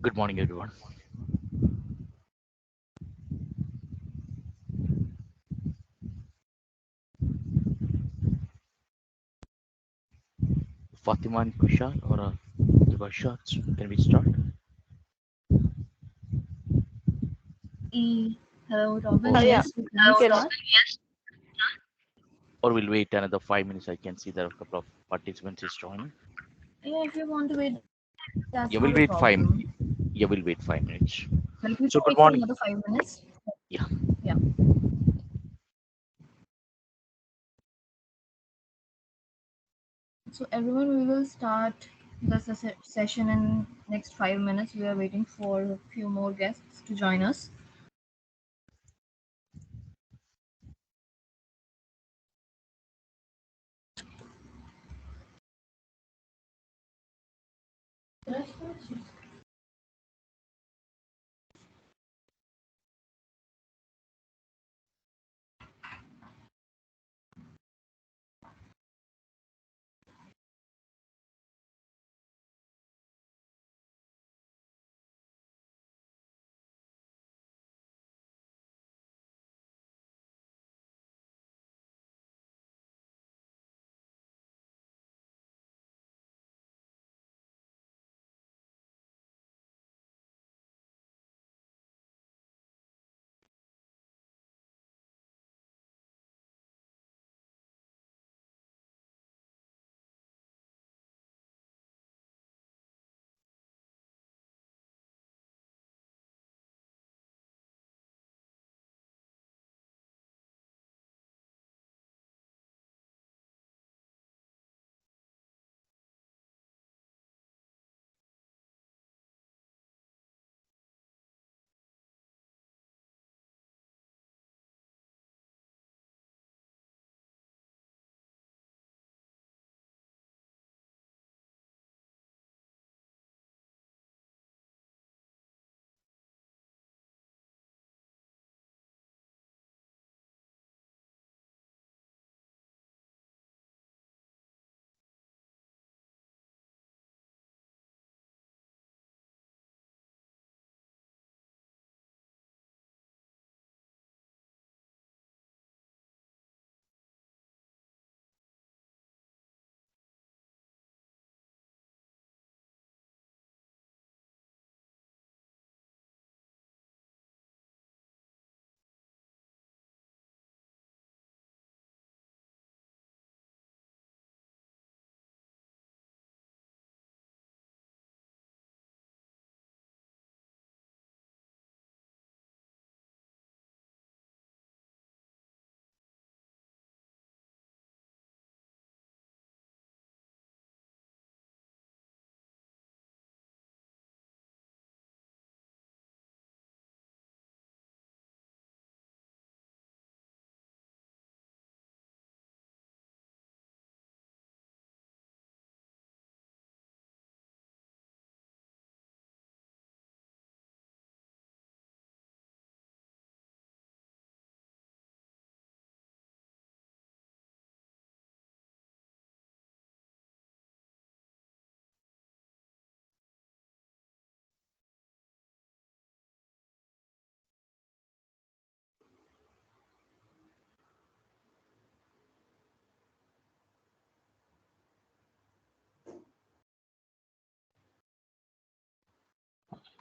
Good morning, everyone. Fatima and Kushal or Varsha, can we start? Hello, Robin. Or Yeah, Yes, we can you can. start. or we'll wait another 5 minutes. I can see there are a couple of participants is joining. Yeah, if you want to wait, that's not a Yeah, we'll wait five. problem. Yeah, we'll wait 5 minutes. Like we So can good wait for morning. another 5 minutes. Yeah. Yeah. So everyone, we will start the session in next 5 minutes. We are waiting for a few more guests to join us.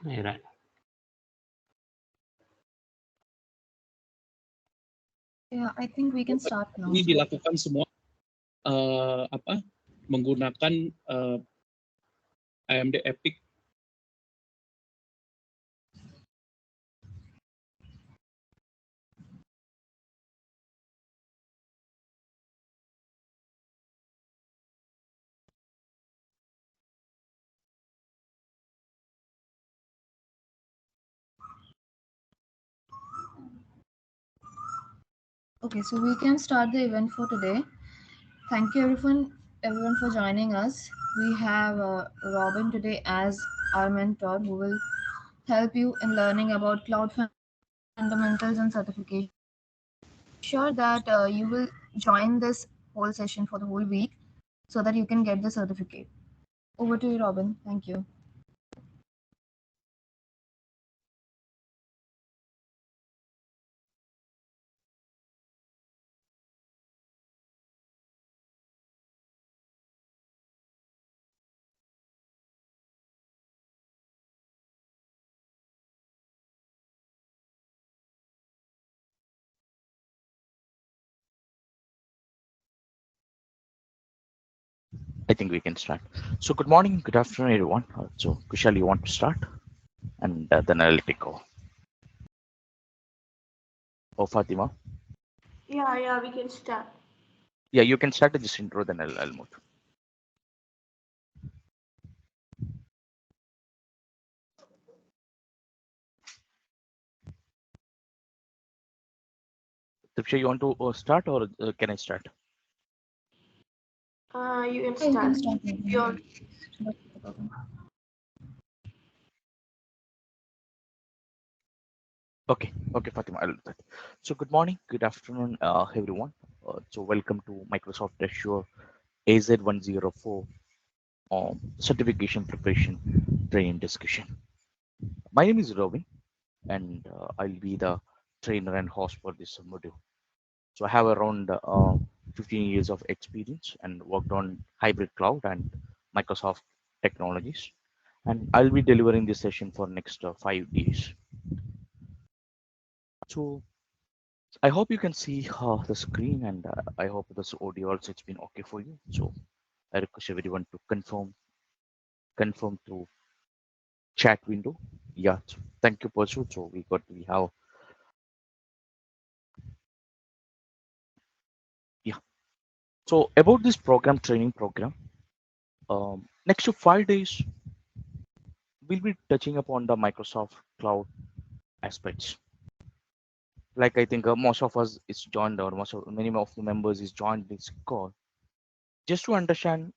Right. Yeah, I think we can start now. Ini dilakukan semua menggunakan AMD Epic. Okay, so we can start the event for today. Thank you everyone for joining us. We have Robin today as our mentor who will help you in learning about cloud fundamentals and certification. Sure that you will join this whole session for the whole week so that you can get the certificate. Over to you, Robin. Thank you. I think we can start. So good morning, good afternoon, everyone. So Kushal, you want to start, and then I'll take over. Oh, Fatima. Yeah, we can start. Yeah, you can start this intro, then I'll move. Tripsha, you want to start, or can I start? You can Yeah, you can start. start. Your Okay, Fatima, I'll do that. So good morning, good afternoon, everyone. So welcome to Microsoft Azure AZ104 certification preparation training discussion. My name is Robin, and I'll be the trainer and host for this module. So I have around 15 years of experience and worked on hybrid cloud and Microsoft technologies. And I'll be delivering this session for next 5 days. So I hope you can see the screen, and I hope this audio also it's been okay for you. So I request everyone to confirm through chat window. Yeah. So thank you, Persu. So we have yeah. So about this program training program, next to 5 days we'll be touching upon the Microsoft Cloud aspects. Like I think most of us is joined, or many of the members is joined this call just to understand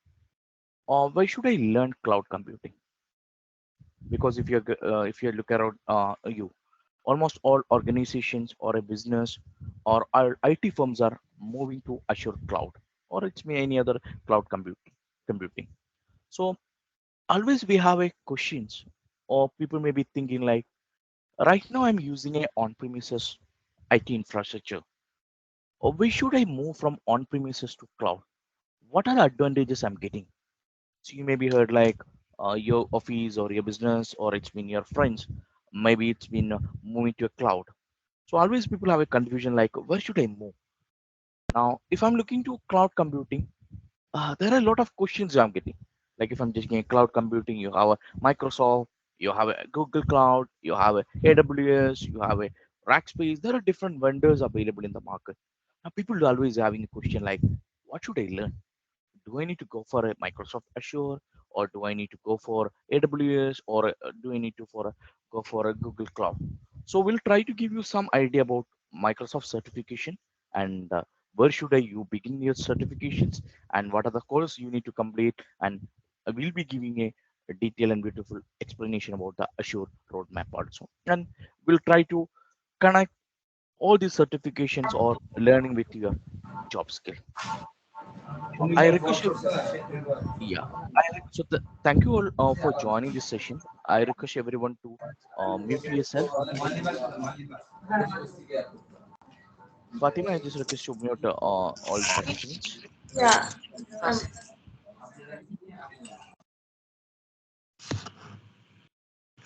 why should I learn cloud computing? Because if you look around you, almost all organizations or a business or our IT firms are moving to Azure cloud, or it's me any other cloud computing. So always we have a questions, or people may be thinking like, right now I'm using a on-premises IT infrastructure. Or why should I move from on-premises to cloud? What are the advantages I'm getting? So you maybe heard like your office or your business, or it's been your friends. Maybe it's been moving to a cloud. So always people have a confusion like, where should I move? Now, if I'm looking to cloud computing, there are a lot of questions I'm getting. Like if I'm just getting cloud computing, you have a Microsoft, you have a Google Cloud, you have a AWS, you have a Rackspace. There are different vendors available in the market. Now people are always having a question like, what should I learn? Do I need to go for a Microsoft Azure, or do I need to go for AWS, or do I need to go for a Google Cloud? So we'll try to give you some idea about Microsoft certification, and where should you begin your certifications, and what are the courses you need to complete, and we'll be giving a detailed and beautiful explanation about the Azure roadmap also, and we'll try to connect all these certifications or learning with your job skill. I request you, yeah. So thank you all for joining this session. I request everyone to mute yourself. Fatima, I just request you mute all the participants. yeah, um,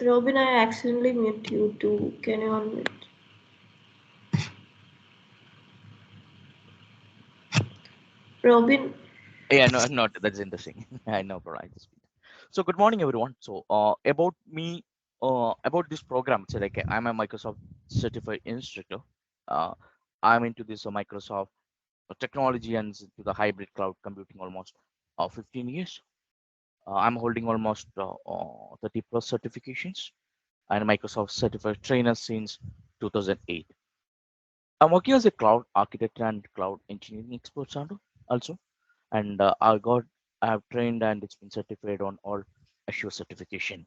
Robin, I accidentally mute you too. Can you unmute? Robin, Yeah, no, not that's interesting. I know, bro. I just so good morning, everyone. So about me, about this program. So like I'm a Microsoft certified instructor. Uh, I'm into this Microsoft technology and to the hybrid cloud computing almost 15 years. I'm holding almost 30 plus certifications and Microsoft certified trainer since 2008. I'm working as a cloud architect and cloud engineering expert also, and I have trained and it's been certified on all Azure certification.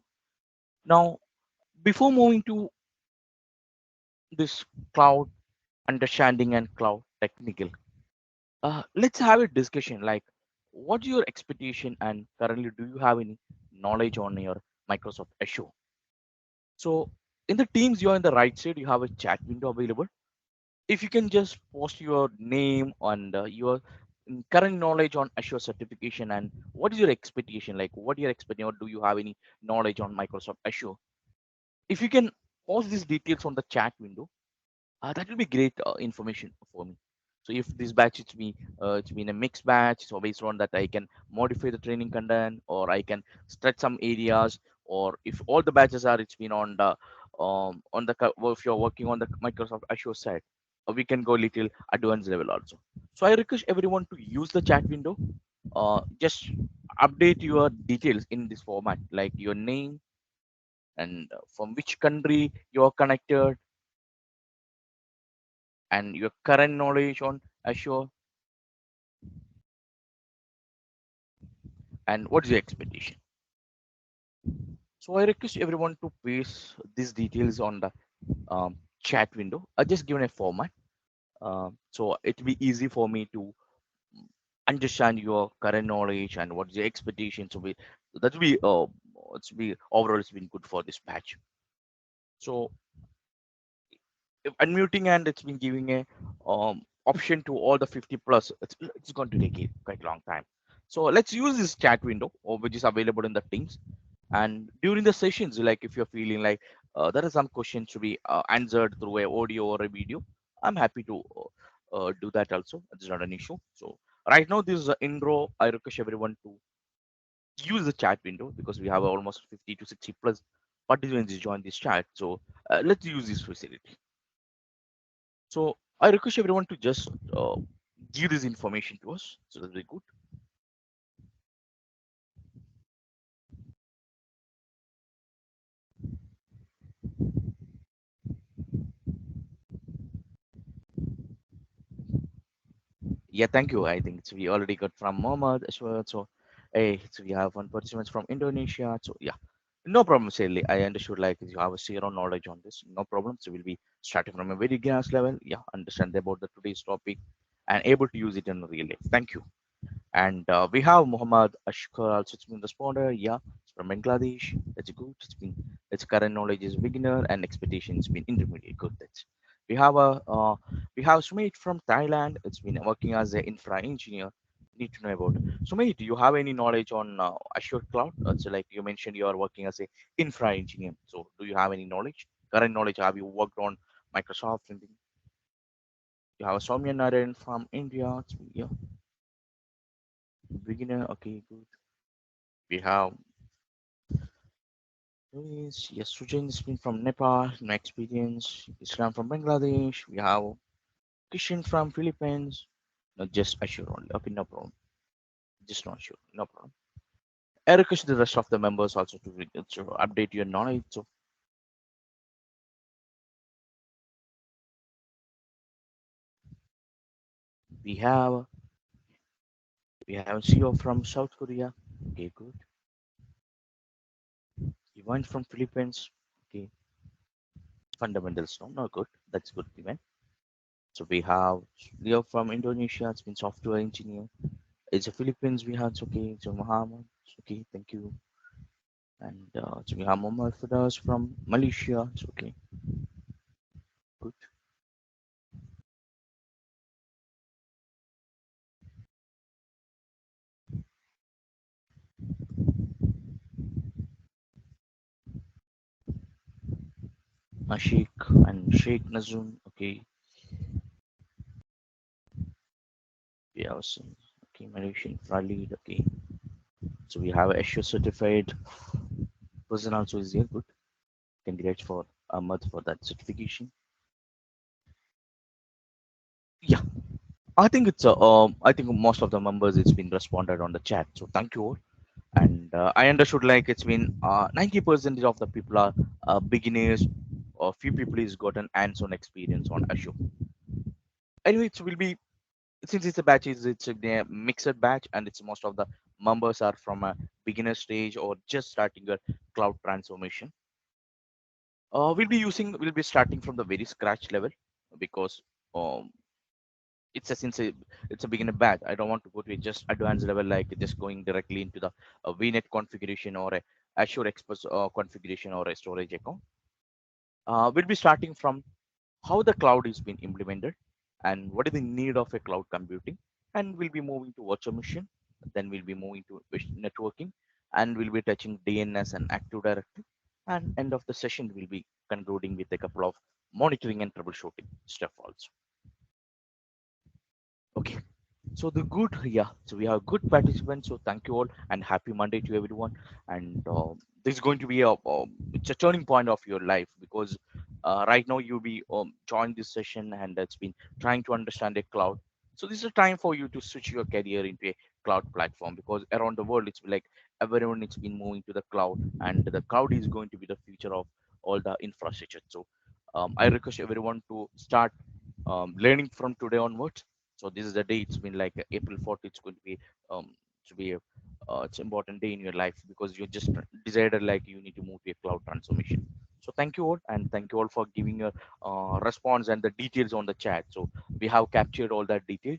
Now, before moving to this cloud understanding and cloud technical, let's have a discussion like, what's your expectation and currently do you have any knowledge on your Microsoft Azure? So in the teams, you're in the right side, you have a chat window available. If you can just post your name and your current knowledge on Azure certification, and what is your expectation, like what you're expecting, or do you have any knowledge on Microsoft Azure? If you can post these details on the chat window, that will be great information for me. So if this batch it's been a mixed batch, so based on that I can modify the training content, or I can stretch some areas, or if all the batches are it's been on the well, if you're working on the Microsoft Azure side, we can go little advanced level also. So I request everyone to use the chat window. Just update your details in this format, like your name and from which country you are connected, and your current knowledge on Azure, and what's your expectation. So I request everyone to paste these details on the chat window. I just given a format, so it will be easy for me to understand your current knowledge and what's your expectation. So that will be it's be overall it's been good for this batch. So if unmuting, and it's been giving a option to all the 50 plus, it's going to take a quite long time. So let's use this chat window, or which is available in the Teams. And during the sessions, like if you're feeling like there are some questions to be answered through a audio or a video, I'm happy to do that also. It's not an issue. So right now, this is an intro. I request everyone to use the chat window, because we have almost 50 to 60 plus participants join this chat. So let's use this facility. So I request everyone to just give this information to us. So that's very good. Yeah, thank you. I think we already got from Mohammed as well. So, hey, so we have one participant from Indonesia. So, yeah, no problem, Sally. I understood like you have a zero knowledge on this. No problem. So, we'll be starting from a very grass level. Yeah, understand about the today's topic and able to use it in real life. Thank you. And we have Muhammad Ashkar also. It's been responder. Yeah, it's from Bangladesh. That's good. Its current knowledge is beginner and expectations been intermediate. Good. We have Sumit from Thailand. It's been working as an infra engineer. Need to know about. Sumit, do you have any knowledge on Azure Cloud? So like you mentioned, you are working as a infra engineer. So do you have any knowledge? Current knowledge? Have you worked on Microsoft? And you have a Soumya Narayan from India. Yeah, beginner. Okay, good. We have Luis, yes, Sujan has been from Nepal, no experience. Islam from Bangladesh. We have Kishan from Philippines. Not just Ashur only. Okay, no problem. Just not sure. No problem. I request the rest of the members also to update your knowledge. So we have we have CEO from South Korea. Okay, good. Ivan from Philippines. Okay, fundamentals. No, no good. That's good. Ivan. So we have Leo from Indonesia. It's been software engineer. It's a Philippines. We have it's okay. So Muhammad. It's okay. Thank you. And so we have Muhammad Fidas from Malaysia. It's okay. Good. Sheikh and Sheikh Nazum. Okay. We have some. Okay. Malaysian Fralid. Okay. So we have Azure certified person also is here. Good. Congrats for Ahmad for that certification. Yeah. I think it's I think most of the members it's been responded on the chat. So thank you all. And I understood like it's been 90% of the people are beginners, or few people is got an hands-on experience on Azure. Anyway, it will be, since it's a batch, it's a mixed batch, and it's most of the members are from a beginner stage or just starting a cloud transformation. We'll be starting from the very scratch level, because um, it's a beginner batch. I don't want to go to a just advanced level, like just going directly into the VNet configuration or a Azure Express configuration or a storage account. We'll be starting from how the cloud is being implemented and what is the need of a cloud computing, and we'll be moving to virtual machine. Then we'll be moving to networking, and we'll be touching DNS and Active Directory, and end of the session we'll be concluding with a couple of monitoring and troubleshooting stuff also. Okay. So the good, yeah. So we have good participants. So thank you all and happy Monday to everyone. And this is going to be it's a turning point of your life because right now you'll be joined this session and it's been trying to understand a cloud. So this is a time for you to switch your career into a cloud platform because around the world it's like everyone it's been moving to the cloud and the cloud is going to be the future of all the infrastructure. So I request everyone to start learning from today onwards. So this is the day. It's been like April 4th. It's going to be a it's important day in your life because you just decided like you need to move to a cloud transformation. So thank you all and thank you all for giving your response and the details on the chat. So we have captured all that detail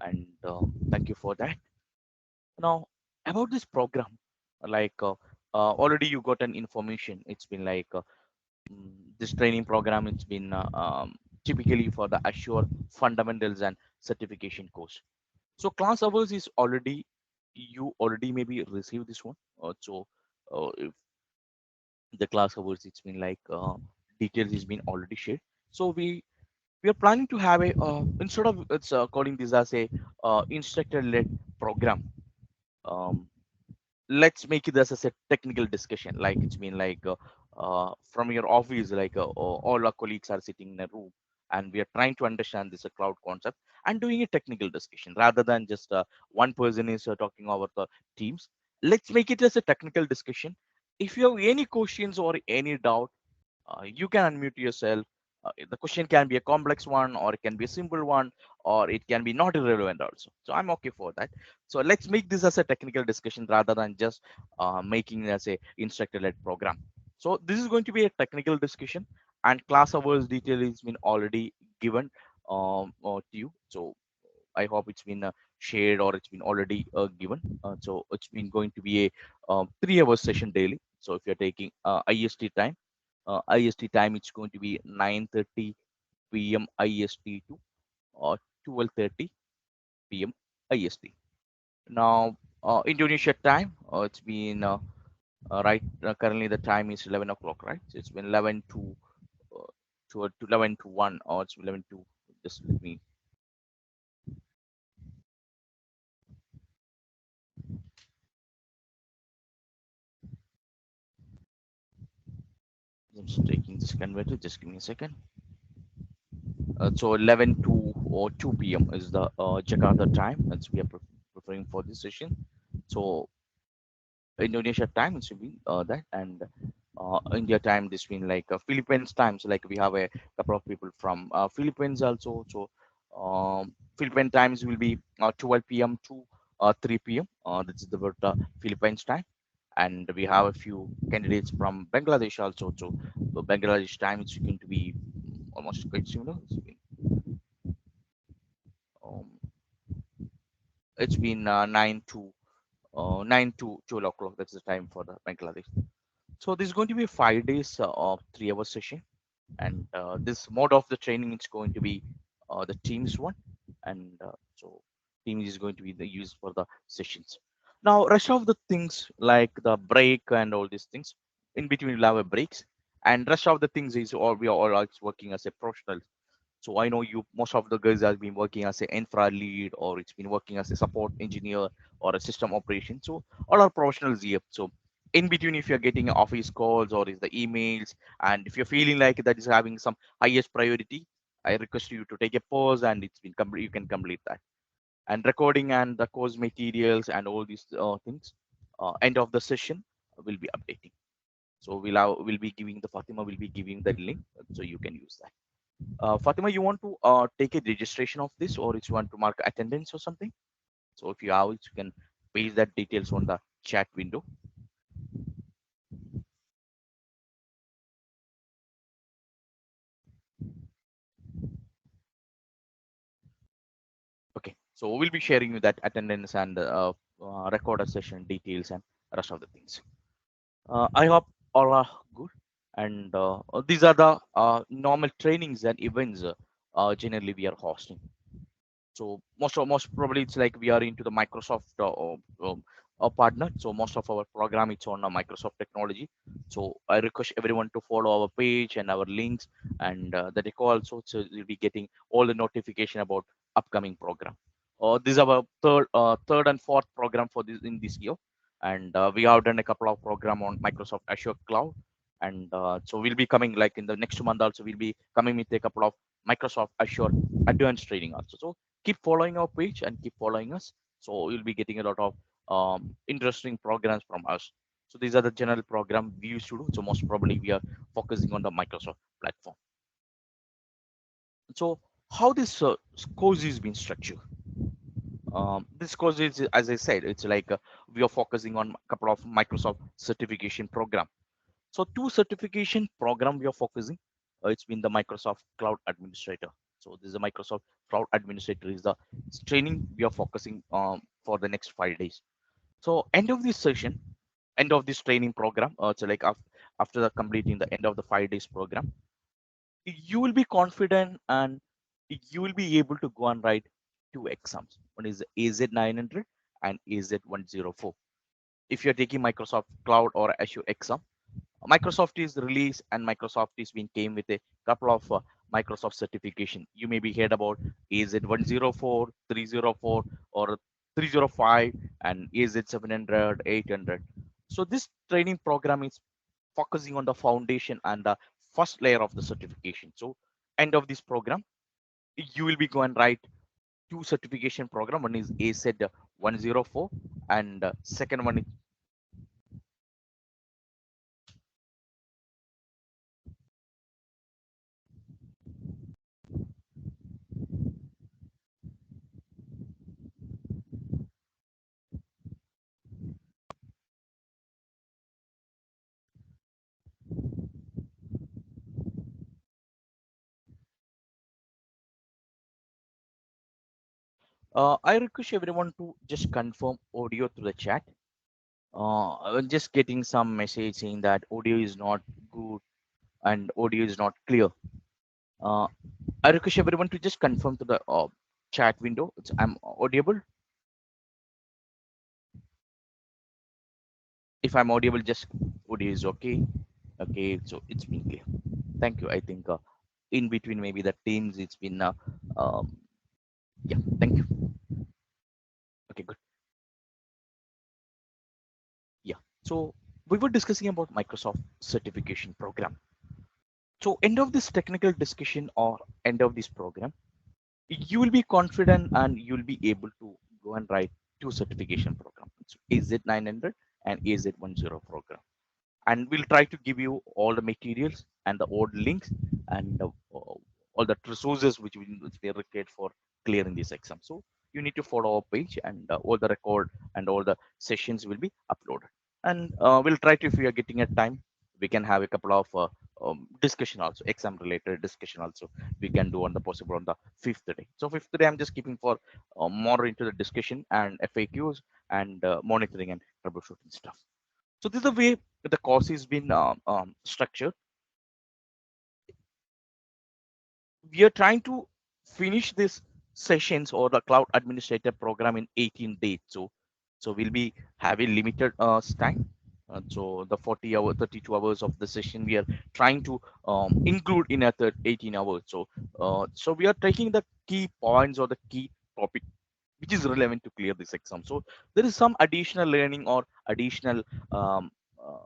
and thank you for that. Now about this program, like already you got an information. It's been like this training program. It's been typically for the Azure fundamentals and certification course. So class hours is already you already maybe received this one. If the class hours, it's been like details has been already shared. So we are planning to have a instead of it's calling this as a instructor-led program. Um, let's make it as a technical discussion like it's been like from your office like all our colleagues are sitting in a room and we are trying to understand this cloud concept and doing a technical discussion rather than just one person is talking over the teams. Let's make it as a technical discussion. If you have any questions or any doubt, you can unmute yourself. The question can be a complex one, or it can be a simple one, or it can be not irrelevant also. So I'm okay for that. So let's make this as a technical discussion rather than just making it as a instructor-led program. So this is going to be a technical discussion, and class hours detail has been already given to you. So I hope it's been shared or it's been already given. So it's been going to be a 3 hour session daily. So if you're taking IST time, it's going to be 9:30 p.m. IST to 12:30 p.m. IST. Now, Indonesia time, it's been right currently the time is 11 o'clock, right? So it's been 11 to 11 to 1 or it's 11 to just let me I'm just taking this converter. Just give me a second. So 11 to or 2 p.m. is the Jakarta time. That's we are preferring for this session. So Indonesia time it should be that and India time this been like Philippines time. So like we have a couple of people from Philippines also. So Philippine times will be 12 p.m. to 3 p.m. This is the Philippines time. And we have a few candidates from Bangladesh also. So the Bangladesh time is going to be almost quite similar. Um, it's been 9 to 12 o'clock. That's the time for the Bangladesh. So this is going to be 5 days of 3 hour session, and this mode of the training is going to be the Teams one, and so Teams is going to be the use for the sessions. Now, rest of the things like the break and all these things in between we'll have a breaks, and rest of the things is all we are all like working as a professional. So I know you, most of the guys have been working as an infra lead, or it's been working as a support engineer or a system operation. So all are professionals here. So in between, if you're getting office calls or is the emails, and if you're feeling like that is having some highest priority, I request you to take a pause and it's been complete. You can complete that. And recording and the course materials and all these things, end of the session will be updating. So we'll be giving the Fatima will be giving the link, so you can use that. Fatima, you want to take a registration of this, or if you want to mark attendance or something? So if you have it, you can paste that details on the chat window. Okay. So we'll be sharing you that attendance and recorder session details and rest of the things. I hope all are good. And these are the normal trainings and events generally we are hosting. So most probably it's like we are into the Microsoft partner. So most of our program it's on Microsoft technology. So I request everyone to follow our page and our links and that also so you'll be getting all the notification about upcoming program. This is our third and fourth program for this in this year, and we have done a couple of program on Microsoft Azure Cloud, and so we'll be coming like in the next month also. We'll be coming with a couple of Microsoft Azure advanced training also. So keep following our page and keep following us. So you'll be getting a lot of interesting programs from us. So these are the general program we used to do. So most probably we are focusing on the Microsoft platform. So how this course is being structured? This course is, as I said, it's like we are focusing on a couple of Microsoft certification program. So two certification program we are focusing. It's been the Microsoft Cloud Administrator. So this is a Microsoft Cloud Administrator is the training we are focusing for the next 5 days. So end of this session, end of this training program. So like after the completing the end of the 5 days program, you will be confident and you will be able to go and write two exams. One is AZ900 and AZ104. If you're taking Microsoft Cloud or Azure exam, Microsoft is released and Microsoft is being came with a couple of Microsoft certification. You may be heard about AZ104, 304, or 305, and AZ700, 800. So this training program is focusing on the foundation and the first layer of the certification. So end of this program, you will be going write two certification program. One is AZ 104 and second one is I request everyone to just confirm audio through the chat. I'm just getting some message saying that audio is not good and audio is not clear. Uh, I request everyone to just confirm to the chat window. I'm audible. If I'm audible, just audio is okay. Okay, so it's been clear. Thank you. I think in between maybe the teams it's been um, yeah. Thank you. Okay, good. Yeah. So we were discussing about Microsoft certification program. So end of this technical discussion or end of this program, you will be confident and you'll be able to go and write two certification programs. So AZ900 and AZ10 program. And we'll try to give you all the materials and the old links and all the resources which we required for clearing this exam. So you need to follow our page and all the record and all the sessions will be uploaded. And we'll try to, if we are getting a time, we can have a couple of discussion also, exam related discussion also we can do on the possible on the fifth day. So fifth day, I'm just keeping for more into the discussion and FAQs and monitoring and troubleshooting stuff. So this is the way the course has been structured. We are trying to finish this sessions or the cloud administrator program in 18 days. So we'll be having limited time. So the 40 hour, 32 hours of the session we are trying to include in a 18 hours. So we are taking the key points or the key topic which is relevant to clear this exam. So there is some additional learning or additional um, uh,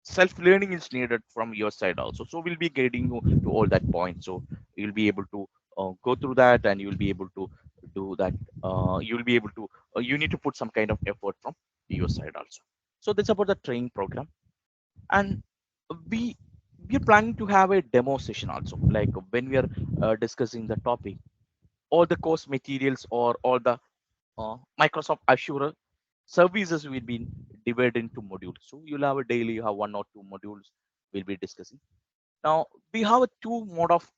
self-learning is needed from your side also. So we'll be guiding you to all that point. So you'll be able to go through that and you'll be able to do that. You'll be able to, you need to put some kind of effort from your side also. So that's about the training program. And we we're planning to have a demo session also. Like when we are discussing the topic, all the course materials or all the Microsoft Azure services will be divided into modules. So you'll have a daily, you have one or two modules we'll be discussing. Now we have a two mode of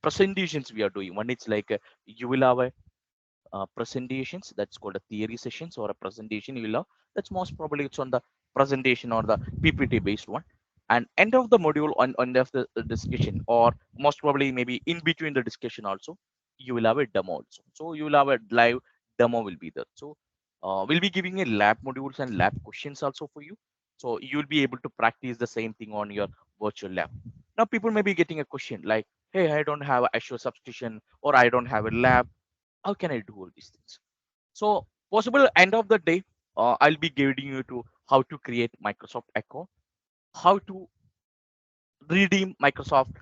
presentations we are doing. One is like you will have a presentations that's called a theory sessions or a presentation you will have. That's most probably it's on the presentation or the PPT based one. And end of the module on end of the discussion or most probably maybe in between the discussion also you will have a demo also. So you will have a live demo will be there. So we'll be giving a lab modules and lab questions also for you. So you'll be able to practice the same thing on your virtual lab. Now people may be getting a question like, hey, I don't have Azure subscription or I don't have a lab. How can I do all these things? So possible end of the day, I'll be guiding you to how to create Microsoft account, how to redeem Microsoft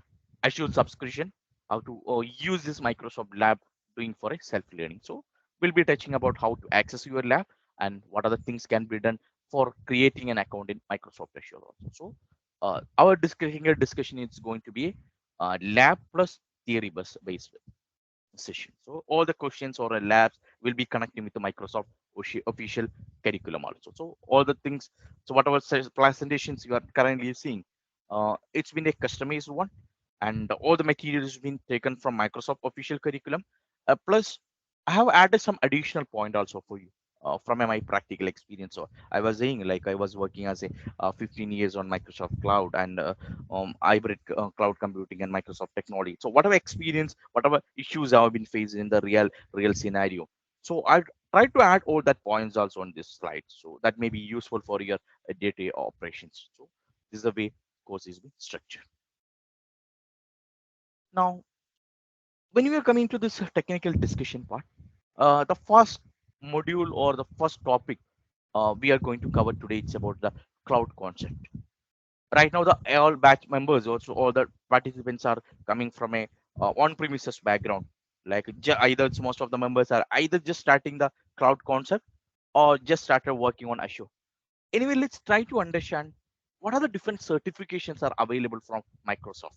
Azure subscription, how to use this Microsoft Lab doing for a self-learning. So we'll be touching about how to access your lab and what other things can be done for creating an account in Microsoft Azure also. So our discussion is going to be lab plus theory based session. So all the questions or labs will be connecting with the Microsoft official curriculum also. So all the things, so whatever presentations you are currently seeing, it's been a customized one, and all the material has been taken from Microsoft official curriculum. Plus, I have added some additional point also for you. From my practical experience, so I was saying like I was working as a 15 years on Microsoft Cloud and hybrid cloud computing and Microsoft technology. So whatever experience, whatever issues I've been facing in the real scenario. So I try to add all that points also on this slide. So that may be useful for your day-to-day operations. So this is the way course is being structured. Now, when we are coming to this technical discussion part, the first module or the first topic we are going to cover today is about the cloud concept. Right now the all batch members also all the participants are coming from a on-premises background, like either it's most of the members are either just starting the cloud concept or just started working on Azure. Anyway, let's try to understand what are the different certifications are available from Microsoft.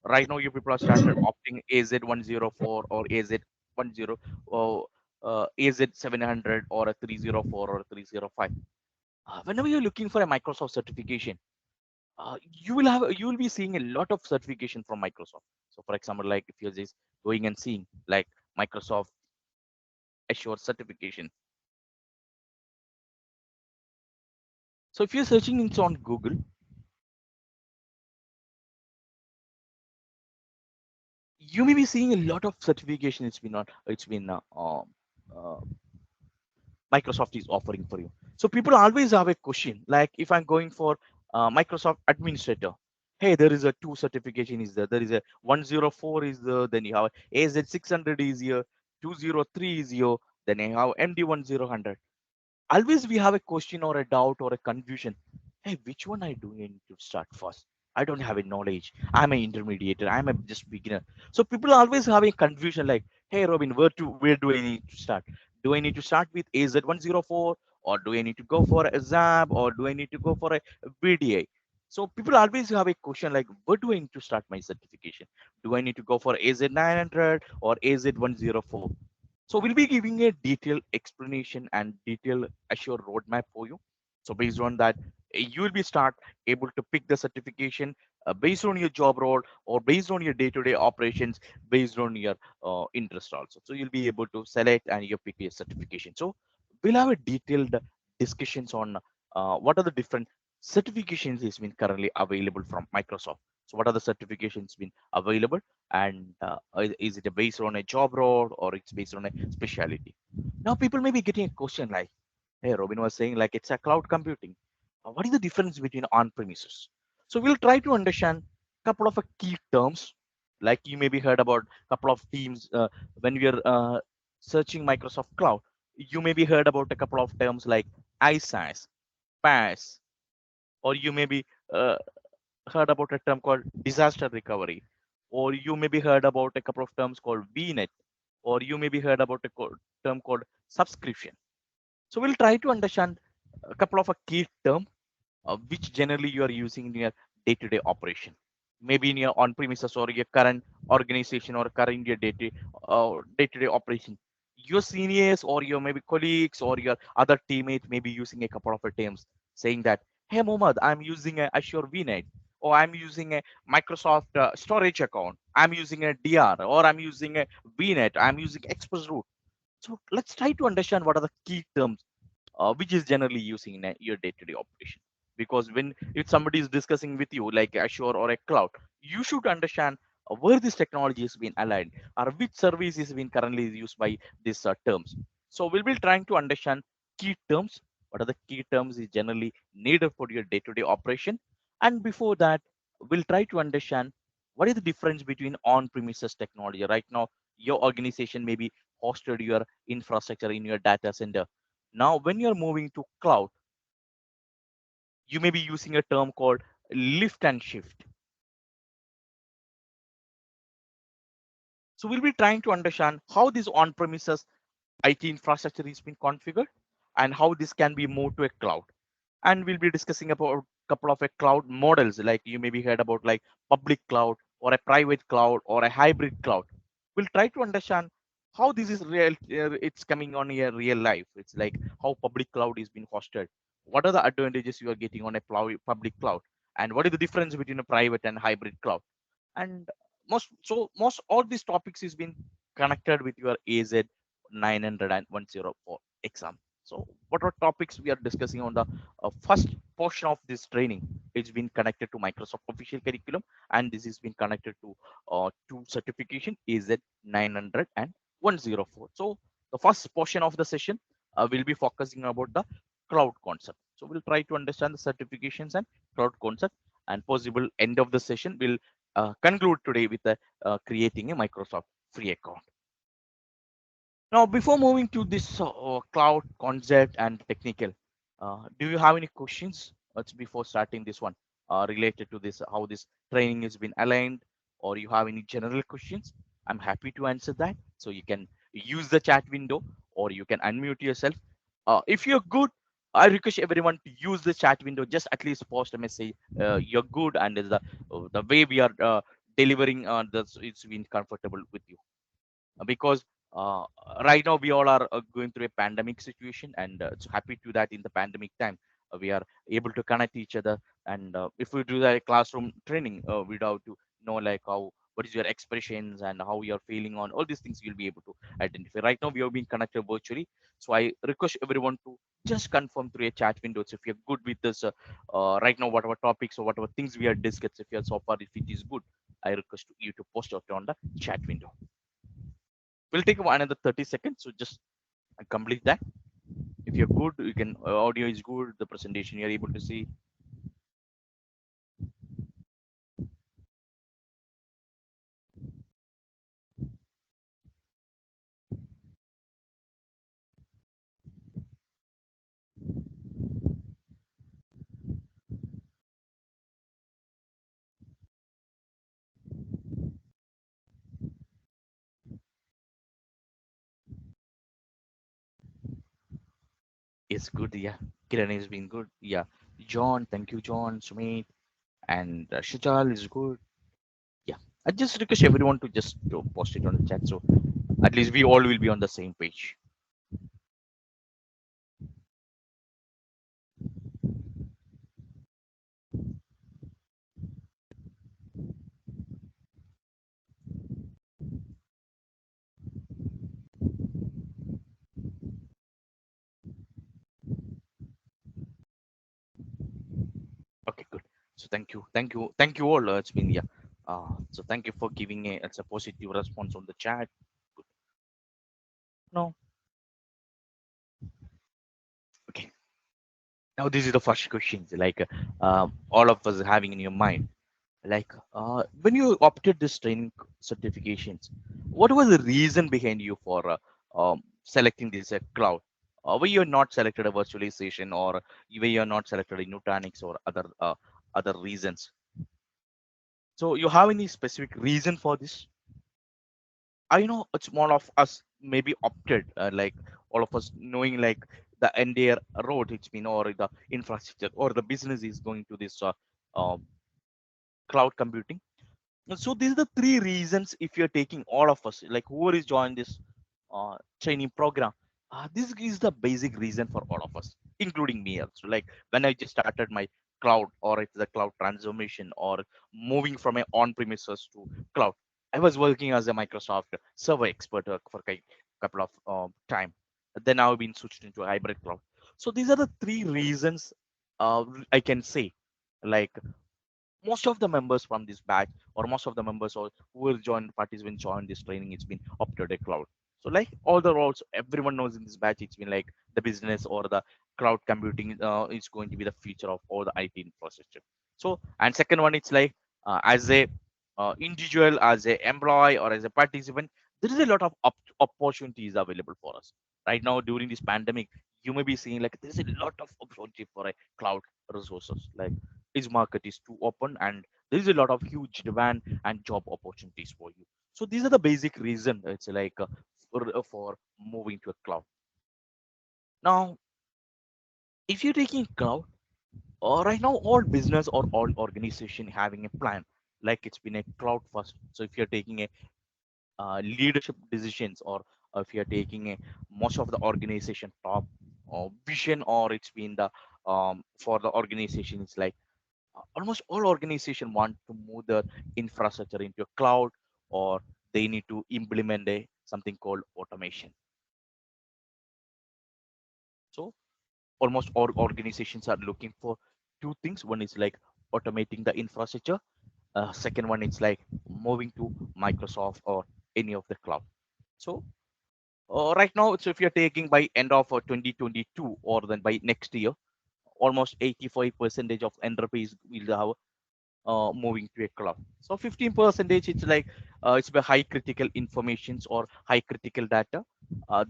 Right now you people are started opting AZ104 or AZ10 or AZ700 or a 304 or a 305. Whenever you're looking for a Microsoft certification, you will be seeing a lot of certification from Microsoft. So for example, like if you're just going and seeing like Microsoft Azure certification. So if you're searching it on Google, you may be seeing a lot of certification. Uh, Microsoft is offering for you. So people always have a question like if I'm going for Microsoft administrator, hey, there is a two certification is there. There is a 104 is there. Then you have AZ600 is here, 203 is here. Then you have MD1000. Always we have a question or a doubt or a confusion. Hey, which one I do need to start first? I don't have a knowledge. I'm an intermediate. I'm a just beginner. So people always have a confusion like, hey Robin, where do I need to start? Do I need to start with AZ104 or do I need to go for a ZAB or do I need to go for a VDA? So people always have a question like, where do I need to start my certification? Do I need to go for AZ900 or AZ104? So we'll be giving a detailed explanation and detailed Azure roadmap for you. So based on that, you will be start able to pick the certification based on your job role or based on your day-to-day operations, based on your interest also. So you'll be able to select and you pick your certification. So we'll have a detailed discussions on what are the different certifications is been currently available from Microsoft. So what are the certifications been available, and is it based on a job role or it's based on a specialty? Now people may be getting a question like, hey, Robin was saying like it's a cloud computing. What is the difference between on-premises? So we'll try to understand a couple of key terms, like you maybe heard about a couple of teams when we are searching Microsoft Cloud. You maybe heard about a couple of terms like ISAS, PaaS, or you maybe uh, heard about a term called disaster recovery, or you maybe heard about a couple of terms called VNet, or you maybe heard about a term called subscription. So we'll try to understand a couple of a key term which generally you are using in your day-to-day operation, maybe in your on-premises or your current organization or current your day-to-day operation. Your seniors or your maybe colleagues or your other teammates may be using a couple of terms saying that, hey Mohammed, I'm using a Azure VNet, or I'm using a Microsoft storage account, I'm using a DR, or I'm using a VNet, I'm using Express Route. So let's try to understand what are the key terms which is generally using in your day-to-day operation. Because when if somebody is discussing with you like Azure or a cloud, you should understand where this technology is being aligned or which service is being currently used by these terms. So we'll be trying to understand key terms. What are the key terms is generally needed for your day-to-day operation? And before that, we'll try to understand what is the difference between on-premises technology. Right now, your organization may be hosted your infrastructure in your data center. Now, when you're moving to cloud, you may be using a term called lift and shift. So we'll be trying to understand how this on-premises IT infrastructure is being configured and how this can be moved to a cloud. And we'll be discussing about a couple of a cloud models, like you maybe heard about like public cloud or a private cloud or a hybrid cloud. We'll try to understand how this is real. It's coming on a real life. It's like how public cloud is being hosted. What are the advantages you are getting on a public cloud, and what is the difference between a private and hybrid cloud? And most all these topics is been connected with your AZ904 exam. So what are topics we are discussing on the first portion of this training? It's been connected to Microsoft official curriculum, and this has been connected to two certification AZ904. So the first portion of the session will be focusing about the cloud concept. So we'll try to understand the certifications and cloud concept, and possible end of the session will conclude today with creating a Microsoft free account. Now, before moving to this cloud concept and technical, do you have any questions before starting this one related to this, how this training has been aligned, or you have any general questions? I'm happy to answer that. So you can use the chat window or you can unmute yourself. If you're good, I request everyone to use the chat window. Just at least post a message. You're good, and is the way we are delivering this, it's been comfortable with you, because uh, right now we all are going through a pandemic situation, and it's happy to that in the pandemic time we are able to connect each other. And if we do that classroom training, we'd have to know like how, what is your expressions and how you're feeling on all these things, you'll be able to identify. Right now we are being connected virtually, so I request everyone to just confirm through a chat window. So if you're good with this right now, whatever topics or whatever things we are discussed, if you're so far, if it is good, I request you to post it on the chat window. We'll take another 30 seconds, so just complete that. If you're good, you can audio is good, the presentation you're able to see. It's good, yeah. Kiran has been good, yeah. John, thank you, John. Sumit and Shajal is good, yeah. I just request everyone to just post it on the chat, so at least we all will be on the same page. Okay, good. So thank you all. It's been, yeah. So thank you for giving it's a positive response on the chat. Good. No, okay. Now this is the first question, like all of us having in your mind. Like when you opted this training certifications, what was the reason behind you for selecting this cloud? Why you're not selected a virtualization, or why you're not selected a Nutanix or other reasons? So you have any specific reason for this? I know it's more of us maybe opted, like all of us knowing like the entire road it's been, or the infrastructure or the business is going to this um, cloud computing. So these are the three reasons. If you're taking all of us, like whoever is joined this training program, this is the basic reason for all of us, including me also. Like when I just started my cloud, or it's the cloud transformation, or moving from a on-premises to cloud, I was working as a Microsoft server expert for a couple of time. Then I've been switched into a hybrid cloud. So these are the three reasons I can say. Like most of the members from this batch, or most of the members or who will join participants join this training, it's been opted a cloud. So like all the roles everyone knows in this batch, it's been like the business or the cloud computing is going to be the future of all the IT infrastructure. So, and second one, it's like as a individual, as a employee, or as a participant, there is a lot of opportunities available for us right now during this pandemic. You may be seeing like there's a lot of opportunity for a cloud resources. Like its market is too open, and there is a lot of huge demand and job opportunities for you. So these are the basic reason it's like for moving to a cloud. Now, if you're taking cloud, right now all business or all organization having a plan, like it's been a cloud first. So if you're taking a leadership decisions, or if you're taking a most of the organization top vision, or it's been the for the organization, it's like almost all organization want to move their infrastructure into a cloud, or they need to implement a something called automation. So almost all organizations are looking for two things. One is like automating the infrastructure. Second one is like moving to Microsoft or any of the cloud. So right now, so if you're taking by end of 2022, or then by next year, almost 85 percentage of enterprise will have moving to a cloud. So 15 percentage, it's like it's the high critical informations or high critical data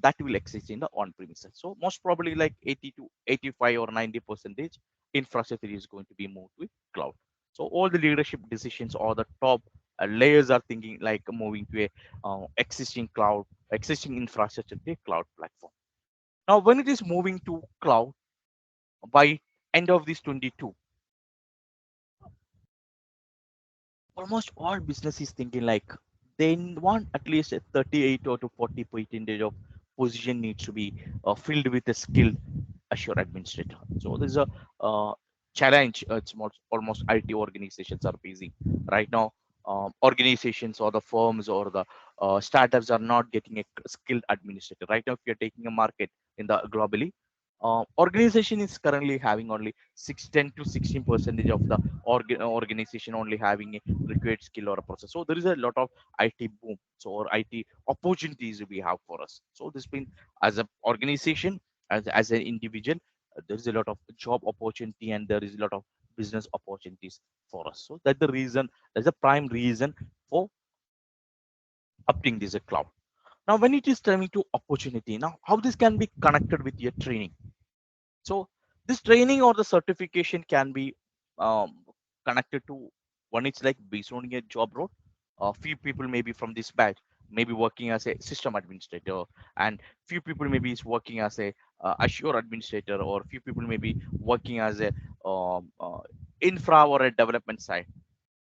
that will exist in the on premises. So most probably like 80 to 85 or 90 percentage infrastructure is going to be moved to cloud. So all the leadership decisions or the top layers are thinking like moving to a existing cloud, existing infrastructure to a cloud platform. Now, when it is moving to cloud by end of this 22, almost all business is thinking like they want at least a 38 or to 40 percentage of position needs to be filled with a skilled Azure administrator. So there's a challenge. It's almost IT organizations are busy right now. Organizations or the firms or the startups are not getting a skilled administrator right now. If you're taking a market in the globally, organization is currently having only 10 to 16 percentage of the organization only having a required skill or a process. So there is a lot of IT boom, so or IT opportunities we have for us. So this been as an organization, as an individual, there is a lot of job opportunity and there is a lot of business opportunities for us. So that's the reason, that's the prime reason for upping this cloud. Now when it is coming to opportunity, now how this can be connected with your training. So this training or the certification can be connected to one. It's like based on a job role. A few people maybe from this batch maybe working as a system administrator, and few people maybe is working as a Azure administrator, or few people maybe working as a infra or a development side.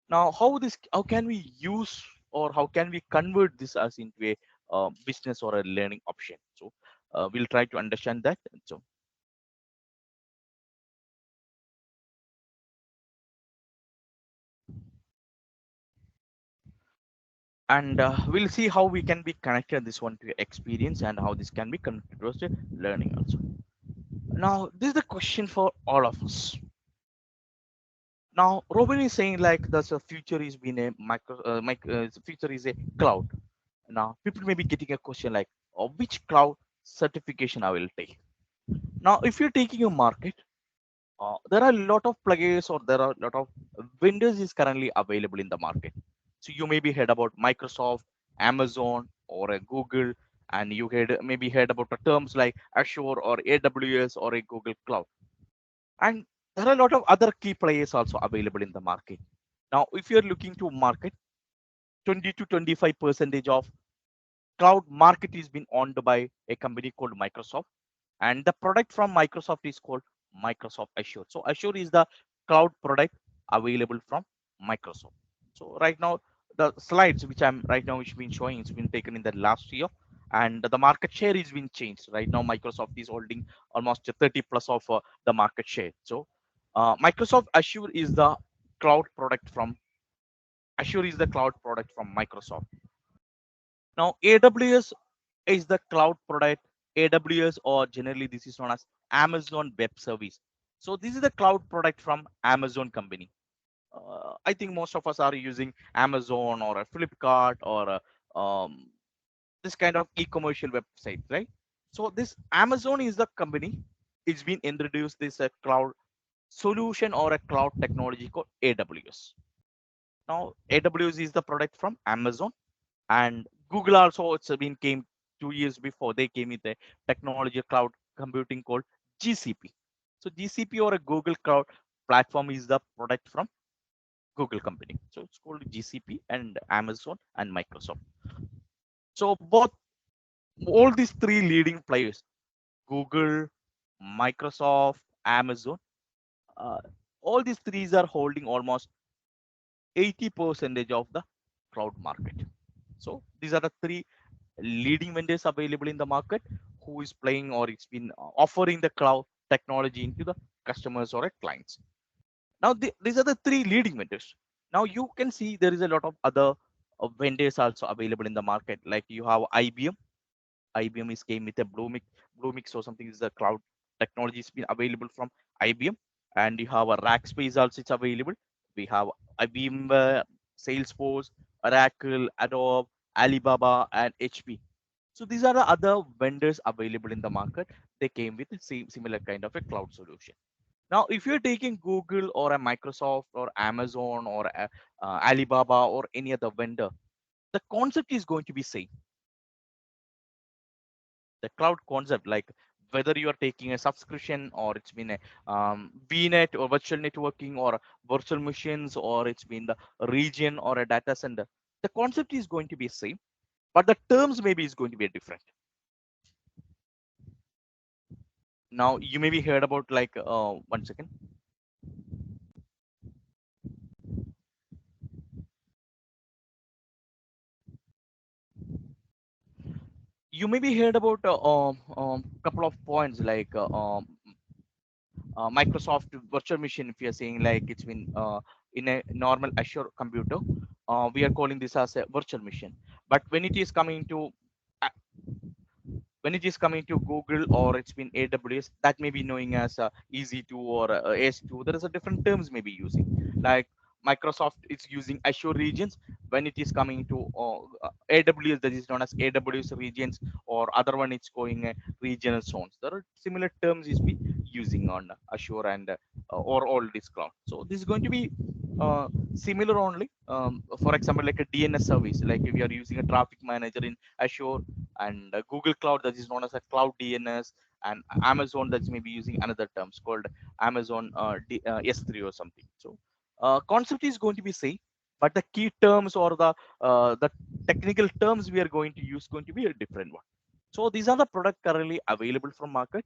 Now, how can we use, or how can we convert this as into a business or a learning option? So we'll try to understand that. So and we'll see how we can be connected this one to experience, and how this can be connected to learning also. Now this is the question for all of us. Now Robin is saying like the future is been a future is a cloud. Now people may be getting a question like, which cloud certification I will take. Now if you're taking a market, there are a lot of players, or there are a lot of vendors is currently available in the market. So you maybe heard about Microsoft, Amazon, or a Google, and you had maybe heard about the terms like Azure or AWS or a Google Cloud. And there are a lot of other key players also available in the market. Now, if you're looking to market, 20 to 25 percentage of cloud market is being owned by a company called Microsoft, and the product from Microsoft is called Microsoft Azure. So Azure is the cloud product available from Microsoft. So right now the slides which I'm right now which been showing, it's been taken in the last year, and the market share is been changed. Right now Microsoft is holding almost 30 plus of the market share. So Microsoft Azure is the cloud product from Azure is the cloud product from Microsoft. Now AWS is the cloud product. AWS, or generally this is known as Amazon Web Service. So this is the cloud product from Amazon company. I think most of us are using Amazon or a Flipkart or this kind of e-commercial website, right? So this Amazon is the company. It's been introduced this cloud solution or a cloud technology called AWS. Now AWS is the product from Amazon, and Google also, it's been came 2 years before, they came with a technology cloud computing called GCP. So GCP or a Google Cloud platform is the product from Google company. So it's called GCP and Amazon and Microsoft. So both all these three leading players, Google, Microsoft, Amazon, uh, all these three are holding almost 80% of the cloud market. So these are the three leading vendors available in the market who is playing or it's been offering the cloud technology into the customers or clients. Now these are the three leading vendors. Now you can see there is a lot of other vendors also available in the market. Like you have IBM. IBM is came with a Bluemix or something is the cloud technology has been available from IBM, and you have a Rackspace also it's available. We have IBM, Salesforce, Oracle, Adobe, Alibaba, and HP. So these are the other vendors available in the market. They came with the same similar kind of a cloud solution. Now, if you're taking Google or a Microsoft or Amazon or a, Alibaba or any other vendor, the concept is going to be same. The cloud concept, like whether you are taking a subscription or it's been a VNet or virtual networking or virtual machines or it's been the region or a data center, the concept is going to be same, but the terms maybe is going to be different. Now you maybe heard about like 1 second. You maybe heard about couple of points like Microsoft virtual machine. If you're saying like it's been in a normal Azure computer, we are calling this as a virtual machine. But uh, when it is coming to Google or it's been AWS, that may be knowing as EZ2 or S2. There is a different terms may be using. Like Microsoft is using Azure regions. When it is coming to AWS, that is known as AWS regions, or other one it's going regional zones. There are similar terms is be using on Azure and or all this cloud. So this is going to be similar only. For example, like a DNS service, like if you are using a traffic manager in Azure, and Google Cloud that is known as a cloud DNS, and Amazon that's maybe using another terms called Amazon S3 or something. So concept is going to be same, but the key terms or the technical terms we are going to use going to be a different one. So these are the product currently available from market,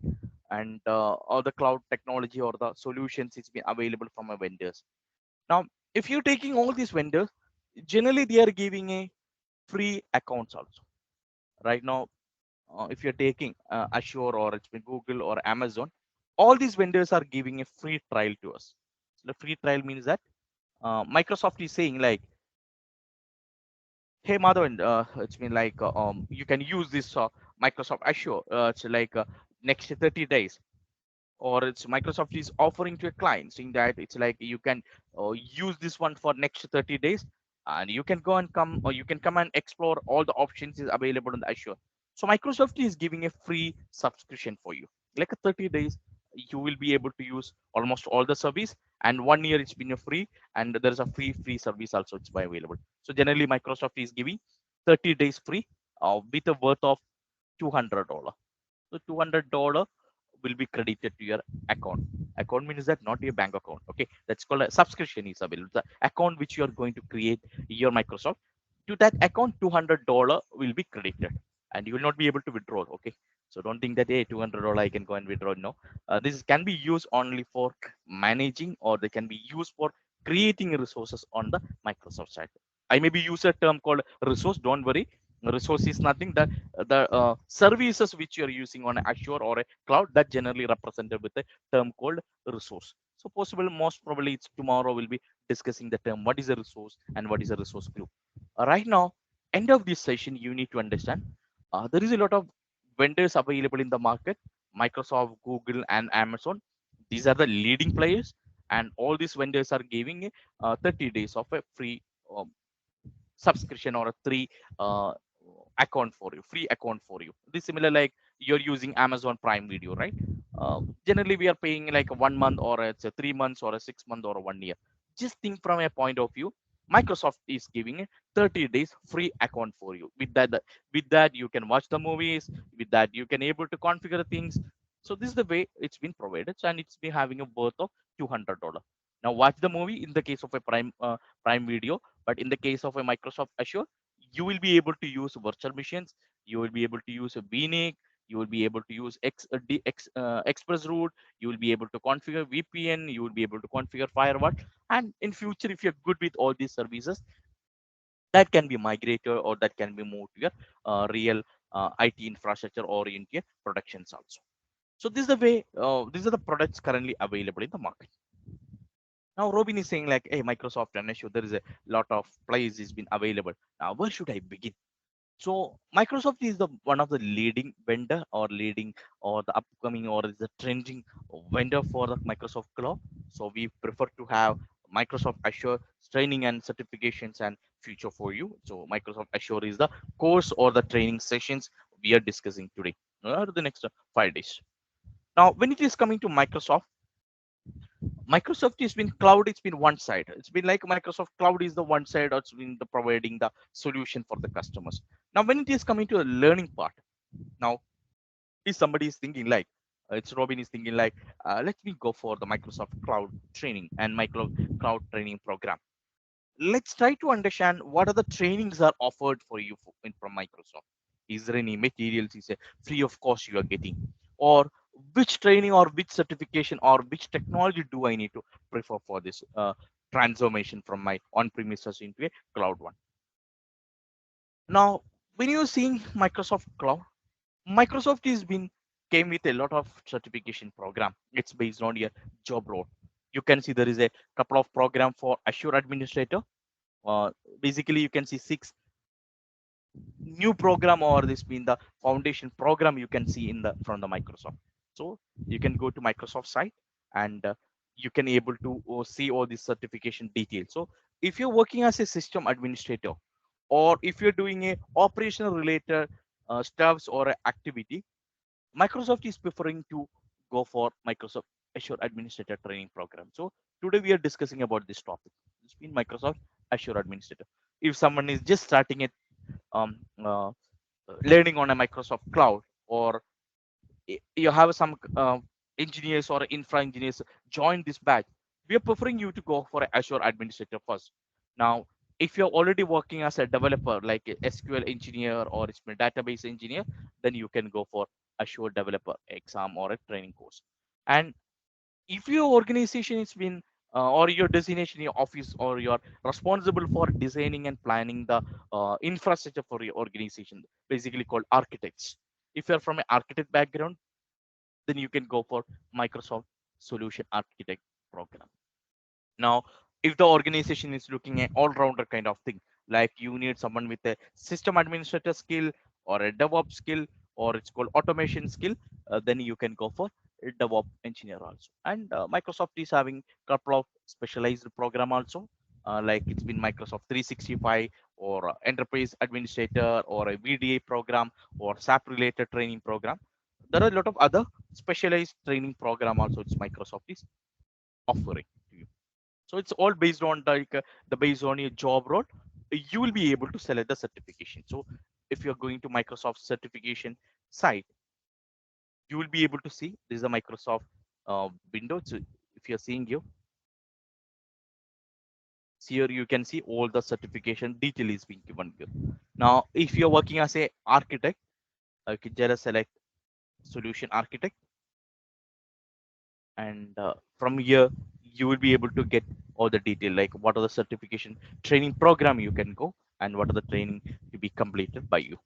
and or the cloud technology or the solutions it's been available from our vendors. Now, if you're taking all these vendors, generally they are giving a free accounts also. Right now, if you're taking Azure or it's been Google or Amazon, all these vendors are giving a free trial to us. So the free trial means that Microsoft is saying like, hey Madhavan, it's been like you can use this Microsoft Azure. It's like next 30 days, or it's Microsoft is offering to a client saying that it's like you can use this one for next 30 days, and you can go and come, or you can come and explore all the options is available on the Azure. So Microsoft is giving a free subscription for you, like a 30 days. You will be able to use almost all the service, and 1 year it's been a free, and there's a free service also it's by available. So generally Microsoft is giving 30 days free with a worth of $200. So $200 will be credited to your account. Account means that not your bank account. Okay, that's called a subscription is available. The account which you are going to create your Microsoft, to that account $200 will be credited, and you will not be able to withdraw. Okay, so don't think that hey $200 I can go and withdraw. No, this can be used only for managing, or they can be used for creating resources on the Microsoft side. I maybe use a term called resource. Don't worry, resource is nothing. The services which you are using on Azure or a cloud, that generally represented with a term called resource. So possible, most probably it's tomorrow we'll be discussing the term what is a resource and what is a resource group. Right now, end of this session, you need to understand there is a lot of vendors available in the market: Microsoft, Google, and Amazon. These are the leading players, and all these vendors are giving 30 days of a free um, subscription or a uh, account for you, free account for you. This similar like you're using Amazon Prime Video, right? Generally we are paying like a 1 month, or it's a 3 months, or a 6 month, or a 1 year. Just think from a point of view, Microsoft is giving a 30 days free account for you. With that you can watch the movies. With that you can able to configure things. So this is the way it's been provided, and it's been having a worth of $200. Now watch the movie in the case of a Prime Video, but in the case of a Microsoft Azure, you will be able to use virtual machines. You will be able to use a VNIC. You will be able to use Express Route. You will be able to configure VPN. You will be able to configure firewall. And in future, if you're good with all these services, that can be migrated or that can be moved to your real IT infrastructure or into your productions also. So this is the way. These are the products currently available in the market. Now Robin is saying like, hey, Microsoft and Azure, there is a lot of places been available. Now where should I begin? So Microsoft is the one of the leading vendor or leading or the upcoming or is the trending vendor for the Microsoft Cloud. So we prefer to have Microsoft Azure training and certifications and future for you. So Microsoft Azure is the course or the training sessions we are discussing today or the next 5 days. Now, when it is coming to Microsoft has been cloud. It's been one side. It's been like Microsoft Cloud is the one side. It's been the providing the solution for the customers. Now, when it is coming to the learning part, now if somebody is thinking like, it's Robin is thinking like, let me go for the Microsoft Cloud training and Microsoft Cloud training program. Let's try to understand what are the trainings are offered for you from Microsoft. Is there any materials is a free of cost you are getting, or which training or which certification or which technology do I need to prefer for this transformation from my on-premises into a cloud one? Now, when you're seeing Microsoft Cloud, Microsoft has been came with a lot of certification program. It's based on your job role. You can see there is a couple of program for Azure Administrator. Uh, Basically, you can see 6 new program or this being the foundation program you can see in the from the Microsoft. So you can go to Microsoft site and you can able to see all these certification details. So if you're working as a system administrator or if you're doing a operational related stuffs or a activity, Microsoft is preferring to go for Microsoft Azure Administrator Training Program. So today we are discussing about this topic. It's been Microsoft Azure Administrator. If someone is just starting it, um, uh, learning on a Microsoft Cloud, or you have some engineers or infra engineers join this batch, we are preferring you to go for Azure Administrator first. Now, if you're already working as a developer, like a SQL engineer or it's a database engineer, then you can go for Azure Developer exam or a training course. And if your organization has been or your designation, your office, or you're responsible for designing and planning the infrastructure for your organization, basically called architects. If you're from an architect background, then you can go for Microsoft Solution Architect program. Now, if the organization is looking at all-rounder kind of thing, like you need someone with a system administrator skill or a DevOps skill, or it's called automation skill, then you can go for a DevOps engineer also. And Microsoft is having couple of specialized program also, like it's been Microsoft 365 or Enterprise Administrator or a VDA program or SAP related training program. There are a lot of other specialized training program also, it's Microsoft is offering to you. So it's all based on like the based on your job role, you will be able to select the certification. So if you're going to Microsoft certification site, you will be able to see this is a Microsoft window. So if you're seeing here you can see all the certification detail is being given here. Now, if you're working as a architect, you can just select solution architect, and from here you will be able to get all the detail like what are the certification training program you can go and what are the training to be completed by you.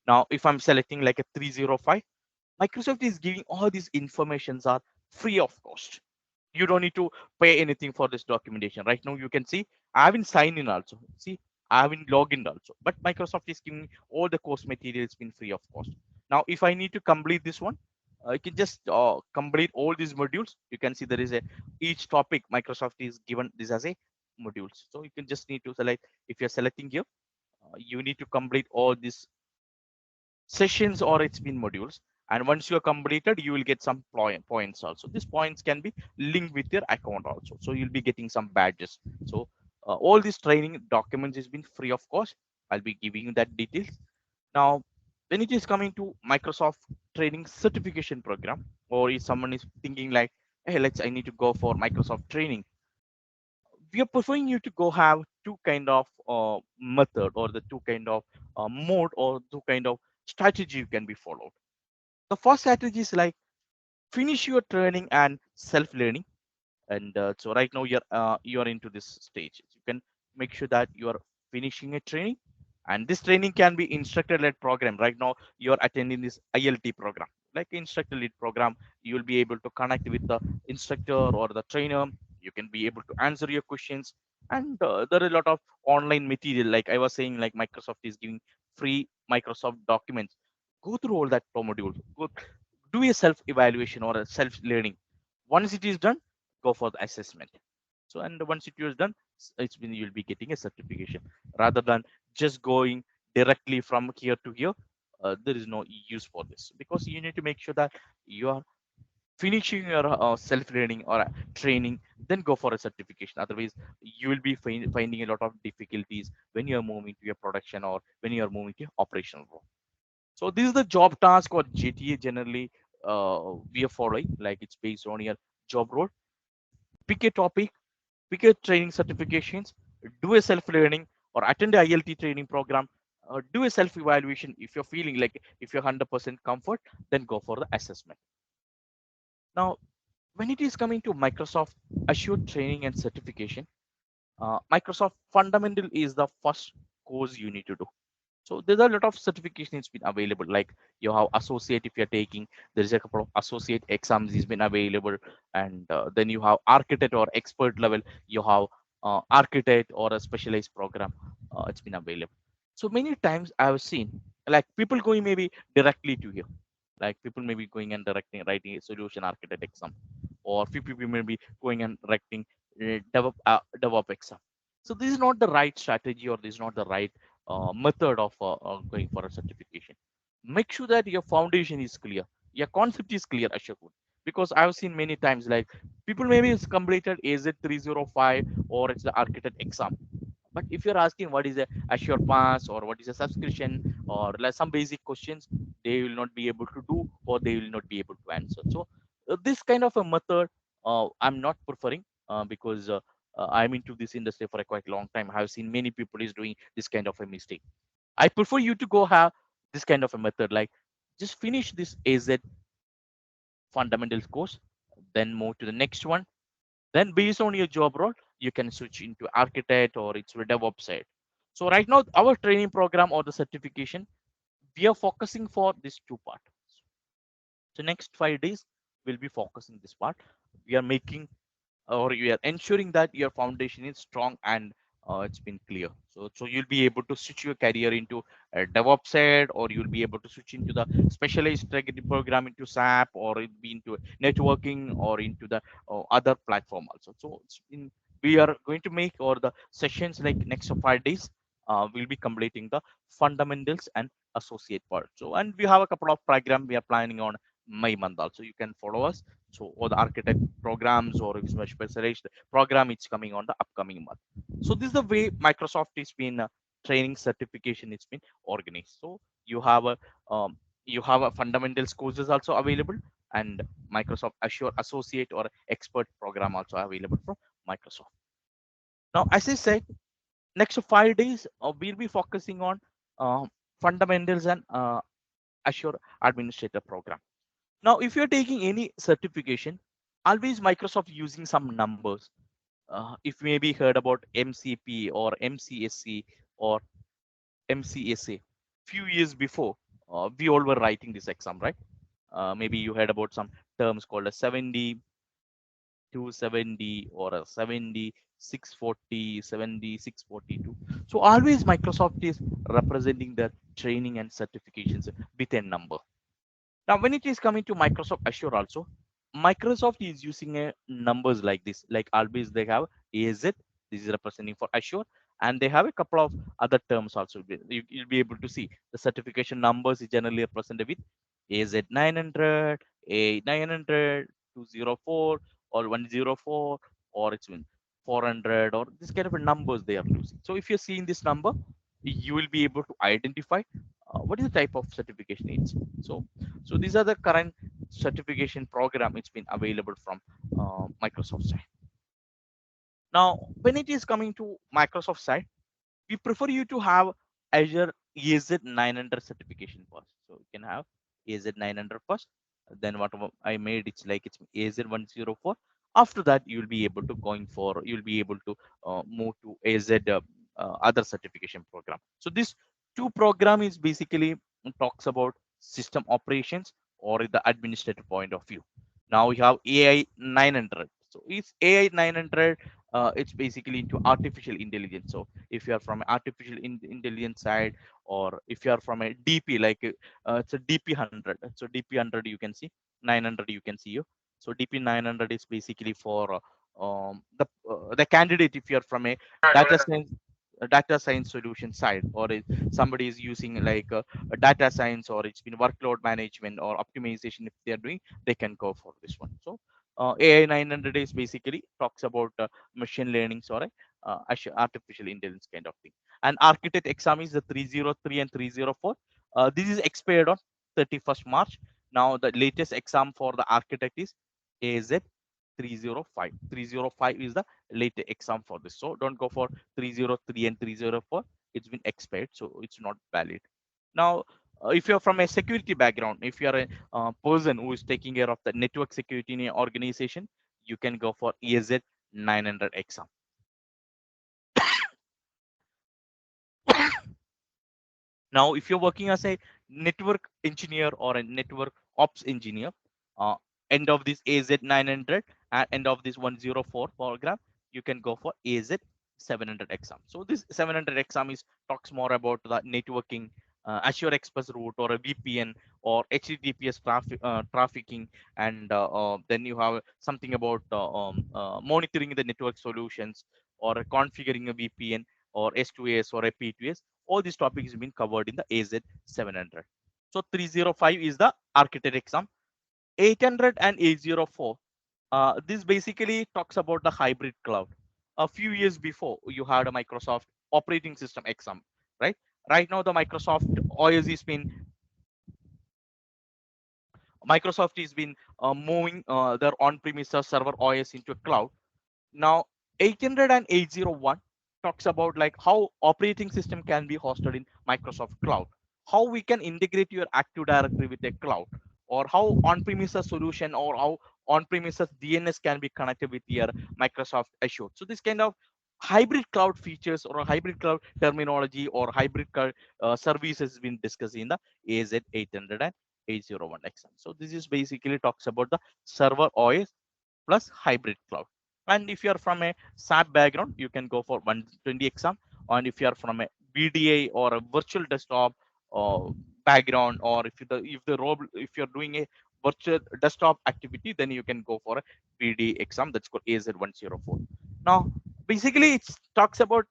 Now if I'm selecting like a 305, Microsoft is giving all these informations are free of cost. You don't need to pay anything for this documentation. Right now you can see I haven't signed in also. See, I haven't logged in also, but Microsoft is giving all the course materials been free of cost. Now if I need to complete this one, I can just complete all these modules. You can see there is a each topic Microsoft is given this as a modules. So you can just need to select, if you're selecting here, you need to complete all these sessions or it's been modules, and once you are completed you will get some points also. These points can be linked with your account also, so you'll be getting some badges. So All these training documents has been free of cost. I'll be giving you that details. Now, when it is coming to Microsoft training certification program, or if someone is thinking like, hey, I need to go for Microsoft training, we are preferring you to go have two kind of method, or the two kind of mode, or two kind of strategy you can be followed. The first strategy is like finish your training and self-learning. And so right now you are into this stage. You can make sure that you are finishing a training, and this training can be instructor led program. Right now you are attending this ILT program, like instructor led program. You will be able to connect with the instructor or the trainer. You can be able to answer your questions, and there are a lot of online material, like I was saying, like Microsoft is giving free Microsoft documents. Go through all that module. Go do a self evaluation or a self learning. Once it is done, go for the assessment. So, and once it is done, it's been, you'll be getting a certification, rather than just going directly from here to here. There is no use for this, because you need to make sure that you are finishing your self learning or training, then go for a certification. Otherwise you will be finding a lot of difficulties when you are moving to your production, or when you are moving to operational role. So this is the job task or JTA generally we are following. Like, it's based on your job role. Pick a topic, pick a training certifications, do a self-learning, or attend a ILT training program. Do a self-evaluation. If you're feeling like, if you're 100% comfort, then go for the assessment. Now, when it is coming to Microsoft Azure training and certification, Microsoft Fundamental is the first course you need to do. So there's a lot of certification it's been available. Like, you have associate, if you're taking, there is a couple of associate exams has been available. And then you have architect or expert level. You have architect or a specialized program. It's been available. So many times I've seen like people going maybe directly to here. Like, people may be going and directing writing a solution architect exam, or few people may be going and writing DevOps exam. So this is not the right strategy, or this is not the right method of going for a certification. Make sure that your foundation is clear, your concept is clear, Ashokun. Because I've seen many times like people maybe it's completed AZ305 or it's the architect exam. But if you're asking what is a Azure Pass or what is a subscription or like some basic questions, they will not be able to do, or they will not be able to answer. So this kind of a method I'm not preferring, because I'm into this industry for a quite long time. I have seen many people is doing this kind of a mistake. I prefer you to go have this kind of a method, like just finish this AZ fundamentals course, then move to the next one. Then based on your job role, you can switch into architect or it's a DevOps side. So right now, our training program or the certification, we are focusing for this two part. So next 5 days, we'll be focusing this part. We are making, or you are ensuring that your foundation is strong and it's been clear. So you'll be able to switch your career into a DevOps side, or you'll be able to switch into the specialized targeted program into SAP, or it be into networking, or into the other platform also. So we are going to make, or the sessions like next 5 days, we'll be completing the fundamentals and associate part. So, and we have a couple of program we are planning on May month also. You can follow us. So, or the architect programs, or if it's a specialized program, it's coming on the upcoming month. So this is the way Microsoft is been training certification, it's been organized. So you have a fundamentals courses also available, and Microsoft Azure associate or expert program also available from Microsoft. Now, as I said, next 5 days we'll be focusing on uh, fundamentals and Azure administrator program. Now, if you're taking any certification, always Microsoft using some numbers. If you maybe heard about MCP or MCSC or MCSA, few years before, we all were writing this exam, right? Maybe you heard about some terms called a 70, 270, or a 70, 640, 70, 642. So always Microsoft is representing the training and certifications with a number. Now, when it is coming to Microsoft Azure also, Microsoft is using a numbers like this. Like always, they have AZ. This is representing for Azure, and they have a couple of other terms also. You'll be able to see the certification numbers is generally represented with AZ 900, A 900, 204, or 104, or it's 400 or this kind of numbers they are using. So if you're seeing this number, you will be able to identify what is the type of certification it's. So these are the current certification program it's been available from Microsoft side. Now, when it is coming to Microsoft side, we prefer you to have Azure AZ900 certification first. So you can have AZ900 first. Then what I made, it's like it's AZ104. After that, you'll be able to you'll be able to move to AZ other certification program. So this two program is basically talks about system operations or the administrative point of view. Now we have AI 900. So it's AI 900. It's basically into artificial intelligence. So if you are from artificial intelligence side, or if you are from a DP, like it's a DP 100. So DP 100 you can see, 900 you can see you. So DP 900 is basically for the candidate. If you are from a data science data science solution side, or if somebody is using like a data science, or it's been workload management or optimization, if they are doing, they can go for this one. So AI 900 is basically talks about machine learning, sorry, artificial intelligence kind of thing. And architect exam is the 303 and 304. This is expired on 31st March. Now the latest exam for the architect is AZ 305. 305 is the latest exam for this. So don't go for 303 and 304. It's been expired, so it's not valid. Now, if you're from a security background, if you're a person who is taking care of the network security in your organization, you can go for EZ 900 exam. Now, if you're working as a network engineer or a network ops engineer, uh, end of this AZ 900 and end of this 104 program, you can go for AZ 700 exam. So this 700 exam is talks more about the networking, Azure Express route or a VPN or HTTPS trafficking, and then you have something about monitoring the network solutions, or configuring a VPN or S2S or a P2S. All these topics have been covered in the AZ 700. So 305 is the architect exam. 800 and 804. This basically talks about the hybrid cloud. A few years before, you had a Microsoft operating system exam, right? Right now, the Microsoft has been moving their on-premises server OS into a cloud. Now, 800 and 801 talks about like how operating system can be hosted in Microsoft Cloud, how we can integrate your Active Directory with a cloud, or how on-premises solution or how on-premises DNS can be connected with your Microsoft Azure. So this kind of hybrid cloud features or a hybrid cloud terminology or hybrid cloud services has been discussed in the AZ 800 and 801 exam. So this is basically talks about the server OS plus hybrid cloud. And if you are from a SAP background, you can go for 120 exam. And if you are from a BDA or a virtual desktop background, or if you're doing a virtual desktop activity, then you can go for a BDA exam. That's called AZ104. Now, basically, it talks about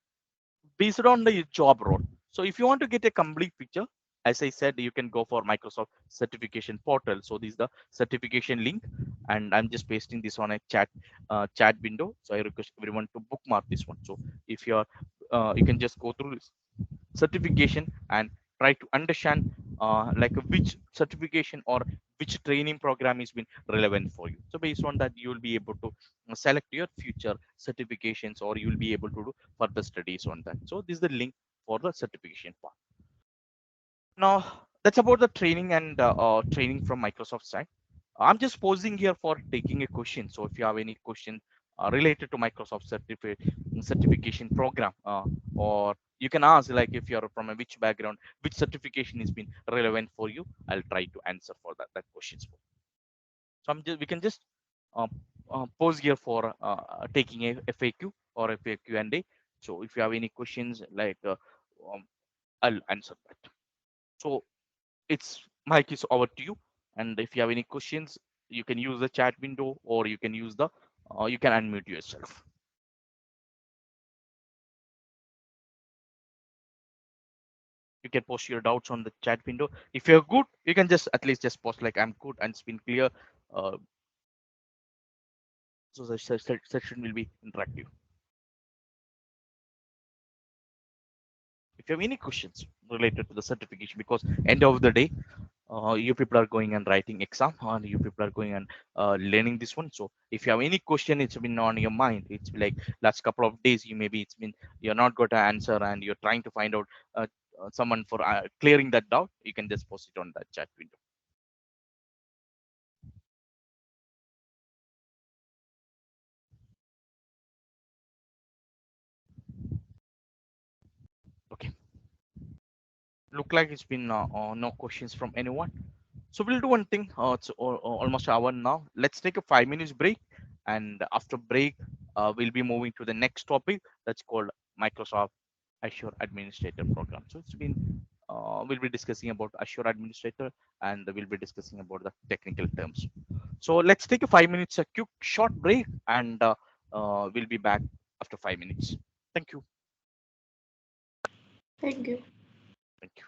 based on the job role. So if you want to get a complete picture, as I said, you can go for Microsoft certification portal. So this is the certification link, and I'm just pasting this on a chat window. So I request everyone to bookmark this one. So if you're you can just go through this certification and try to understand like which certification or which training program is been relevant for you. So based on that, you will be able to select your future certifications, or you will be able to do further studies on that. So this is the link for the certification part. Now that's about the training and training from Microsoft side. I'm just posing here for taking a question. So if you have any question related to Microsoft certification program, or you can ask like if you're from a which background, which certification has been relevant for you. I'll try to answer for that questions. So we can just uh, pause here for taking a FAQ or a Q&A. So if you have any questions, like um, I'll answer that. So it's mic is over to you. And if you have any questions, you can use the chat window, or you can use the you can unmute yourself. You can post your doubts on the chat window. If you're good, you can just at least just post like I'm good and it's been clear. Uh, so the session will be interactive. if you have any questions related to the certification, because end of the day, you people are going and writing exam, and you people are going and learning this one. So if you have any question, it's been on your mind, it's like last couple of days, you maybe it's been you're not got an answer and you're trying to find out someone for clearing that doubt, you can just post it on that chat window. Okay, look like it's been no questions from anyone. So we'll do one thing. It's almost an hour now. Let's take a 5 minutes break, and after break, we'll be moving to the next topic that's called Microsoft Azure Administrator Program. So it's been we'll be discussing about Azure Administrator, and we'll be discussing about the technical terms. So let's take a 5 minutes, a quick short break, and we'll be back after 5 minutes. Thank you. Thank you. Thank you.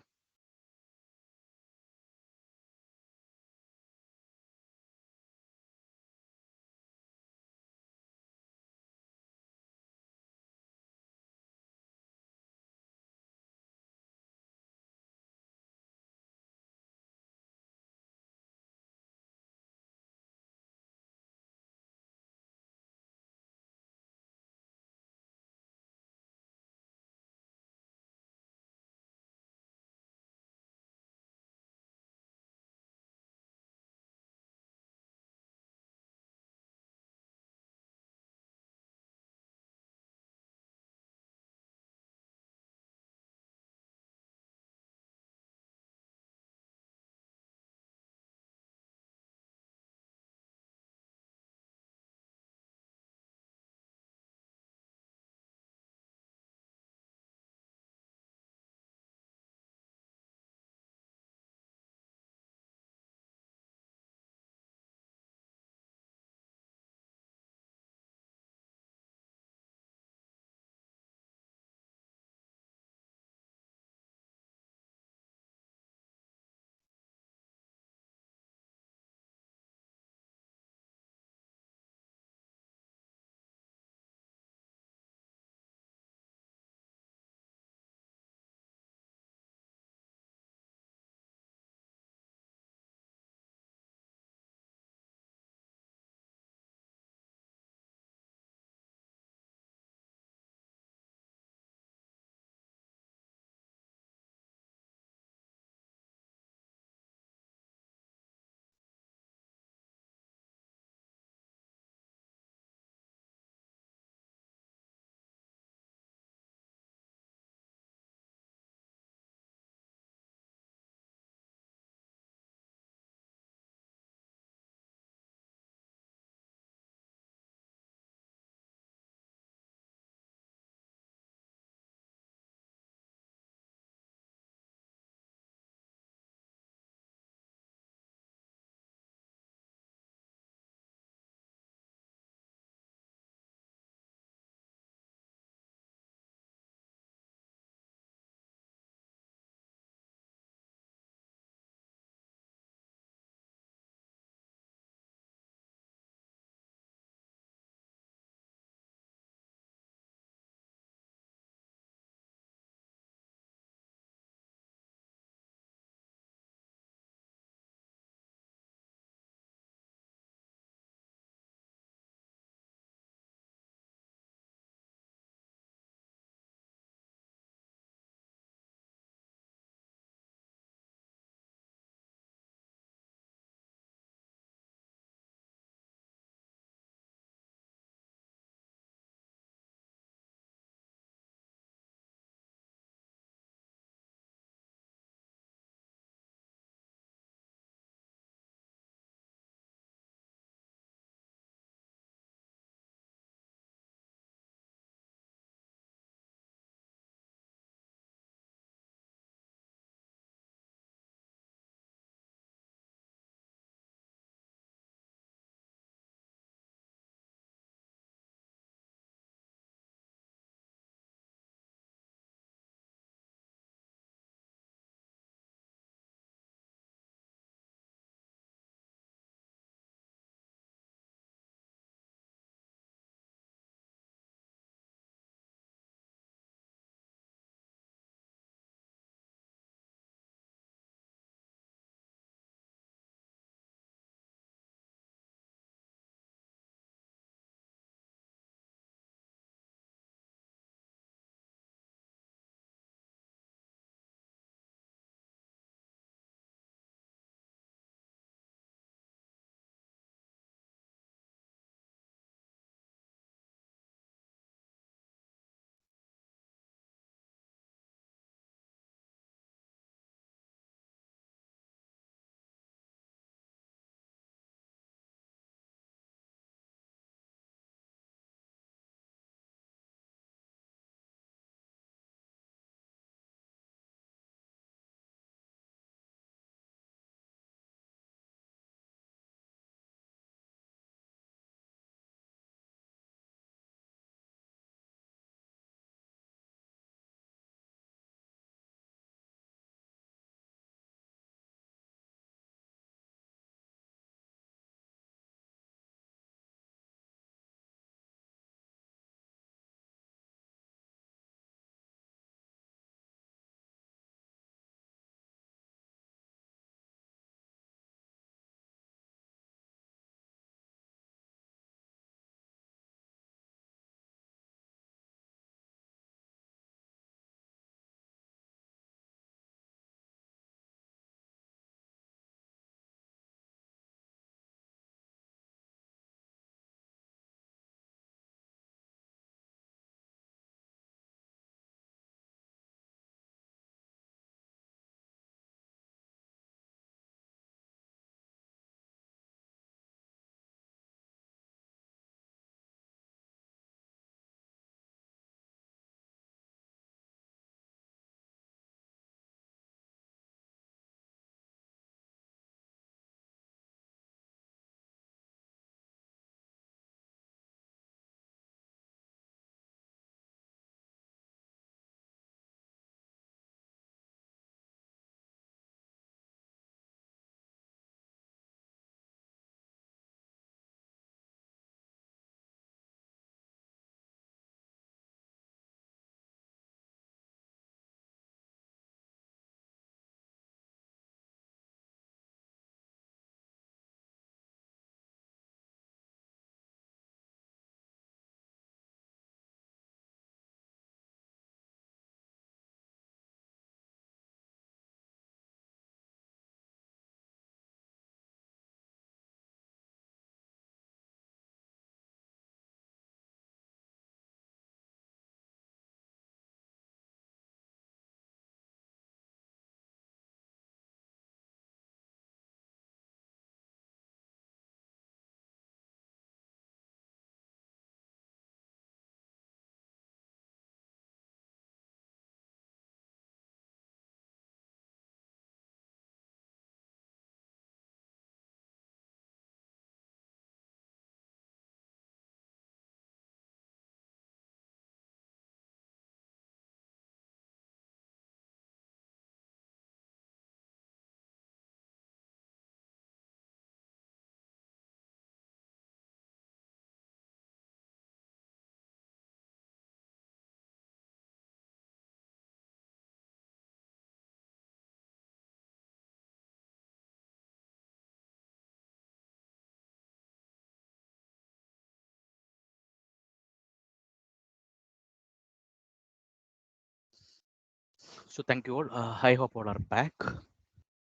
So thank you all. I hope all are back.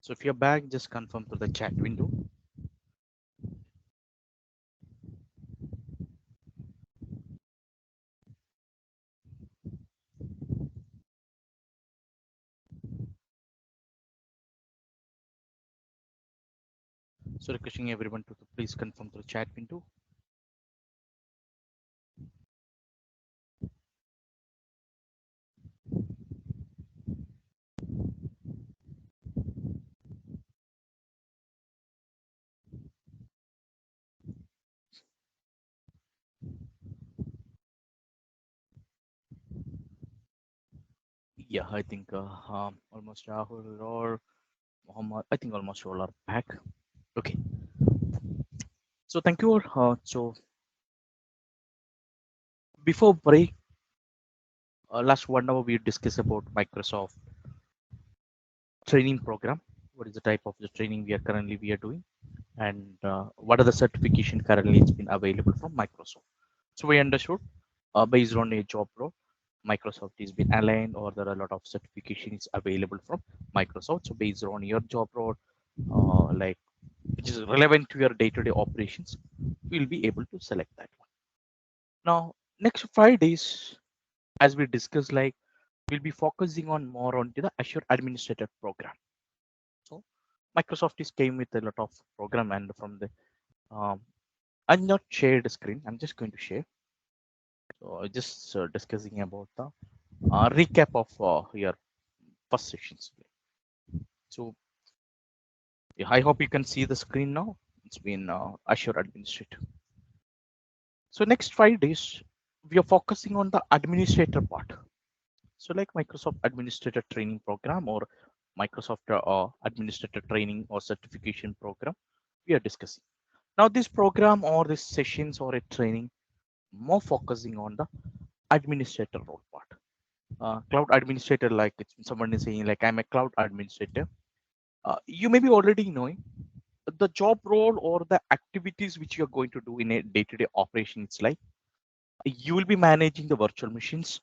So if you're back, just confirm to the chat window. So requesting everyone to please confirm to the chat window. Yeah, I think almost Rahul or Muhammad, I think almost all are back. Okay, so thank you all. So before break, last 1 hour we discussed about Microsoft training program. What is the type of the training we are doing, and what are the certification currently it's been available from Microsoft. So we understood based on a job role, Microsoft is been aligned, or there are a lot of certifications available from Microsoft. So based on your job role, like which is relevant to your day-to-day operations, we'll be able to select that one. Now, next 5 days, as we discussed, like we'll be focusing on more on to the Azure Administrator program. So Microsoft is came with a lot of program, and from the I'm not shared the screen. I'm just going to share. So just discussing about the recap of your first sections. So yeah, I hope you can see the screen now. It's been Azure Administrator. So next 5 days, we are focusing on the administrator part. So like Microsoft Administrator Training Program or Microsoft Administrator Training or Certification Program, we are discussing. Now this program or this sessions or a training more focusing on the administrator role part. Cloud administrator, like it's someone is saying like I'm a cloud administrator. You may be already knowing the job role or the activities which you're going to do in a day-to-day operation. It's like you will be managing the virtual machines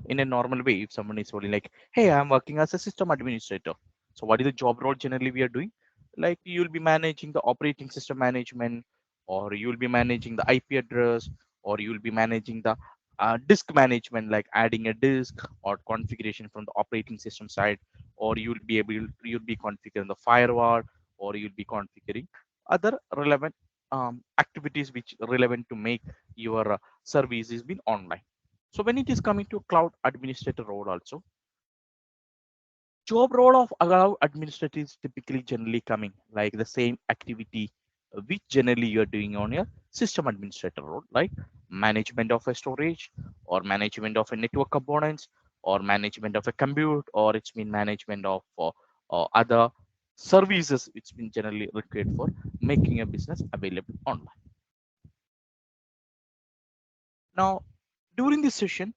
in a normal way. If someone is only like, hey, I'm working as a system administrator, so what is the job role generally we are doing? Like you'll be managing the operating system management, or you'll be managing the IP address, or you'll be managing the disk management, like adding a disk or configuration from the operating system side, or you'll be configuring the firewall, or you'll be configuring other relevant activities which relevant to make your service is been online. So when it is coming to cloud administrator role also, job role of cloud administrator is typically generally coming like the same activity which generally you're doing on your system administrator role, like management of a storage or management of a network components or management of a compute, or it's been management of other services it's been generally required for making a business available online. Now during this session,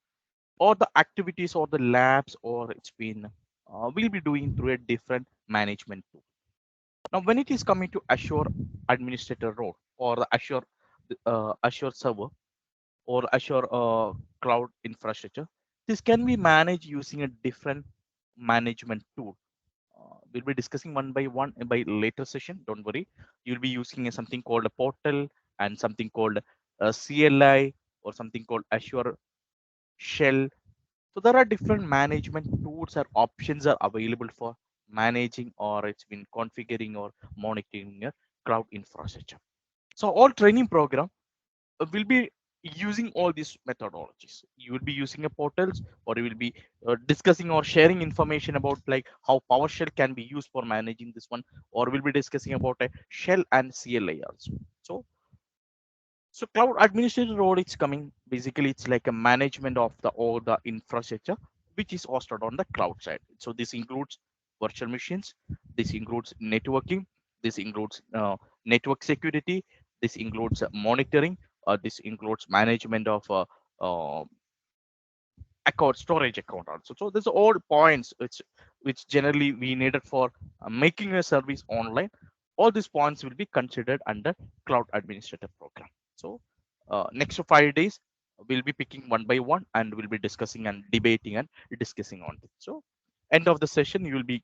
or the activities or the labs, or it's been we'll be doing through a different management tool. Now when it is coming to Azure administrator role or the Azure server or Azure cloud infrastructure, this can be managed using a different management tool. We'll be discussing one by one by later session, don't worry. You'll be using something called a portal and something called a CLI or something called Azure shell. So there are different management tools or options are available for managing, or it's been configuring or monitoring your cloud infrastructure. So all training program will be using all these methodologies. You will be using a portals, or you will be discussing or sharing information about like how PowerShell can be used for managing this one, or we'll be discussing about a shell and CLI also. So cloud administrator role is coming. Basically, it's like a management of the all the infrastructure which is hosted on the cloud side. So this includes virtual machines. This includes networking. This includes network security. This includes monitoring. This includes management of uh, account storage account also. So there's all points which generally we needed for making a service online. All these points will be considered under cloud administrator program. So next 5 days we'll be picking one by one, and we'll be discussing and debating and discussing on it. So end of the session you will be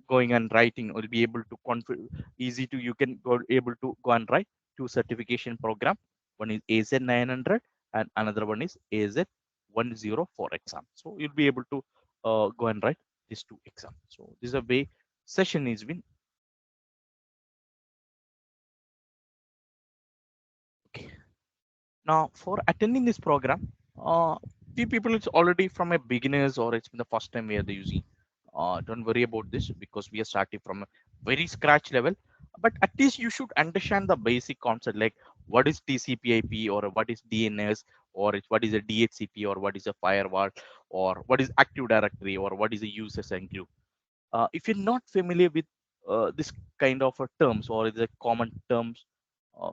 going and writing, or be able to easy to you can go able to go and write two certification program. One is AZ900 and another one is AZ104 exam. So you'll be able to go and write these two exams. So this is a way session is been. Okay. Now, for attending this program, few people it's already from a beginners or it's been the first time we are using. Don't worry about this because we are starting from a very scratch level. But at least you should understand the basic concept, like what is TCP/IP, or what is DNS, or what is a DHCP, or what is a firewall, or what is Active Directory, or what is a users and group. If you're not familiar with this kind of terms or the common terms, uh,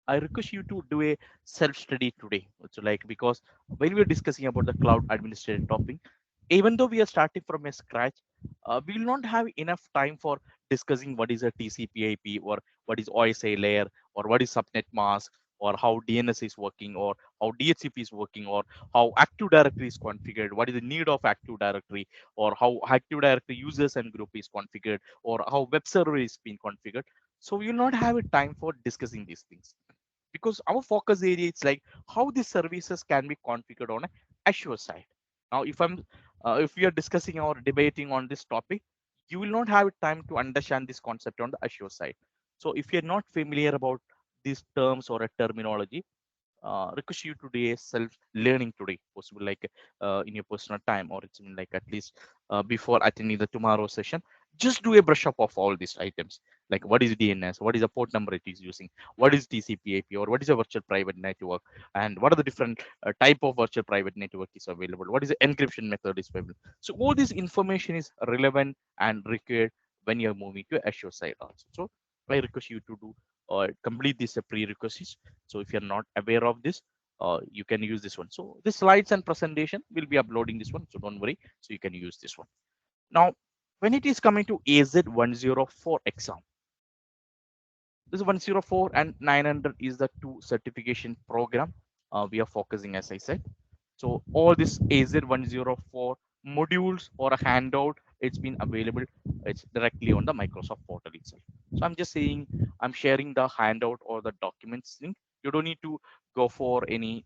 I request you to do a self-study today. So like, because when we're discussing about the cloud administrator topic, even though we are starting from a scratch, we will not have enough time for discussing what is a TCP/IP, or what is OSI layer, or what is subnet mask, or how DNS is working, or how DHCP is working, or how Active Directory is configured, what is the need of Active Directory, or how Active Directory users and group is configured, or how web server is being configured. So we will not have a time for discussing these things, because our focus area is like how these services can be configured on a Azure side. Now, if we are discussing or debating on this topic, you will not have time to understand this concept on the Azure side. So if you're not familiar about these terms or a terminology, request you to do a self learning today, possible like in your personal time, or it's in like at least before attending the tomorrow session. Just do a brush up of all these items, like what is DNS, what is the port number it is using, what is TCP/IP, or what is a virtual private network, and what are the different type of virtual private network is available, what is the encryption method is available. So all this information is relevant and required when you're moving to Azure side also. So I request you to do or complete these prerequisites. So if you're not aware of this, you can use this one. So the slides and presentation will be uploading this one, so don't worry. So you can use this one. Now, when it is coming to AZ104 exam, this 104 and 900 is the two certification program we are focusing, as I said. So all this AZ104 modules or a handout, it's been available. It's directly on the Microsoft portal itself. So I'm just saying, I'm sharing the handout or the documents link. You don't need to go for any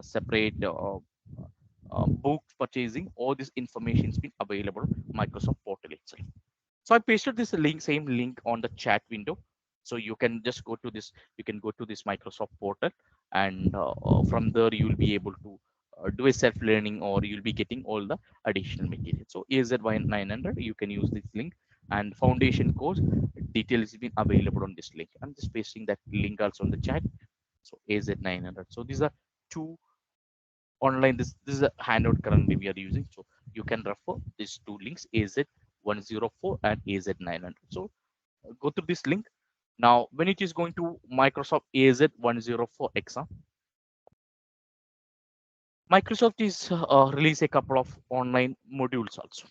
separate book purchasing. All this information has been available Microsoft portal itself. So I pasted this link, same link on the chat window. So you can just go to this, you can go to this Microsoft portal, and from there you will be able to do a self-learning, or you'll be getting all the additional material. So AZ900, you can use this link, and foundation course details has been available on this link. I'm just pasting that link also on the chat. So AZ900. So these are two online, this is a handout currently we are using, so you can refer these two links, AZ104 and AZ900. So go to this link. Now when it is going to Microsoft AZ104 exam, Microsoft is release a couple of online modules also.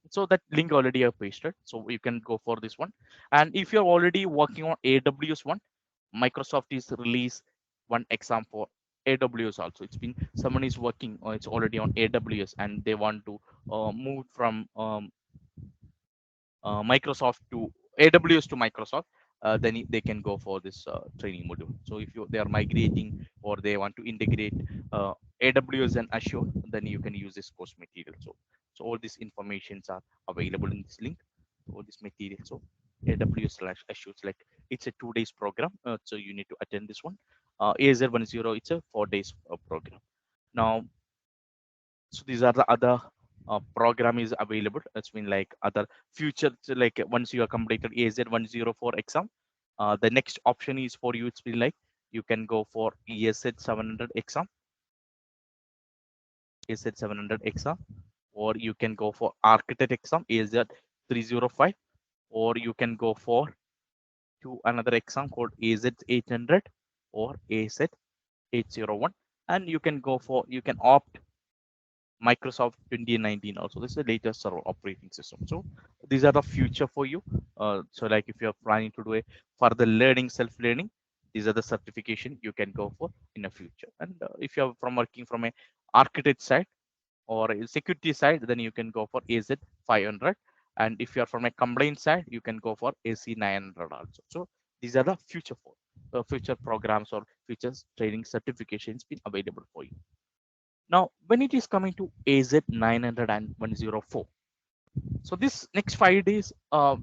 So that link already I pasted, so you can go for this one. And if you're already working on AWS one, Microsoft is release one exam for AWS also. It's been someone is working or it's already on AWS and they want to move from Microsoft to AWS to Microsoft, then they can go for this training module. So if they are migrating or they want to integrate AWS and Azure, then you can use this course material. So all these informations are available in this link. All this material. So AWS/Azure, it's a 2 days program. So you need to attend this one. AZ10, it's a 4 days program. Now, so these are the other program is available. It's been like other future, so like once you are completed AZ104 exam, the next option is for you, it's been like you can go for ESH700 exam, AZ700 exam, or you can go for architect exam AZ305, or you can go for to another exam called AZ800 or AZ801, and you can go for, you can opt Microsoft 2019 also. This is the latest server operating system. So these are the future for you. So like if you're planning to do a further learning, self-learning, these are the certification you can go for in the future. And if you're from working from a architect side, or a security side, then you can go for AZ500. And if you are from a complaint side, you can go for AC900 also. So these are the future programs or future training certifications been available for you. Now, when it is coming to AZ900 and 104, so this next 5 days,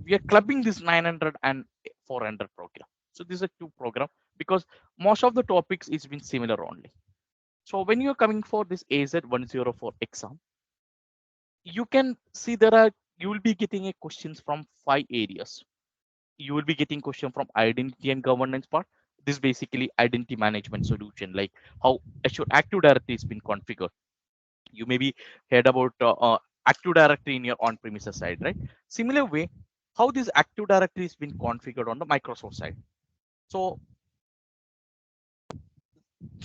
we are clubbing this 900 and 400 program. So these are two program because most of the topics is been similar only. So when you're coming for this AZ104 exam, you can see you will be getting a questions from 5 areas. You will be getting question from identity and governance part. This basically identity management solution, like how Azure Active Directory has been configured. You maybe heard about Active Directory in your on-premises side, right? Similar way, how this Active Directory has been configured on the Microsoft side. So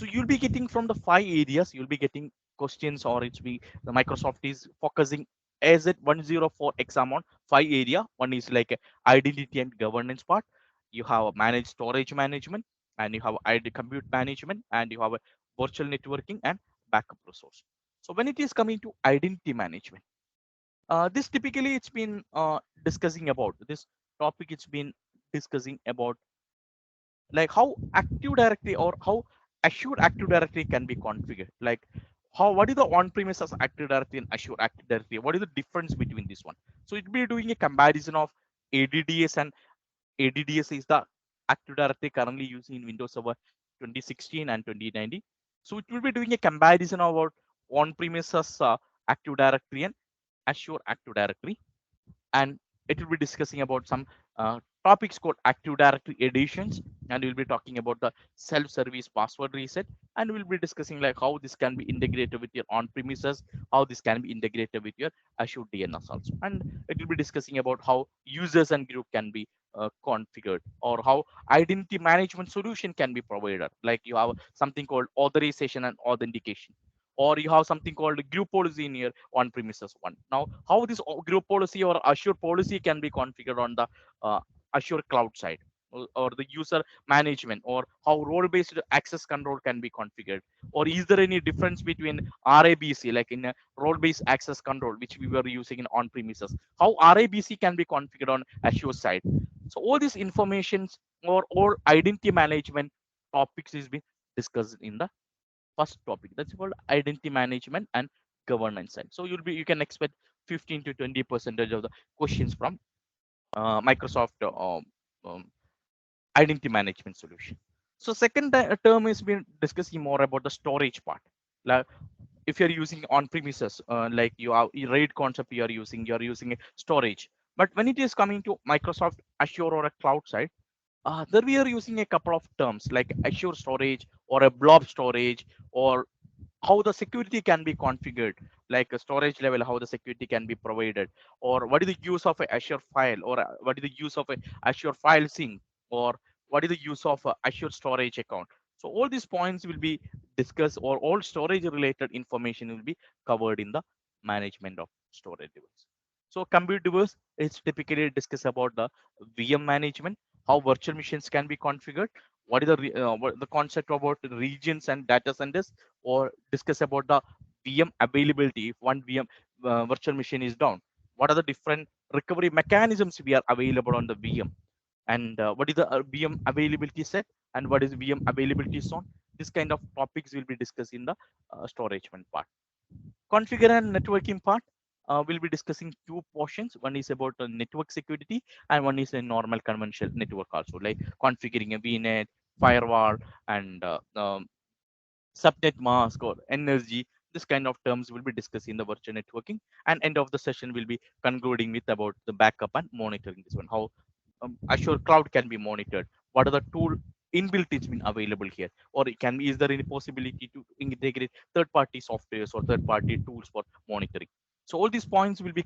you'll be getting from the 5 areas, you'll be getting questions, or it's be the Microsoft is focusing as it 104 exam on 5 area. One is like a identity and governance part. You have a managed storage management, and you have ID compute management, and you have a virtual networking and backup resource. So when it is coming to identity management, this typically it's been discussing about this topic. It's been discussing about like how Active Directory or how Azure Active Directory can be configured. Like how what is the on-premises Active Directory and Azure Active Directory? What is the difference between this one? So it will be doing a comparison of ADDS, and ADDS is the Active Directory currently using in Windows Server 2016 and 2019. So it will be doing a comparison about on-premises Active Directory and Azure Active Directory, and it will be discussing about some topics called Active Directory editions, and we'll be talking about the self-service password reset, and we'll be discussing like how this can be integrated with your on-premises, how this can be integrated with your Azure DNS also, and it will be discussing about how users and group can be configured, or how identity management solution can be provided. Like you have something called authorization and authentication, or you have something called group policy in your on-premises one. Now, how this group policy or Azure policy can be configured on the Azure cloud side, or the user management, or how role-based access control can be configured, or is there any difference between RABC, like in a role-based access control, which we were using in on-premises, how RABC can be configured on Azure side. So all these informations or all identity management topics is being discussed in the first topic, that's called identity management and governance side. So you can expect 15 to 20 percentage of the questions from Microsoft um, identity management solution. So second term is been discussing more about the storage part. Like if you're using on premises, like you are RAID concept, you're using a storage. But when it is coming to Microsoft Azure or a cloud side, there we are using a couple of terms like Azure storage or a blob storage, or how the security can be configured, like a storage level, how the security can be provided, or what is the use of a Azure file, or what is the use of a Azure file sync, or what is the use of a Azure storage account. So all these points will be discussed, or all storage related information will be covered in the management of storage device. So compute device is typically discuss about the VM management, how virtual machines can be configured, what is the concept about the regions and data centers, or discuss about the VM availability. If one VM virtual machine is down, what are the different recovery mechanisms we are available on the VM, and what is the VM availability set, and what is VM availability zone. This kind of topics will be discussed in the storage one part. Configure and networking part, we'll be discussing two portions. One is about network security, and one is a normal conventional network also, like configuring a VNet, firewall, and subnet mask or energy. This kind of terms will be discussed in the virtual networking, and end of the session will be concluding with about the backup and monitoring. This one, how Azure cloud can be monitored, what are the tool inbuilt it's been available here, or it can be, is there any possibility to integrate third party softwares or third party tools for monitoring. So all these points will be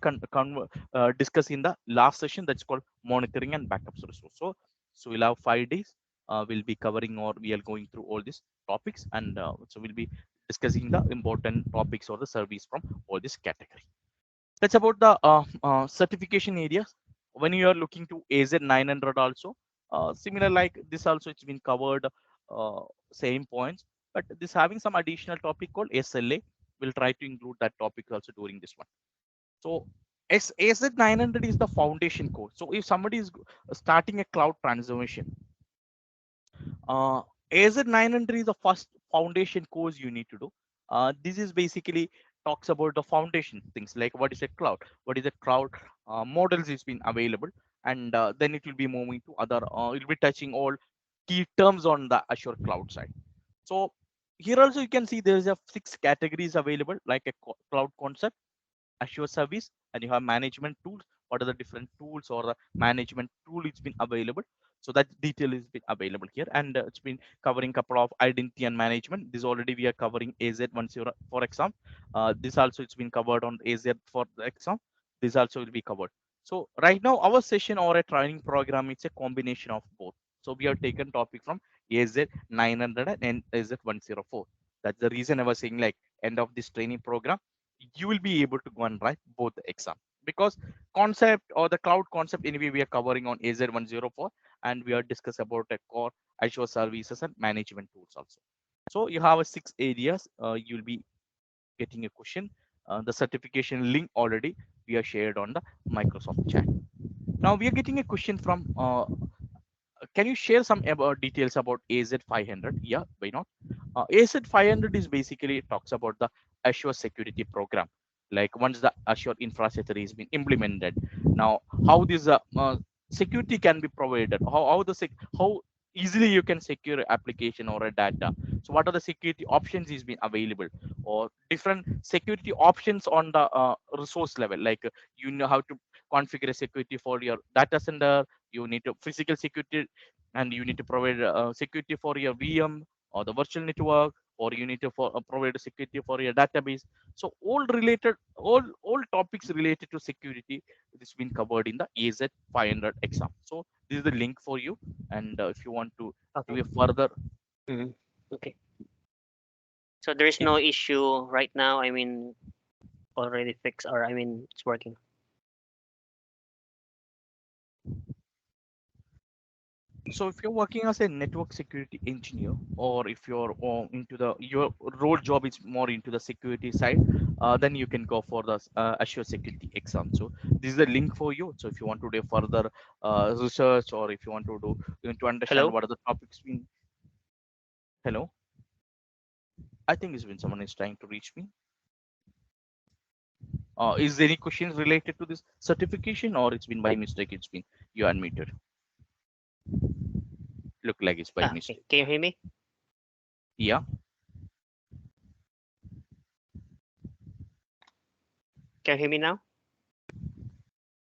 discussed in the last session, that's called monitoring and backups resource. So we'll have 5 days, we'll be covering, or we are going through all these topics, and so we'll be discussing the important topics or the service from all this category. That's about the certification areas. When you are looking to AZ900 also, similar like this also, it's been covered, uh, same points, but this having some additional topic called SLA. we'll try to include that topic also during this one. So AZ900 is the foundation code. So if somebody is starting a cloud transformation, uh, AZ900 is the first foundation course you need to do. This is basically talks about the foundation things like what is a cloud, what is a cloud models is been available, and then it will be moving to other. It will be touching all key terms on the Azure cloud side. So here also you can see there is a 6 categories available like a cloud concept, Azure service, and you have management tools. What are the different tools or the management tool it's been available? So that detail is been available here, and it's been covering couple of identity and management. This already we are covering AZ10 for exam. This also it's been covered on AZ for the exam. This also will be covered. So right now our session or a training program, it's a combination of both. So we have taken topic from AZ900 and AZ104. That's the reason I was saying like end of this training program you will be able to go and write both the exam, because concept or the cloud concept anyway we are covering on AZ104, and we are discuss about a core Azure services and management tools also. So you have a 6 areas you'll be getting a question. The certification link already we are shared on the Microsoft chat. Now we are getting a question from can you share some about details about AZ500? Yeah, why not? AZ500 is basically talks about the Azure security program. Like once the Azure infrastructure is been implemented, now how this security can be provided, how easily you can secure application or a data. So what are the security options is been available, or different security options on the resource level, like you know how to configure a security for your data center, you need to physical security, and you need to provide security for your VM or the virtual network, or you need to provide security for your database. So all topics related to security this been covered in the AZ500 exam. So this is the link for you, and if you want to do Okay. a further, Mhm. Okay. So there is if no issue right now. I mean, already fixed, or I mean, it's working. so if you're working as a network security engineer, or if you're into the your role job is more into the security side, then you can go for the Azure security exam. So this is the link for you. So if you want to do further research, or if you want to do, you want to understand Hello. what are the topics being. Hello, I think it's when someone is trying to reach me. Is there any questions related to this certification, or it's been by mistake, it's been you unmuted? Look like it's by Okay. mistake. Can you hear me? Yeah, Can you hear me now?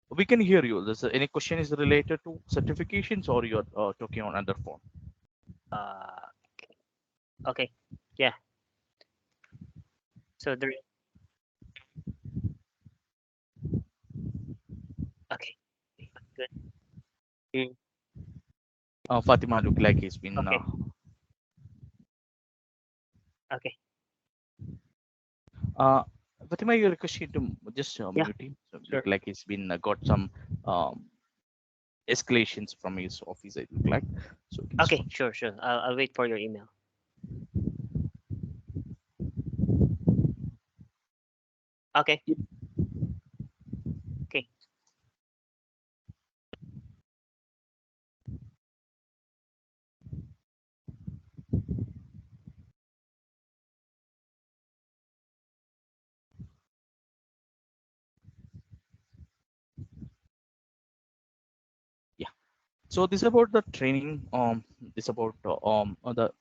we can hear you. There's any question is related to certifications, or you're talking on other phone? Uh, okay. Yeah. So there. Okay. Good. Mm, Fatima look like he's been. okay. Okay. Uh, Fatima, you request you to just Yeah. mute him. So look Sure. like he's been got some um, escalations from his office. It look like so. Give us Okay. one. Sure. Sure. I'll wait for your email. Okay. Okay. Yeah. So this is about the training. This about the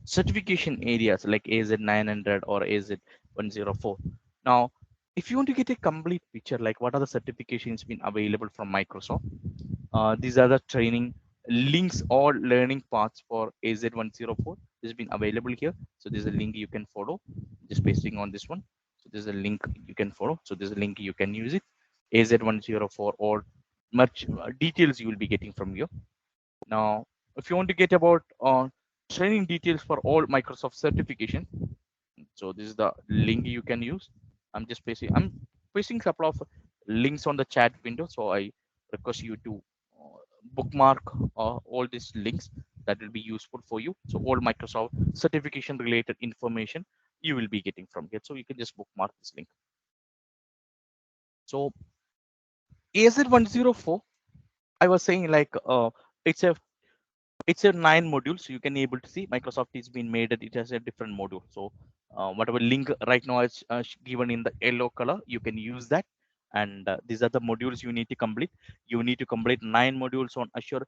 certification areas like AZ900 or AZ104. Now, if you want to get a complete picture, like what are the certifications been available from Microsoft, these are the training links or learning paths for AZ104. This has been available here. So there's a link you can follow, just pasting on this one. So there's a link you can follow. So there's a link you can use it. AZ104, or much details you will be getting from you. Now, if you want to get about training details for all Microsoft certification, so this is the link you can use. I'm pasting a couple of links on the chat window. So I request you to bookmark all these links that will be useful for you. So all Microsoft certification related information you will be getting from here. So you can just bookmark this link. So AZ104, I was saying like it's a it's a 9 module, so you can able to see Microsoft is been made it has a different module. So whatever link right now is given in the yellow color, you can use that. And these are the modules you need to complete. You need to complete 9 modules on Azure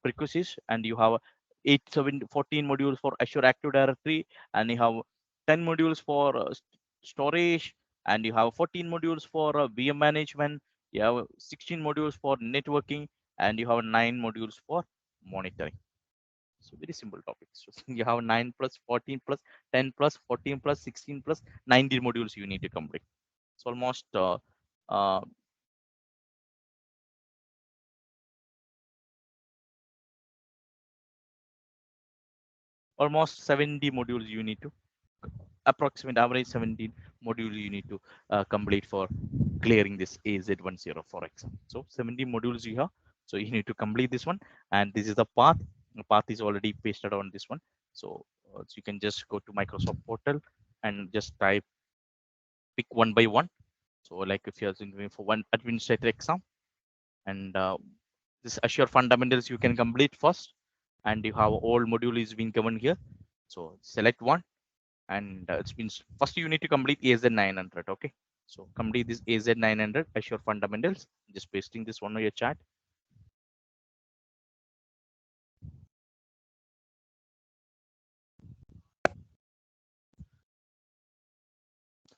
prerequisites, and you have 14 modules for Azure Active Directory, and you have 10 modules for storage, and you have 14 modules for VM management. You have 16 modules for networking, and you have 9 modules for monitoring. So very simple topics. So you have 9 plus 14 plus 10 plus 14 plus 16 plus 90 modules you need to complete. It's almost uh, almost 70 modules you need to approximate average 17 modules you need to complete for clearing this AZ104 exam. So 70 modules you have. So you need to complete this one, and this is the path. The path is already pasted on this one. So you can just go to Microsoft portal and just type pick one by one. So like if you're going for one administrator exam, and this Azure fundamentals you can complete first, and you have all module is being given here. So select one, and it's been first you need to complete AZ900. Okay, so complete this AZ900 Azure fundamentals. Just pasting this one on your chat.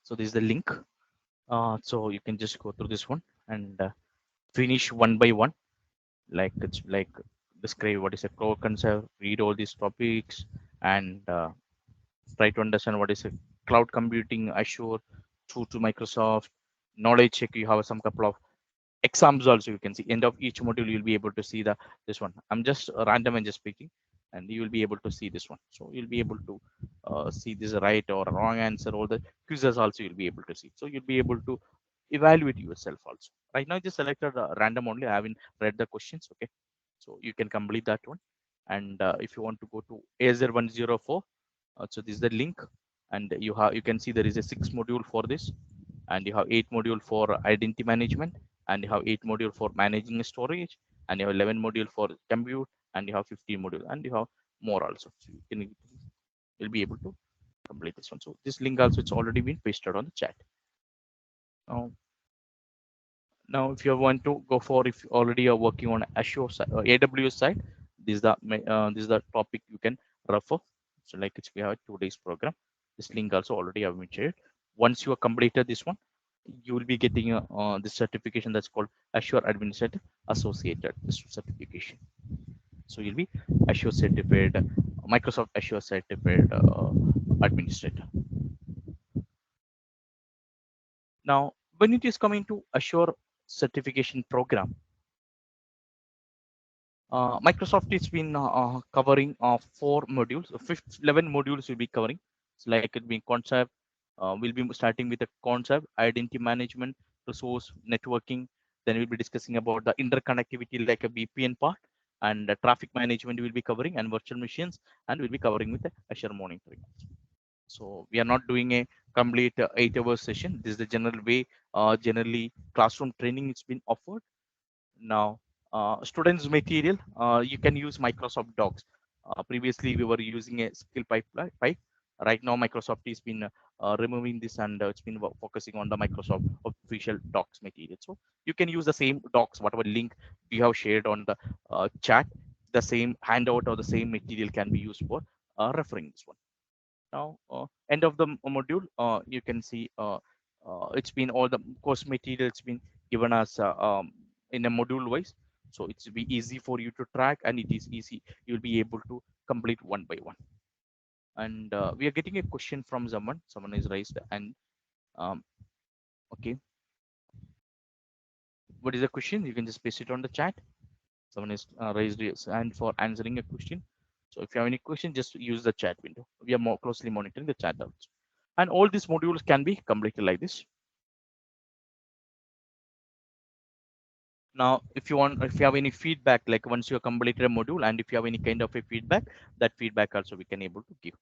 So this is the link. So you can just go through this one and finish one by one. Like it's like describe what is a core concept, read all these topics, and try to understand what is a cloud computing, Azure, through to Microsoft. Knowledge check. You have some couple of exams also. You can see end of each module. You'll be able to see the this one. I'm just random and just speaking, and you will be able to see this one. So you'll be able to see this right or wrong answer. All the quizzes also you'll be able to see. So you'll be able to evaluate yourself also. Right now, I just selected random only. I haven't read the questions. Okay, so you can complete that one. And if you want to go to AZ104, so this is the link, and you can see there is a 6 module for this, and you have 8 module for identity management, and you have 8 module for managing storage, and you have 11 module for compute, and you have 15 module, and you have more also. So you'll be able to complete this one. So this link also it's already been pasted on the chat. Now, now if you want to go for, if you already are working on Azure side or AWS side, this is the topic you can refer. So like it's we have a 2 days program. This link also already have been shared. Once you have completed this one, you will be getting this certification that's called Azure Administrator Associated, this certification. So you'll be Azure certified, Microsoft Azure certified administrator. Now, when it is coming to Azure certification program, Microsoft has been covering 4 modules, 11 modules will be covering. So like it being concept, we'll be starting with the concept, identity management, resource networking. Then we'll be discussing about the interconnectivity like a VPN part, and traffic management will be covering, and virtual machines, and we'll be covering with the Azure monitoring. So we are not doing a complete 8-hour session. This is the general way, generally classroom training it's been offered. Now, students material, you can use Microsoft Docs. Previously, we were using a skill pipe. Right now, Microsoft has been removing this, and it's been focusing on the Microsoft official Docs material. So you can use the same Docs, whatever link we have shared on the chat, the same handout or the same material can be used for referring this one. Now, end of the module, you can see it's been all the course material it's been given us in a module wise. So it's be easy for you to track, and it is easy. You'll be able to complete one by one. And we are getting a question from someone. Someone is raised, and okay, what is the question? You can just paste it on the chat. Someone is raised his hand for answering a question. So if you have any question, just use the chat window. We are more closely monitoring the chat also. And all these modules can be completed like this. Now, if you want, if you have any feedback, like once you have completed a module, and if you have any kind of a feedback, that feedback also we can able to give.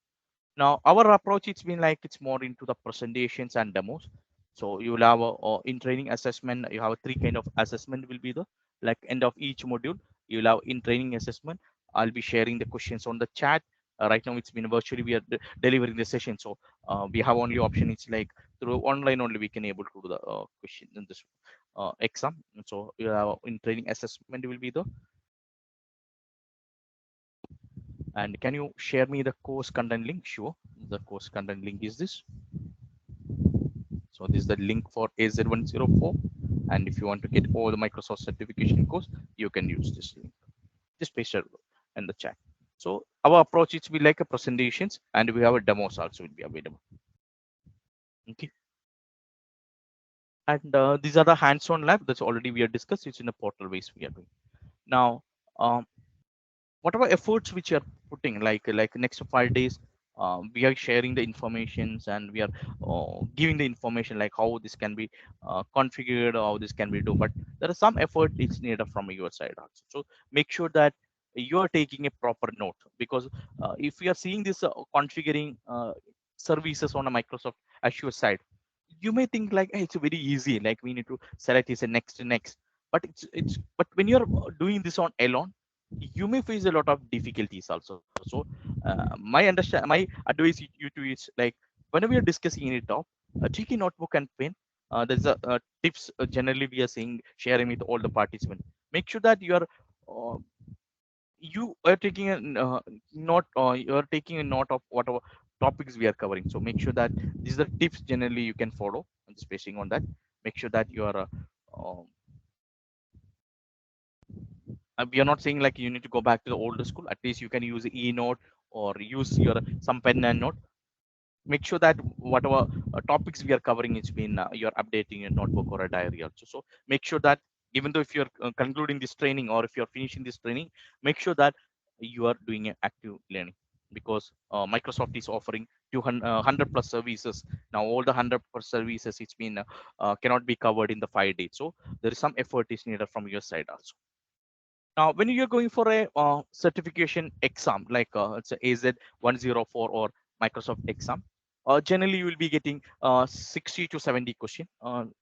Now our approach, it's been like it's more into the presentations and demos. So you will have in training assessment, you have three kind of assessment will be the like end of each module. You will have in training assessment. I'll be sharing the questions on the chat. Right now it's been virtually we are delivering the session. So we have only option. It's like through online only we can able to do the question in this exam. So you have in training assessment will be the, and can you share me the course content link? Sure. The course content link is this. So this is the link for AZ104. And if you want to get all the Microsoft certification course, you can use this link. Just paste it in the chat. So our approach is we like a presentations and we have a demos also will be available. Okay. And these are the hands-on lab that's already we are discussed. It's in a portal base we are doing. Now, um, whatever efforts which you are putting, like next 5 days, we are sharing the informations and we are giving the information like how this can be configured, how this can be done. But there is some effort it's needed from your side also. So make sure that you are taking a proper note, because if you are seeing this configuring services on a Microsoft Azure side, you may think like, hey, it's very easy, like we need to select is a next, but it's but when you're doing this on alone, you may face a lot of difficulties also. So my advice you to is like, whenever you're discussing any talk, take a notebook and pen. There's a tips generally we are saying sharing with all the participants. Make sure that uh, you are taking a note, you are taking a note of whatever topics we are covering. So make sure that these are tips generally you can follow and spacing on that. Make sure that you are we are not saying like you need to go back to the older school. At least you can use e-note or use your some pen and note. Make sure that whatever topics we are covering, it's been you're updating a notebook or a diary also. So make sure that even though if you're concluding this training or if you're finishing this training, make sure that you are doing an active learning, because Microsoft is offering 200 plus services. Now all the 100 plus services, it's been cannot be covered in the 5 days. So there is some effort is needed from your side also. Now, when you're going for a certification exam, like it's a AZ104 or Microsoft exam, generally you will be getting 60 to 70 question,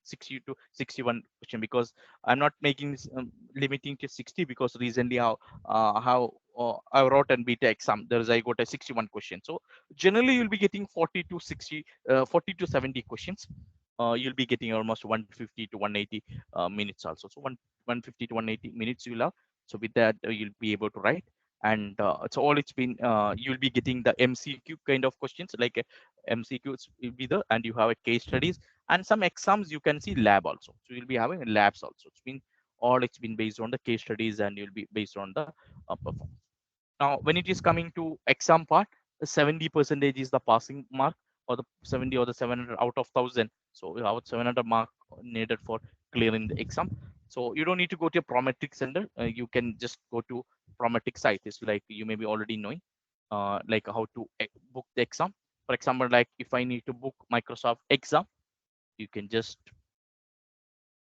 60 to 61 question, because I'm not making this limiting to 60, because recently I wrote and beat exam, there is I got a 61 question. So generally you'll be getting 40 to 60, 40 to 70 questions. You'll be getting almost 150 to 180 minutes also. So 150 to 180 minutes you'll have. So with that, you'll be able to write. And it's been, you'll be getting the MCQ kind of questions, like MCQs will be there, and you have a case studies and some exams you can see lab also. So you'll be having labs also. It's been based on the case studies and you'll be based on the performance. Now, when it is coming to exam part, 70 percentage is the passing mark, or the 70 or the 700 out of 1000. So you have 700 mark needed for clearing the exam. So you don't need to go to a Prometric center. You can just go to Prometric site. It's like you may be already knowing, like how to book the exam. For example, like if I need to book Microsoft exam, you can just,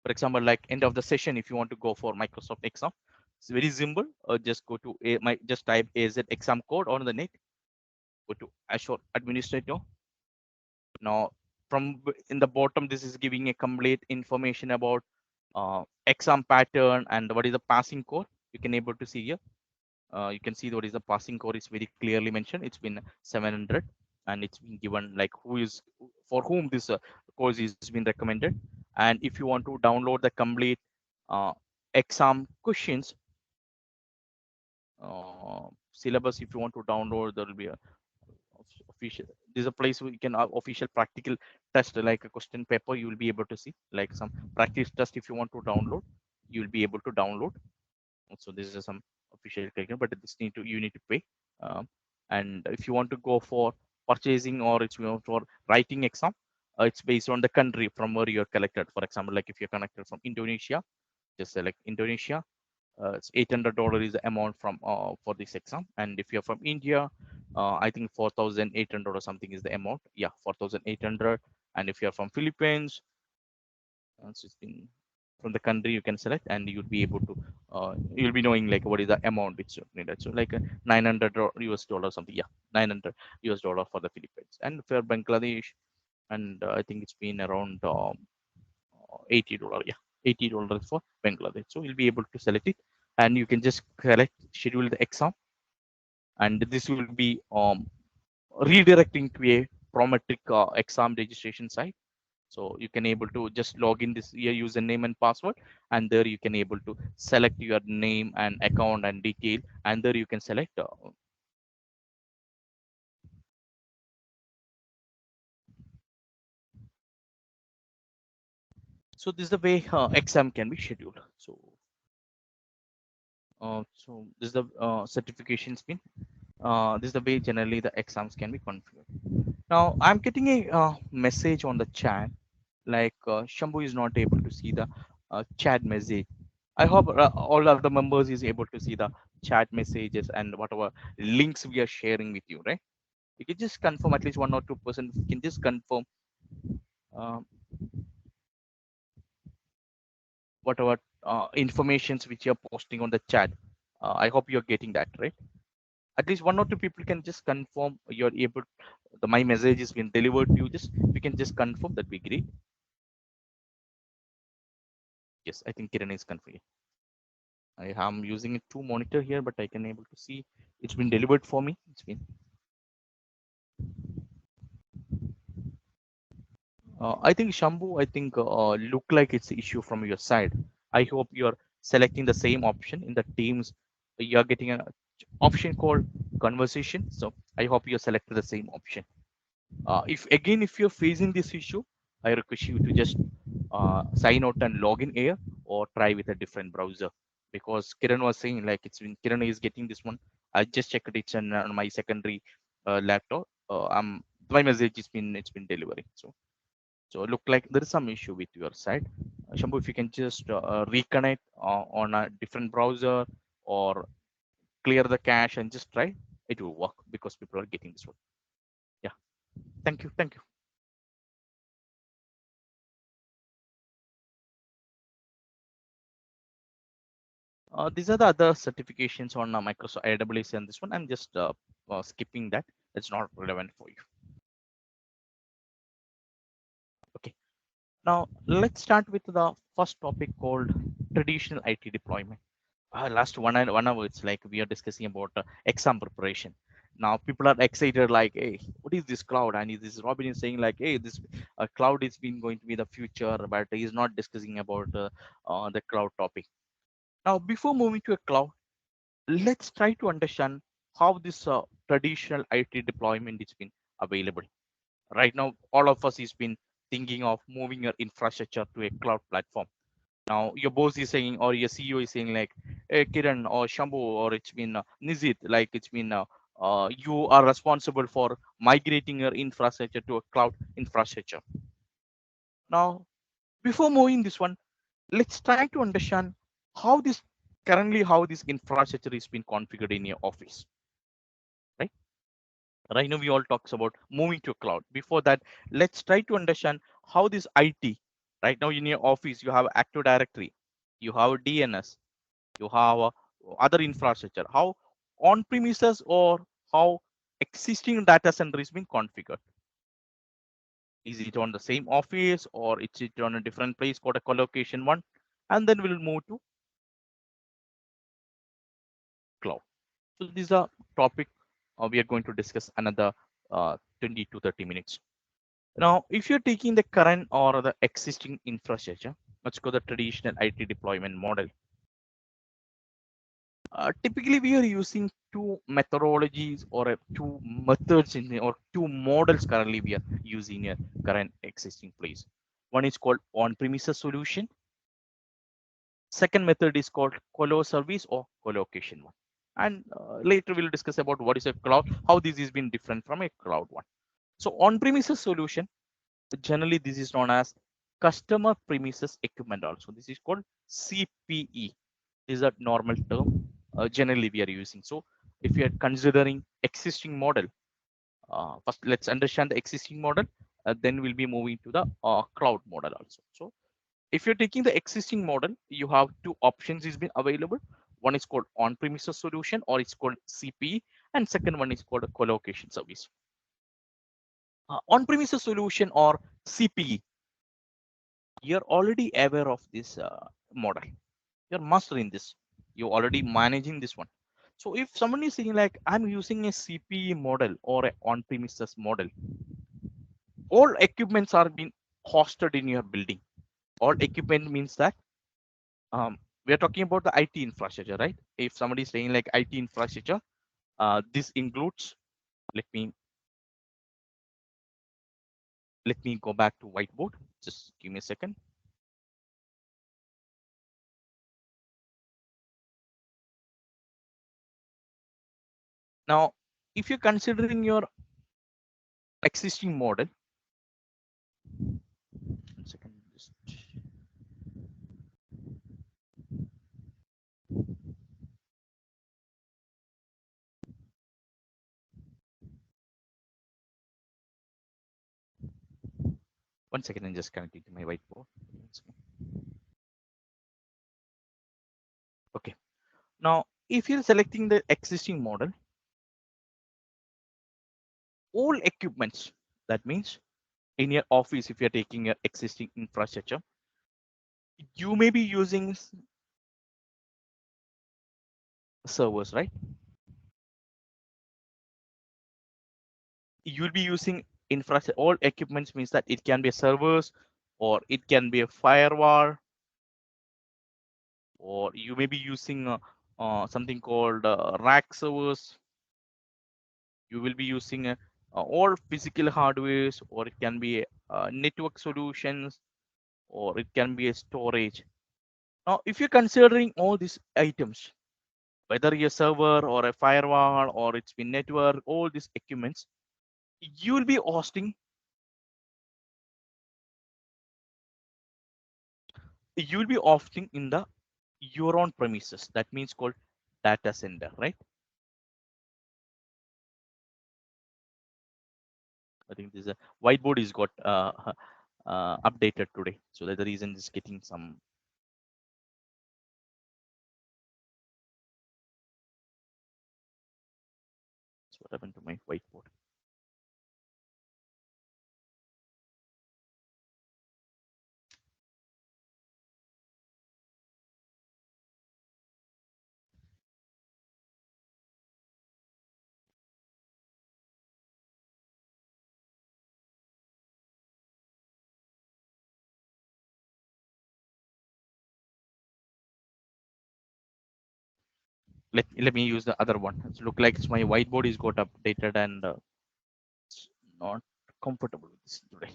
for example, like end of the session, if you want to go for Microsoft exam, it's very simple. Just go to just type AZ exam code on the net, go to Azure administrator. Now from in the bottom, this is giving a complete information about exam pattern and what is the passing code. You can able to see here. You can see what is the passing code is very clearly mentioned. It's been 700, and it's been given like who is for whom this course is been recommended. And if you want to download the complete uh, exam questions syllabus, if you want to download, there will be a official, there's a place where you can official practical test, like a question paper you will be able to see, like some practice test. If you want to download, you will be able to download. So this is some official curriculum, but this need to, you need to pay. um, and if you want to go for purchasing, or it's, you know, for writing exam, it's based on the country from where you're collected. For example, like if you're connected from Indonesia, just select Indonesia. It's $800 is the amount from for this exam. And if you're from India, I think 4,800 or something is the amount. Yeah, 4,800. And if you're from Philippines, it's been from the country you can select, and you'll be able to you'll be knowing like what is the amount which you needed. So like 900 US dollar something, yeah, 900 US dollar for the Philippines, and for Bangladesh, and I think it's been around $80, yeah, $80 for Bangladesh. So you'll be able to select it, and you can just select schedule the exam, and this will be redirecting to a prometric exam registration site. So you can able to just log in this your username and password, and there you can able to select your name and account and detail, and there you can select so this is the way exam can be scheduled. So this is the certifications pin. This is the way generally the exams can be configured. Now I'm getting a message on the chat like Shambhu is not able to see the chat message. I hope all of the members is able to see the chat messages and whatever links we are sharing with you, right? You can just confirm at least 1 or 2%. You can just confirm uh, whatever informations which you're posting on the chat. I hope you're getting that, right? At least 1 or 2 people can just confirm you're able. My message is been delivered to you. Just we can just confirm that we agree. Yes, I think Kiran is confirming. I am using a two monitor here, but I can able to see it's been delivered for me. It's been. I think Shambhu, I think look like it's the issue from your side. I hope you're selecting the same option in the Teams. You're getting an option called conversation. So I hope you're selected the same option. If you're facing this issue, I request you to just sign out and log in here, or try with a different browser, because Kiran was saying like it's been Kiran is getting this one. I just checked it on my secondary laptop. My message has been it's been delivering. So look like there is some issue with your side. Shambhu, if you can just reconnect on a different browser, or clear the cache and just try, it will work because people are getting this one. Yeah, thank you, thank you. These are the other certifications on Microsoft AWS, and this one I'm just skipping that. It's not relevant for you. Okay. Now let's start with the first topic called traditional IT deployment. Last 1 hour, it's like we are discussing about exam preparation. Now people are excited like, hey, what is this cloud? And this Robin is saying like, hey, this cloud is been going to be the future, but he's not discussing about the cloud topic. Now before moving to a cloud, let's try to understand how this traditional IT deployment is been available. Right now, all of us has been thinking of moving your infrastructure to a cloud platform. Now, your boss is saying, or your CEO is saying, like, hey, Kiran or Shambhu, or it's been Nizit, like it's been you are responsible for migrating your infrastructure to a cloud infrastructure. Now, before moving this one, let's try to understand how this currently how this infrastructure is being configured in your office, right? Right now, we all talks about moving to cloud. Before that, let's try to understand how this IT, right now in your office, you have Active Directory, you have DNS, you have other infrastructure, how on premises or how existing data center is being configured. Is it on the same office, or is it on a different place called a colocation one? And then we'll move to cloud. So this is a topic we are going to discuss another 20 to 30 minutes. Now, if you're taking the current or the existing infrastructure, let's go the traditional IT deployment model. Typically, we are using two methodologies or two methods or two models currently we are using in current existing place. One is called on-premises solution. Second method is called colo service or colocation one. And later we'll discuss about what is a cloud, how this is been different from a cloud one. So on-premises solution, generally this is known as customer premises equipment also. This is called CPE. This is a normal term generally we are using. So if you are considering existing model, first let's understand the existing model, then we'll be moving to the cloud model also. So If you're taking the existing model, you have two options is been available. One is called on-premises solution, or it's called CPE, and second one is called a co-location service. On-premises solution or CPE, you're already aware of this model. You're mastering this. You're already managing this one. So if someone is saying like I'm using a CPE model or a on-premises model, all equipments are being hosted in your building. All equipment means that we are talking about the IT infrastructure, right? If somebody is saying like IT infrastructure, this includes. Let me go back to whiteboard. Just give me a second. Now, if you're considering your existing model, 1 second, just 1 second, I'm just connecting to my whiteboard. Okay. Now, if you're selecting the existing model, all equipments, that means in your office, if you're taking your existing infrastructure, you may be using servers, right? You'll be using infrastructure. All equipments means that it can be a servers, or it can be a firewall, or you may be using something called rack servers. You will be using all physical hardwares, or it can be network solutions, or it can be a storage. Now, if you're considering all these items, whether a server or a firewall or it's been network, all these equipments, you will be hosting, in the your own premises. That means called data center, right? I think this whiteboard is got updated today, so that's the reason it's getting some. What happened to my whiteboard? Let me use the other one. It look like it's my whiteboard is got updated, and it's not comfortable with this today.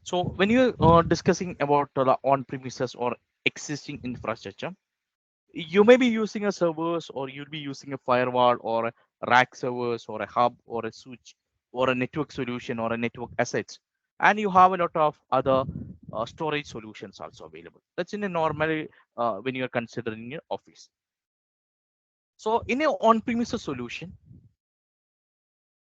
So when you're discussing about the on-premises or existing infrastructure, you may be using a servers, or you'll be using a firewall, or a rack servers, or a hub, or a switch, or a network solution, or a network assets, and you have a lot of other storage solutions also available. That's in a normally when you're considering your office. So in a on-premises solution,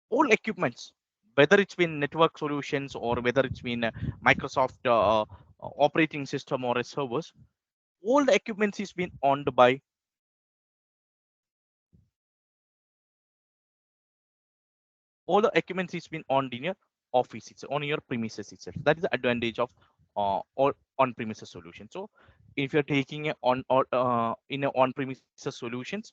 all equipments, whether it's been network solutions, or whether it's been Microsoft operating system, or a servers, all the equipments is being owned by, all the equipment is been on in your office, it's on your premises itself. That is the advantage of all on-premises solution. So if you're taking it on, or in a on-premises solutions,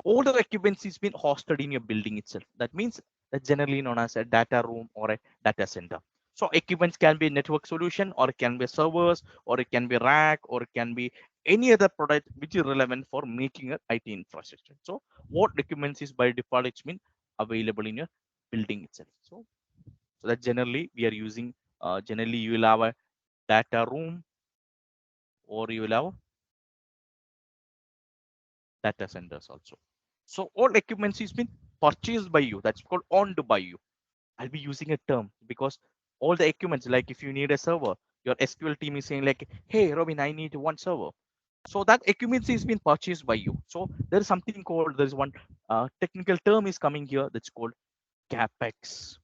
all the equipment is been hosted in your building itself. That means that's generally known as a data room or a data center. So equipments can be a network solution, or it can be servers, or it can be rack, or it can be any other product which is relevant for making a IT infrastructure. So what documents is by default it's been available in your building itself. So that generally we are using, generally you will have a data room, or you will have data centers also. So all equipments is been purchased by you. That's called owned by you. I'll be using a term because all the equipments, like if you need a server, your SQL team is saying like, hey, Robin, I need one server. So that equipment is being purchased by you. So there is something called, there is one technical term is coming here that's called Capex.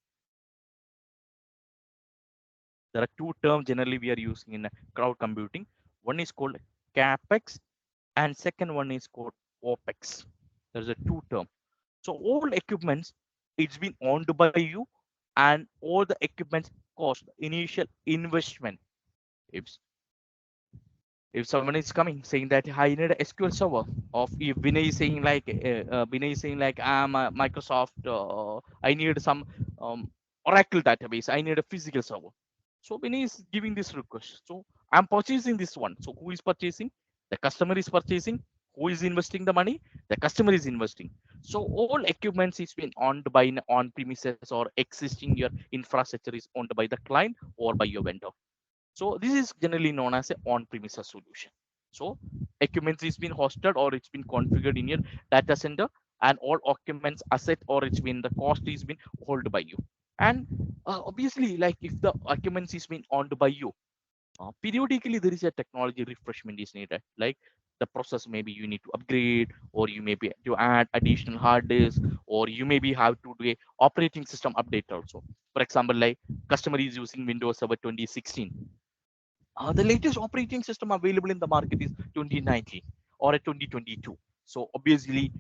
There are two terms generally we are using in cloud computing. One is called Capex and second one is called Opex. There's a two term. So all equipments, it's been owned by you, and all the equipments cost initial investment. If if someone is coming saying that I need a SQL server, of if Vinay is saying like Vinay is saying like I'm a Microsoft, I need some Oracle database, I need a physical server. So Vinay is giving this request. So I'm purchasing this one. So who is purchasing? The customer is purchasing. Who is investing the money? The customer is investing. So all equipments is being owned by an on premises or existing your infrastructure is owned by the client or by your vendor. So this is generally known as a on-premises solution. So equipment is been hosted or it's been configured in your data center, and all documents, asset, or it's been the cost is been held by you. And obviously, like if the documents is been owned by you, periodically there is a technology refreshment is needed. Like the process, maybe you need to upgrade, or you maybe to add additional hard disk, or you maybe have to do a operating system update also. For example, like customer is using Windows Server 2016, the latest operating system available in the market is 2019 or a 2022. So obviously,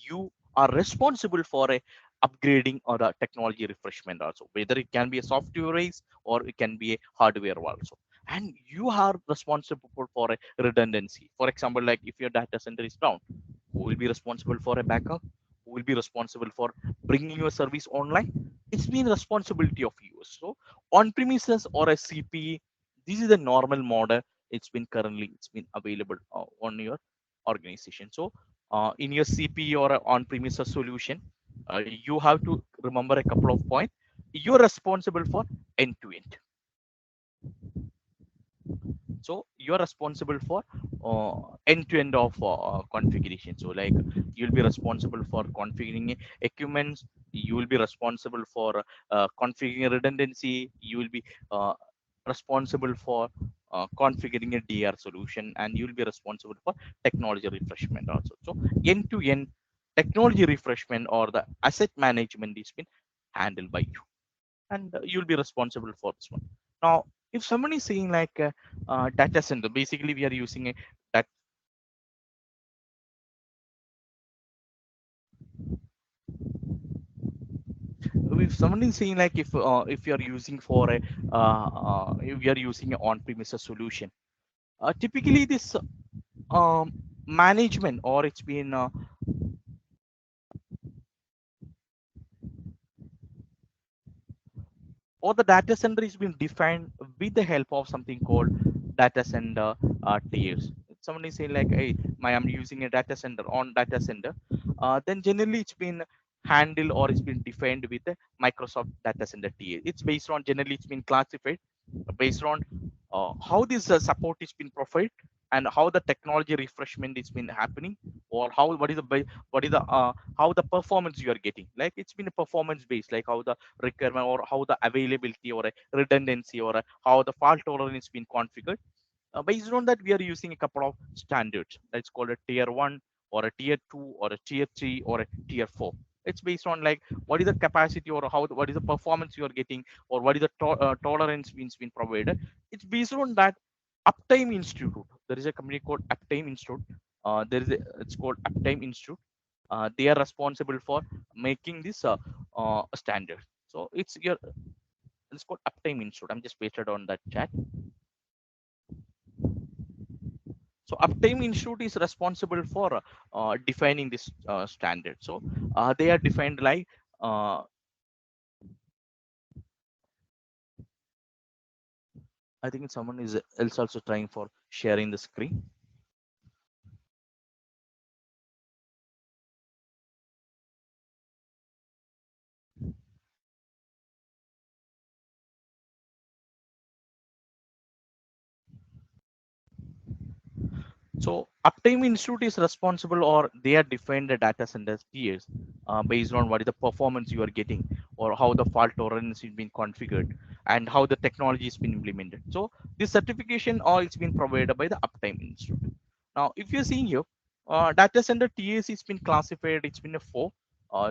you are responsible for a upgrading or the technology refreshment also. Whether it can be a software raise or it can be a hardware also. And you are responsible for a redundancy. For example, like if your data center is down, who will be responsible for a backup? Who will be responsible for bringing your service online? It's been responsibility of yours. So on premises or a CPE, this is the normal model. It's been available on your organization. So in your CPE or on premises solution, you have to remember a couple of points. You're responsible for end to end. So you're responsible for end to end of configuration. So like you'll be responsible for configuring equipments, you will be responsible for configuring redundancy, you will be uh, responsible for configuring a DR solution, and you'll be responsible for technology refreshment also. So end to end technology refreshment or the asset management is been handled by you, and you'll be responsible for this one. Now, if someone is saying like data center, basically we are using a that. If someone is saying like if you are using for a if you are using an on-premises solution, typically this um, management or it's been or the data center is being defined with the help of something called data center tiers. If someone is saying like, hey, I'm using a data center on data center, then generally it's been handled or it's been defined with the Microsoft data center tier. It's based on, generally it's been classified based on how this support is been provided and how the technology refreshment is been happening, or how what is the how the performance you are getting. Like it's been a performance based, like how the requirement or how the availability or a redundancy or how the fault tolerance been configured. Based on that, we are using a couple of standards. That's called a tier 1 or a tier 2 or a tier 3 or a tier 4. It's based on like what is the capacity or what is the performance you are getting, or what is the tolerance means been provided. It's based on that. Uptime Institute, there is a company called Uptime Institute. It's called Uptime Institute. They are responsible for making this standard. So it's called Uptime Institute. I'm just pasted on that chat. So Uptime Institute is responsible for defining this standard. So they are defined like uh, I think someone is else also trying for sharing the screen. So Uptime Institute is responsible, or they are defined the data centers tiers based on what is the performance you are getting, or how the fault tolerance is being configured, and how the technology has been implemented. So this certification all it's been provided by the Uptime Institute. Now, if you're seeing here, data center tiers has been classified. It's been a four.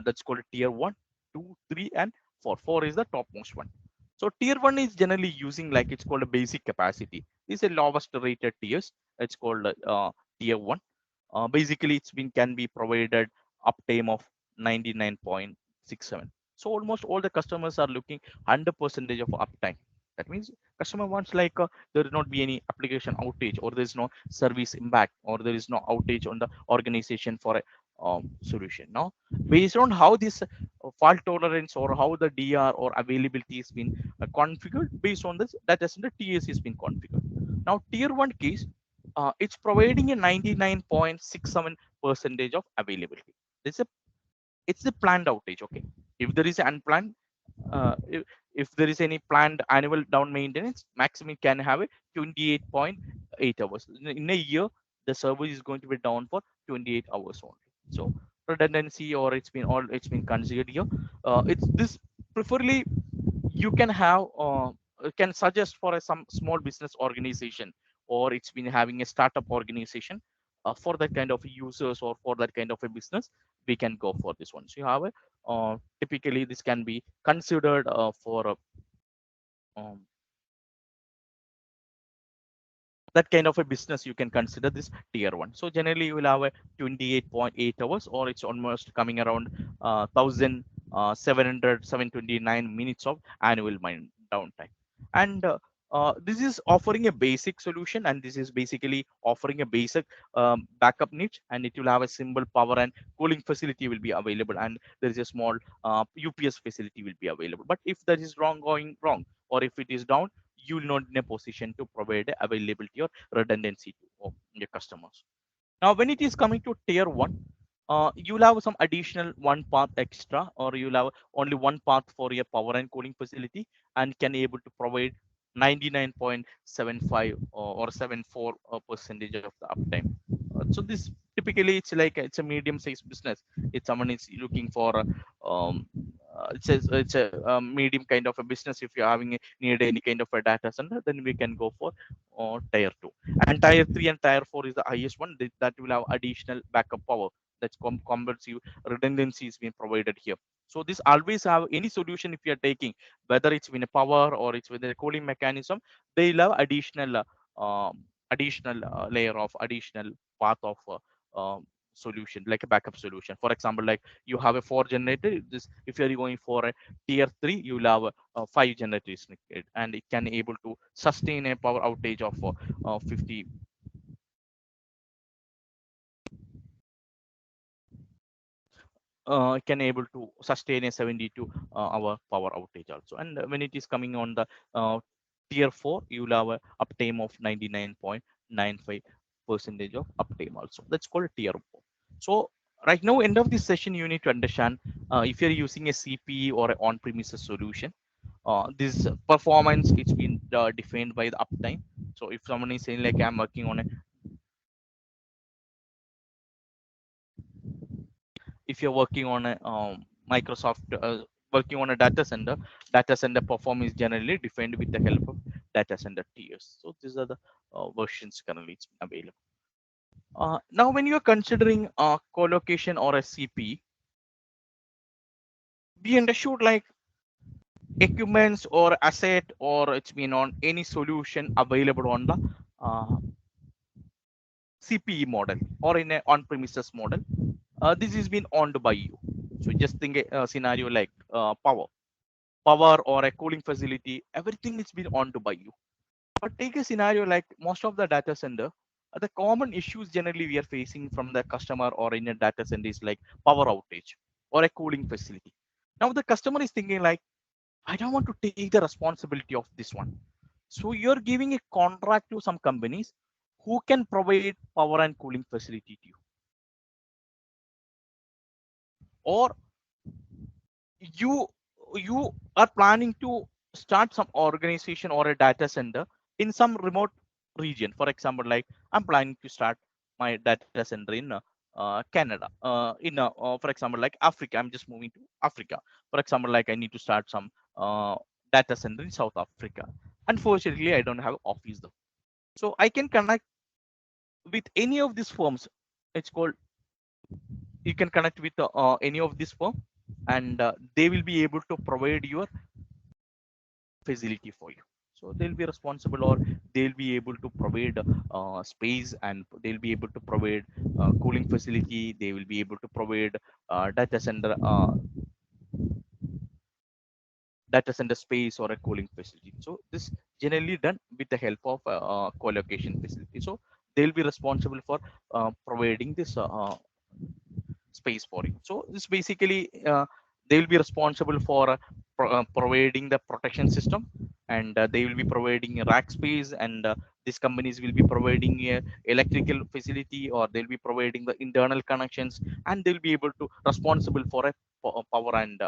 That's called a tier one, two, three, and four. Four is the topmost one. So tier one is generally using like it's called a basic capacity. This is a lowest rated tiers. It's called tier one. Basically, it's been can be provided uptime of 99.67. So almost all the customers are looking 100% of uptime. That means customer wants like there will not be any application outage, or there is no service impact, or there is no outage on the organization for a solution. Now, based on how this fault tolerance or how the DR or availability has been configured, based on this data center TS has been configured. Now, tier one case, it's providing a 99.67 percentage of availability. This is a it's a planned outage. Okay, if there is an unplanned, if there is any planned annual down maintenance, maximum can have a 28.8 hours in a year. The service is going to be down for 28 hours only. So redundancy, or it's been considered here. It's this preferably you can have can suggest for some small business organization, or it's been having a startup organization. For that kind of users, or for that kind of a business, we can go for this one. So you have a typically this can be considered for um, that kind of a business. You can consider this tier one. So generally you will have a 28.8 hours, or it's almost coming around 1729 minutes of annual mind downtime. And this is offering a basic solution, and this is basically offering a basic backup niche, and it will have a simple power and cooling facility will be available, and there is a small UPS facility will be available. But if that is wrong, going wrong, or if it is down, you will not in a position to provide availability or redundancy to your customers. Now, when it is coming to tier one, you'll have some additional one path extra, or you'll have only one path for your power and cooling facility, and can able to provide 99.75 or 74 percentage of the uptime. So this typically it's like it's a medium sized business. If someone is looking for it's a medium kind of a business, if you're having need any kind of a data center, then we can go for tier two. And tier three and tier four is the highest one, that will have additional backup power. That's comprehensive redundancy is being provided here. So this always have any solution if you are taking, whether it's been a power or it's with a cooling mechanism, they'll have additional layer of additional path of solution, like a backup solution. For example, like you have a four generator. This, if you're going for a tier three, you'll have five generators, and it can able to sustain a power outage of 50. Can able to sustain a 72 hour power outage also. And when it is coming on the tier 4, you will have a uptime of 99.95 percentage of uptime also. That's called tier 4. So right now, end of this session, you need to understand if you're using a CPE or an on-premises solution, this performance it's been defined by the uptime. So if someone is saying like I'm working on a, if you're working on a Microsoft working on a data center performance is generally defined with the help of data center tiers. So these are the versions currently it's available. Now, when you're considering co-location or a CP, be understood like equipments or asset, or it's been on any solution available on the CPE model or in a on-premises model. This is being owned by you. So just think a scenario like power or a cooling facility, everything is being owned by you. But take a scenario like most of the data center, the common issues generally we are facing from the customer or in a data center is like power outage or a cooling facility. Now the customer is thinking like, I don't want to take the responsibility of this one. So you're giving a contract to some companies who can provide power and cooling facility to you, or you you are planning to start some organization or a data center in some remote region. For example, like I'm planning to start my data center in Canada. For example, like Africa, I'm just moving to Africa. For example, like I need to start some data center in South Africa. Unfortunately, I don't have office though. So I can connect with any of these firms. It's called, you can connect with any of this firm, and they will be able to provide your facility for you. So they'll be responsible, or they'll be able to provide space, and they'll be able to provide cooling facility. They will be able to provide data center space or a cooling facility. So this generally done with the help of co-location facility. So they'll be responsible for providing this space for you. So this basically they will be responsible for providing the protection system, and they will be providing a rack space, and these companies will be providing a electrical facility, or they'll be providing the internal connections, and they'll be able to responsible for a power and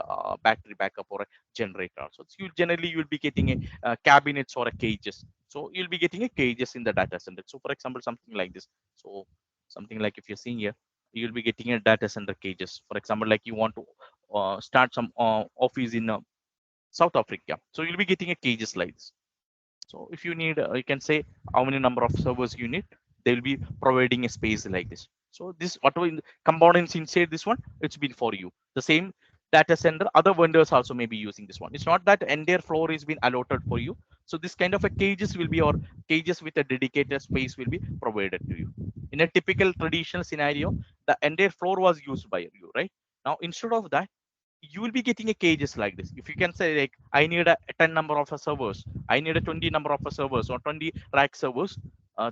battery backup or a generator. So you generally you will be getting a cabinets or a cages. So you'll be getting a cages in the data center. So for example, something like this. So something like if you're seeing here, you'll be getting a data center cages. For example, like you want to start some office in South Africa, so you'll be getting a cages like this. So if you need, you can say how many number of servers you need. They will be providing a space like this. So this whatever components inside this one, it's been for you. The same data center, other vendors also may be using this one. It's not that entire floor is been allotted for you. So this kind of a cages will be, or cages with a dedicated space will be provided to you. In a typical traditional scenario, the entire floor was used by you, right? Now instead of that, you will be getting a cages like this. If you can say like I need a 10 number of a servers, I need a 20 number of a servers, or 20 rack servers,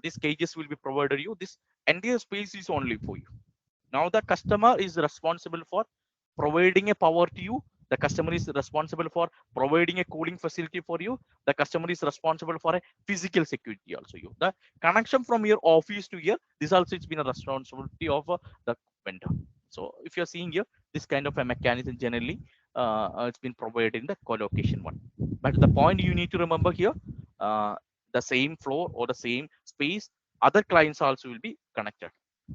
these cages will be provided you. This entire space is only for you. Now the customer is responsible for providing a power to you. The customer is responsible for providing a cooling facility for you. The customer is responsible for a physical security also. You, the connection from your office to here, this also it's been a responsibility of the vendor. So if you're seeing here, this kind of a mechanism generally it's been provided in the co-location one. But the point you need to remember here, uh, the same floor or the same space, other clients also will be connected.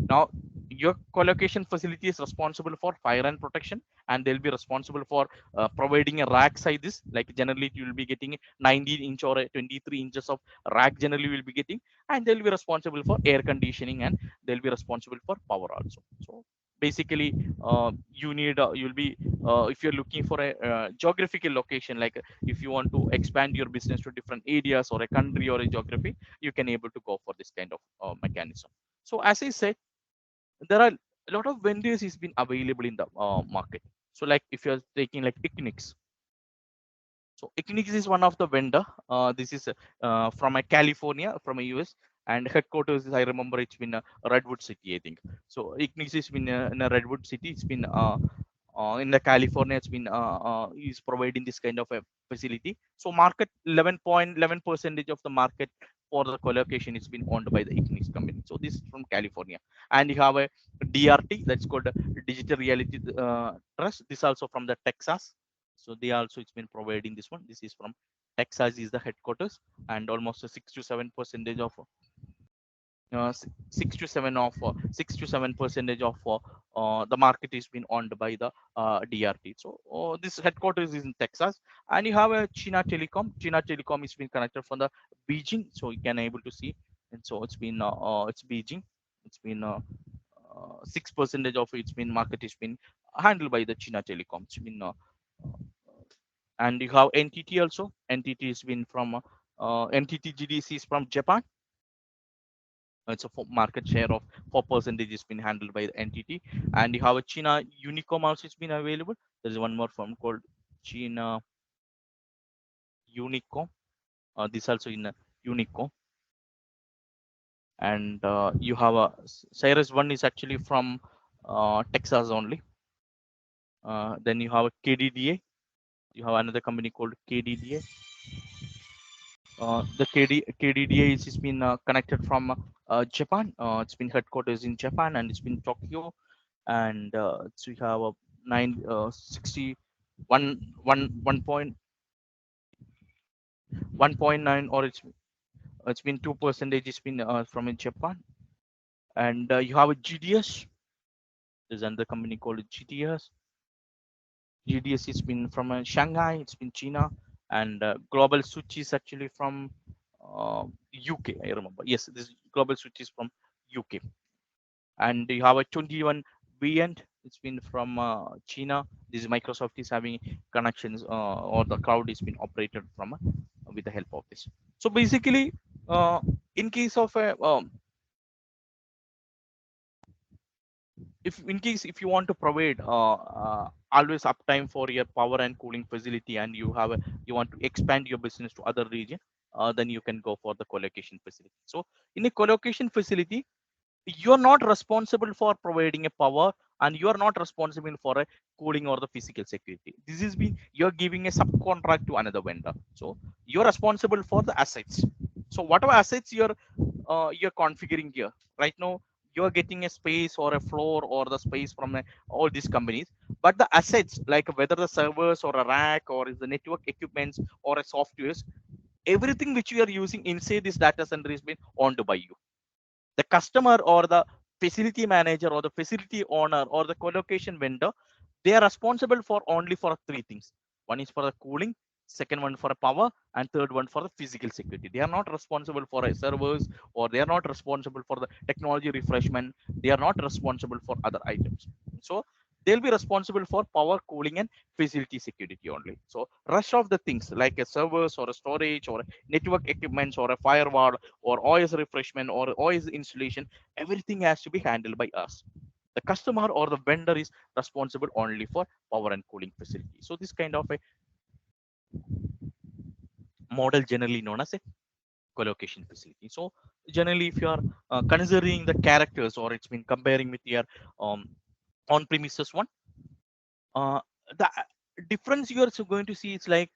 Now your co-location facility is responsible for fire and protection, and they'll be responsible for providing a rack sizes. Like generally you will be getting 19-inch or a 23 inches of rack generally will be getting, and they'll be responsible for air conditioning, and they'll be responsible for power also. So basically you need you'll be if you're looking for a geographical location, like if you want to expand your business to different areas or a country or a geography, you can able to go for this kind of mechanism. So as I said, there are a lot of vendors is been available in the market. So like if you're taking like Equinix, so Equinix is one of the vendor. This is from a California, from a US, and headquarters is, I remember it's been Redwood City, I think. So Equinix has been in a Redwood City. It's been in the California. It's been is providing this kind of a facility. So market 11.11 percentage of the market for the colocation is been owned by the Equinix company. So this is from California, and you have a DRT, that's called Digital Reality Trust. This also from the Texas. So they also it's been providing this one. This is from Texas is the headquarters, and almost a 6 to 7 percentage of 6 to 7 percentage of the market is been owned by the DRT. So this headquarters is in Texas, and you have a China Telecom. China Telecom is been connected from the Beijing, so you can able to see. And so it's been it's Beijing. It's been 6 percentage of it's been market is been handled by the China Telecom. It's been and you have NTT also. NTT has been from NTT GDC is from Japan. It's a market share of 4% has been handled by the NTT, and you have a China Unicom also has been available. There is one more firm called China Unicom. This also in Unicom, and you have a Cyrus one is actually from Texas only. Then you have a KDDA. You have another company called KDDA. The KDDA is been connected from Japan. It's been headquarters in Japan, and it's been Tokyo, and so we have a 960 1.9, or it's been 2%. It's been from in Japan, And you have a GDS. There's another company called GDS. GDS has been from Shanghai. It's been China, and Global Switch is actually from UK. I remember. Yes, this Global Switch is from UK. And you have a 21 VN. It's been from China. This Microsoft is having connections, or the cloud is being operated from with the help of this. So basically, in case of a if you want to provide always uptime for your power and cooling facility, and you want to expand your business to other region, then you can go for the colocation facility. So in a colocation facility, you are not responsible for providing a power, and you are not responsible for a cooling or the physical security. This is being, you're giving a subcontract to another vendor, so you're responsible for the assets. So whatever assets you're configuring here right now, you're getting a space or a floor or the space from all these companies, but the assets, like whether the servers or a rack or is the network equipments or a softwares, everything which you are using inside this data center is being owned by you. The customer or the facility manager or the facility owner or the colocation vendor, they are responsible for only for three things. One is for the cooling, second one for a power, and third one for the physical security. They are not responsible for a servers, or they are not responsible for the technology refreshment. They are not responsible for other items. So they'll be responsible for power, cooling, and facility security only. So rest of the things like a servers or a storage or a network equipments or a firewall or OS refreshment or OS installation, everything has to be handled by us. The customer or the vendor is responsible only for power and cooling facility. So this kind of a model generally known as a colocation facility. So generally, if you are considering the characters, or it's been comparing with your um, on-premises one, uh, the difference you are going to see is like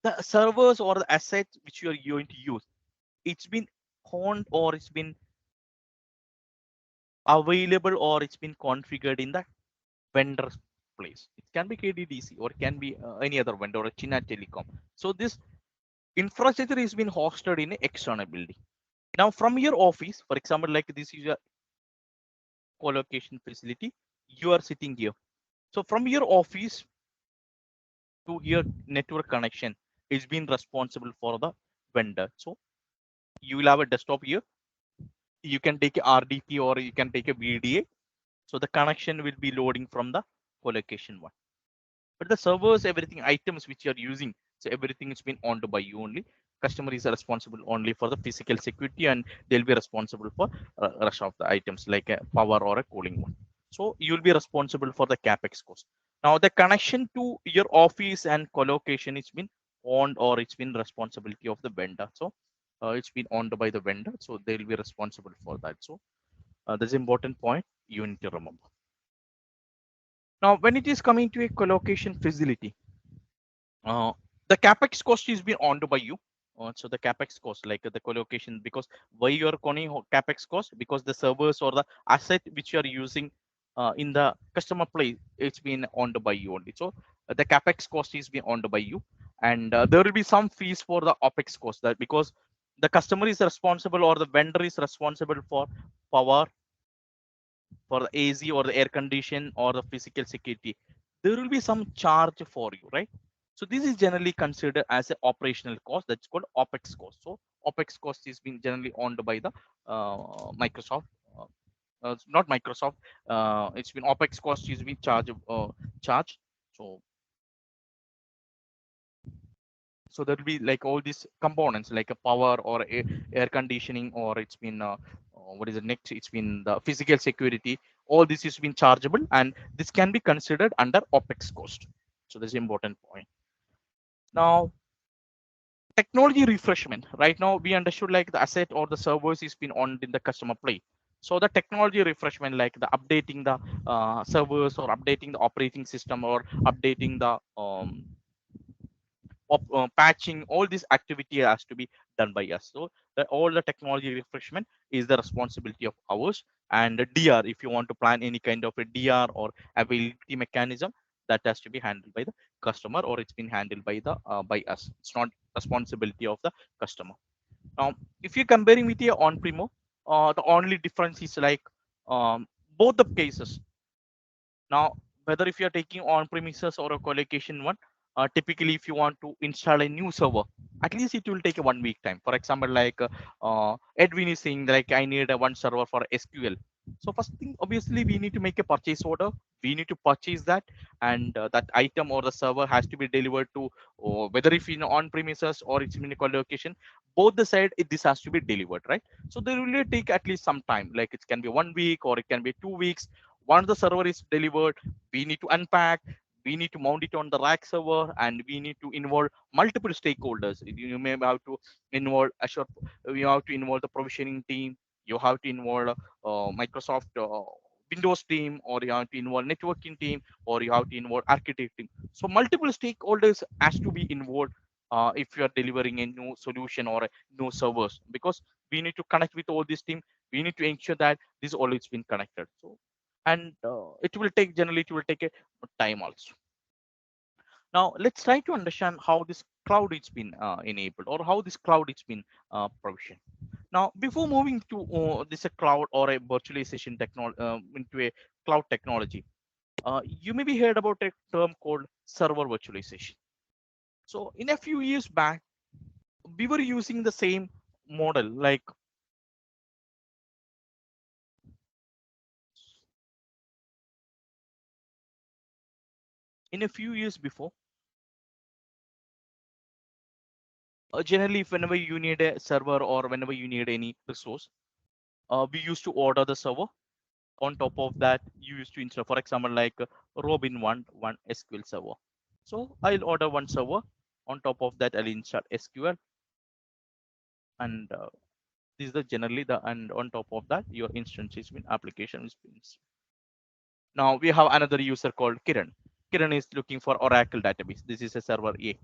the servers or the assets which you are going to use. It's been honed, or it's been available, or it's been configured in the vendor's place. It can be KDDC, or it can be any other vendor or China Telecom. So this infrastructure is being hosted in an external building. Now from your office, for example, like this is a co-location facility, you are sitting here. So from your office to your network connection is being responsible for the vendor. So you will have a desktop here. You can take a RDP or you can take a VDA. So the connection will be loading from the co-location one. But the servers, everything, items which you are using, so everything is been owned by you only. Customer is responsible only for the physical security, and they'll be responsible for rest of the items like a power or a cooling one. So you'll be responsible for the capex cost. Now the connection to your office and co-location is been owned, or it's been responsibility of the vendor. So it's been owned by the vendor, so they'll be responsible for that. So that's an important point you need to remember. Now when it is coming to a co-location facility, uh, the capex cost is being owned by you. So the capex cost, like the colocation, because why you are calling capex cost, because the servers or the asset which you are using in the customer place, it's been owned by you only. So the capex cost is being owned by you, and there will be some fees for the opex cost, that because the customer is responsible or the vendor is responsible for power, for the AZ or the air condition or the physical security, there will be some charge for you, right? So this is generally considered as an operational cost, that's called Opex cost. So Opex cost is being generally owned by the Microsoft. Not Microsoft. It's been Opex cost is being charged. So there will be like all these components like a power or air conditioning, or it's been what is it next, it's been the physical security. All this is been chargeable, and this can be considered under opex cost. So that's an important point. Now technology refreshment, right now we understood like the asset or the servers is been on in the customer play. So the technology refreshment, like the updating the servers, or updating the operating system, or updating the patching, all this activity has to be done by us. So all the technology refreshment is the responsibility of ours. And the DR, if you want to plan any kind of a DR or availability mechanism, that has to be handled by the customer, or it's been handled by the by us. It's not responsibility of the customer. Now if you're comparing with your on-premo, the only difference is like both the cases. Now, whether if you're taking on premises or a colocation one, typically if you want to install a new server, at least it will take a 1 week time. For example, like Edwin is saying, like I need a one server for SQL. So first thing, obviously, we need to make a purchase order. We need to purchase that, and that item or the server has to be delivered to, or whether if in on premises or it's in a colocation, both the side this has to be delivered, right? So they will take at least some time. Like it can be 1 week or it can be 2 weeks. Once the server is delivered, we need to unpack, we need to mount it on the rack server, and we need to involve multiple stakeholders. You may have to involve Azure, you have to involve the provisioning team, you have to involve Microsoft Windows team, or you have to involve networking team, or you have to involve architect team. So multiple stakeholders has to be involved if you are delivering a new solution or a new servers, because we need to connect with all this team. We need to ensure that this all is been connected. So, and it will take, generally it will take a time also. Now let's try to understand how this cloud is been enabled, or how this cloud is been provisioned. Now before moving to this a cloud or a virtualization technology, into a cloud technology, you may be heard about a term called server virtualization. So in a few years back, we were using the same model. Like in a few years before, generally whenever you need a server or whenever you need any resource, we used to order the server. On top of that, you used to install, for example, like Robin one SQL server. So I'll order one server. On top of that, I'll install SQL, and this is the generally the, and on top of that, your instance is been application is been. Now we have another user called Kiran. Kiran is looking for Oracle database. This is a server A.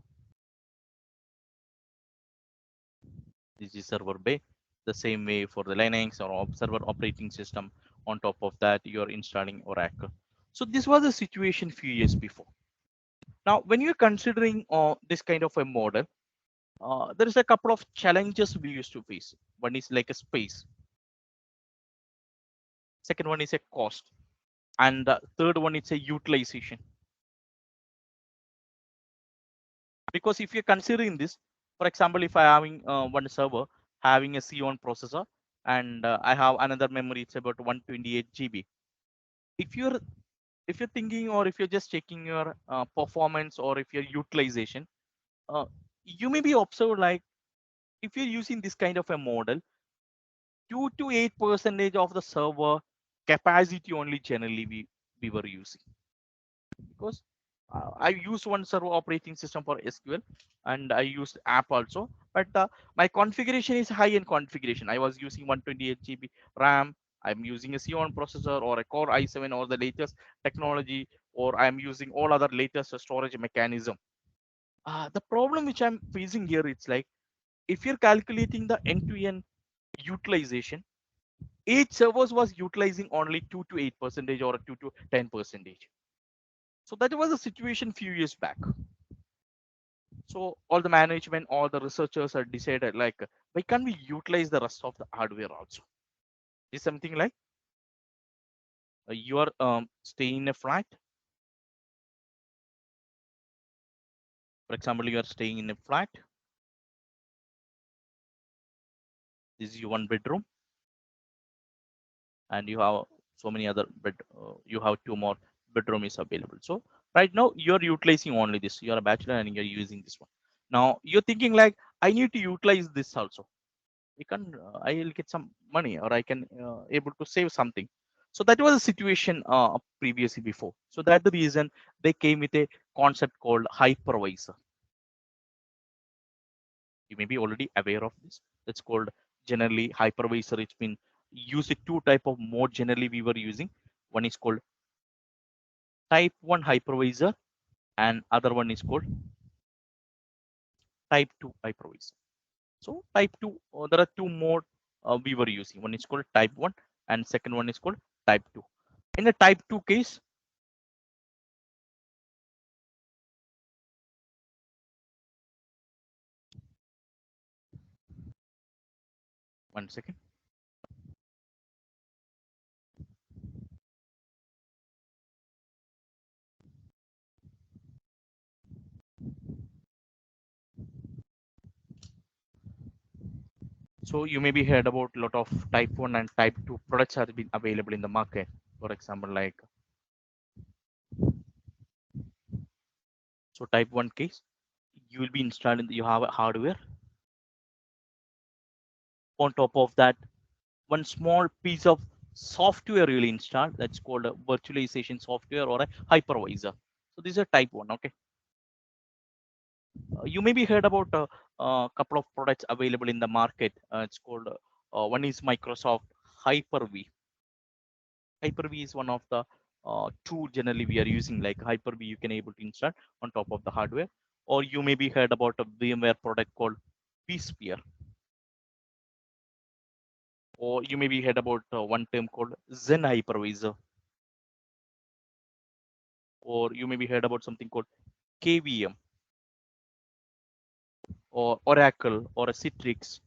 This is server B. The same way for the Linux or server operating system. On top of that, you're installing Oracle. So this was the situation few years before. Now, when you're considering this kind of a model, there is a couple of challenges we used to face. One is like a space. Second one is a cost. And the third one is a utilization. Because if you're considering this, for example, if I having one server having a Xeon processor, and I have another memory, it's about 128 GB. If you're thinking, or if you're just checking your performance, or if your utilization, uh, you may be observed, like if you're using this kind of a model, 2 to 8% of the server capacity only generally we were using. Because I use one server operating system for SQL, and I used app also, but my configuration is high end configuration. I was using 128 GB RAM. I'm using a Xeon processor or a Core i7 or the latest technology, or I'm using all other latest storage mechanism. The problem which I'm facing here, it's like if you're calculating the end-to-end utilization, each servers was utilizing only 2 to 8% or 2 to 10%. So that was the situation few years back. So all the management, all the researchers are decided, like why can't we utilize the rest of the hardware also? Is something like you are staying in a flat. For example, you are staying in a flat. This is your one bedroom, and you have so many other bed. You have two more bedroom is available. So right now you're utilizing only this. You're a bachelor and you're using this one. Now you're thinking like I need to utilize this also. We can I'll get some money, or I can able to save something. So that was a situation previously before. So that's the reason they came with a concept called hypervisor. You may be already aware of this. It's called generally hypervisor. It's been used in two type of mode generally we were using. One is called type 1 hypervisor, and other one is called type 2 hypervisor. So type 2, there are two more we were using. One is called type 1, and second one is called type 2. In the type 2 case, one second. So you maybe heard about a lot of type 1 and type 2 products have been available in the market. For example, like, so type 1 case, you will be installing, you have a hardware. On top of that, one small piece of software you will install, that's called a virtualization software or a hypervisor. So these are type 1. Okay. You maybe heard about a couple of products available in the market. It's called, one is Microsoft Hyper-V. Hyper-V is one of the tool generally we are using, like Hyper-V you can able to install on top of the hardware. Or you maybe heard about a VMware product called vSphere. Or you maybe heard about one term called Zen Hypervisor. Or you maybe heard about something called KVM or Oracle or a Citrix.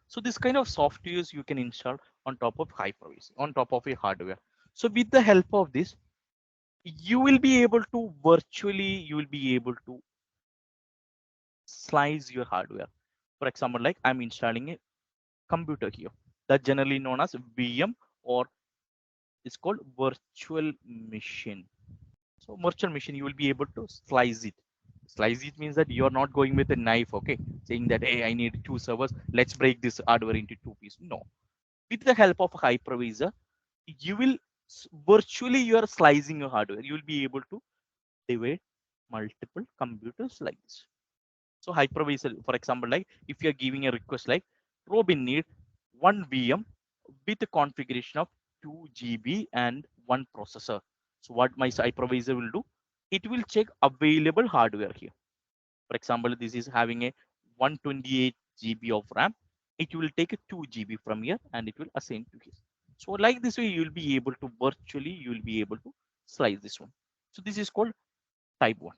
So this kind of softwares you can install on top of Hyper-V, on top of a hardware. So with the help of this, you will be able to virtually, you will be able to slice your hardware. For example, like I'm installing a computer here that generally known as VM, or it's called virtual machine. So virtual machine, you will be able to slice it. Slice it means that you're not going with a knife, okay? Saying that, hey, I need 2 servers. Let's break this hardware into 2 pieces. No. With the help of a hypervisor, you will virtually you are slicing your hardware. You will be able to divide multiple computers like this. So hypervisor, for example, like if you are giving a request like Robin need one VM with a configuration of 2 GB and one processor. So what my hypervisor will do, it will check available hardware here. For example, this is having a 128 GB of RAM. It will take a 2 GB from here and it will assign to here. So like this way, you will be able to virtually, you will be able to slice this one. So this is called type 1.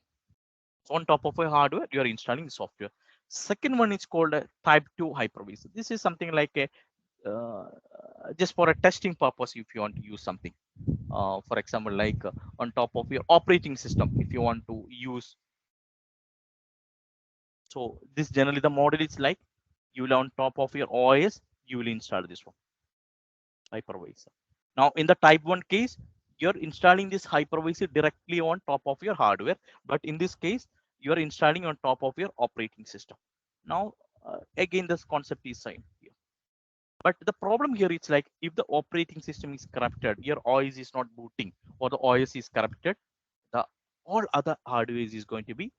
So on top of a hardware, you are installing the software. Second one is called a type 2 hypervisor. This is something like a just for a testing purpose if you want to use something. For example, like on top of your operating system, if you want to use. So this generally the model is like you will on top of your OS, you will install this one hypervisor. Now in the type 1 case, you're installing this hypervisor directly on top of your hardware, but in this case, you're installing on top of your operating system. Now, again, this concept is same here. But the problem here is like if the operating system is corrupted, your OS is not booting, or the OS is corrupted, the all other hardware is going to be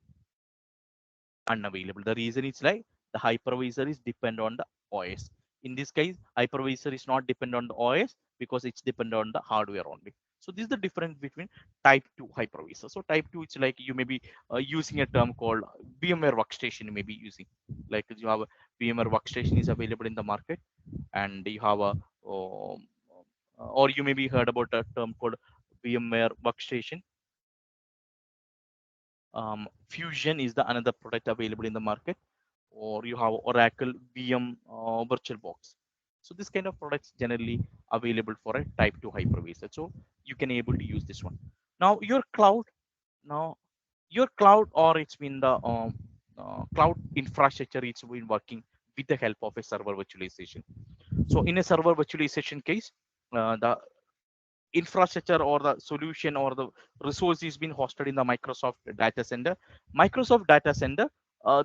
unavailable. The reason is like the hypervisor is depend on the OS. In this case, hypervisor is not depend on the OS because it's depend on the hardware only. So this is the difference between type 2 hypervisor. So type 2, it's like you may be using a term called VMware workstation. You may be using like you have a VMware workstation is available in the market, and you have a or you may be heard about a term called VMware workstation. Fusion is the another product available in the market, or you have Oracle VM VirtualBox. So this kind of products generally available for a type 2 hypervisor. So you can able to use this one. Now now your cloud, or it's been the cloud infrastructure, it's been working with the help of a server virtualization. So in a server virtualization case, the infrastructure or the solution or the resource is being hosted in the Microsoft data center. Microsoft data center,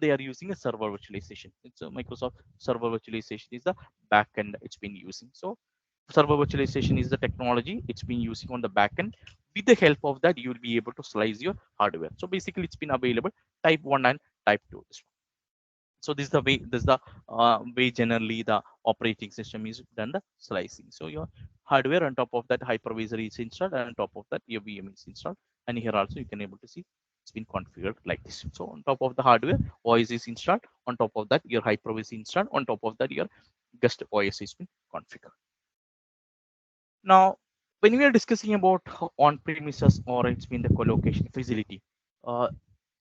they are using a server virtualization. It's a Microsoft server virtualization is the backend it's been using. So server virtualization is the technology it's been using on the backend. With the help of that, you will be able to slice your hardware. So basically, it's been available type 1 and type 2. So this is the way, this is the way generally the operating system is done the slicing. So your hardware on top of that hypervisor is installed, and on top of that your VM is installed, and here also you can able to see it's been configured like this. So on top of the hardware, OS is installed, on top of that your hypervisor is installed, on top of that your guest OS has been configured. Now when we are discussing about on premises, or it's been the colocation facility, uh,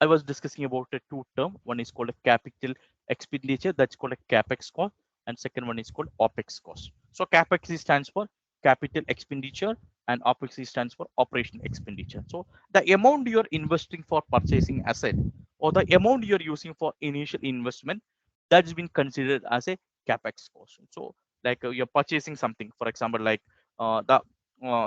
I was discussing about a two term. One is called a capital expenditure, that's called a Capex cost, and second one is called Opex cost. So Capex stands for capital expenditure, and Opex stands for operation expenditure. So the amount you're investing for purchasing asset or the amount you're using for initial investment, that's been considered as a capex cost. So like you're purchasing something, for example, like the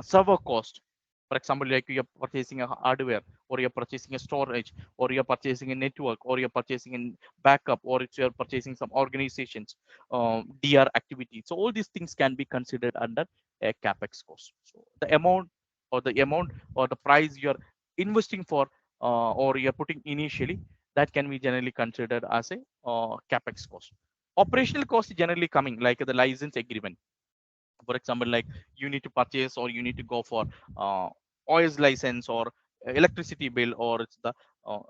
server cost, for example, like you're purchasing a hardware, or you're purchasing a storage, or you're purchasing a network, or you're purchasing a backup, or it's you're purchasing some organizations dr activity. So all these things can be considered under a capex cost. So the amount or the price you're investing for, or you're putting initially, that can be generally considered as a capex cost. Operational cost is generally coming like the license agreement. For example, like you need to purchase, or you need to go for uh, OS license, or electricity bill, or it's the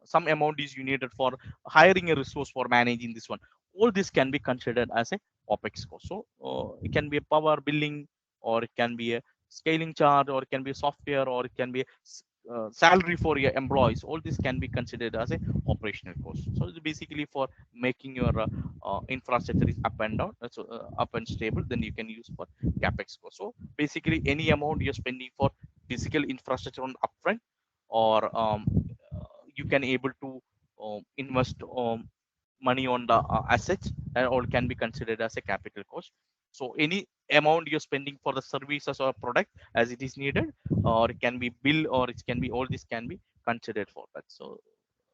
some amount is you needed for hiring a resource for managing this one. All this can be considered as a opex cost. So it can be a power billing, or it can be a scaling charge, or it can be a software, or it can be a salary for your employees. All this can be considered as a operational cost. So it's basically for making your infrastructure is up and down, so up and stable, then you can use for capex cost. So basically any amount you're spending for physical infrastructure on upfront, or you can able to invest money on the assets, and all can be considered as a capital cost. So any amount you're spending for the services or product as it is needed, or it can be bill, or it can be, all this can be considered for that. So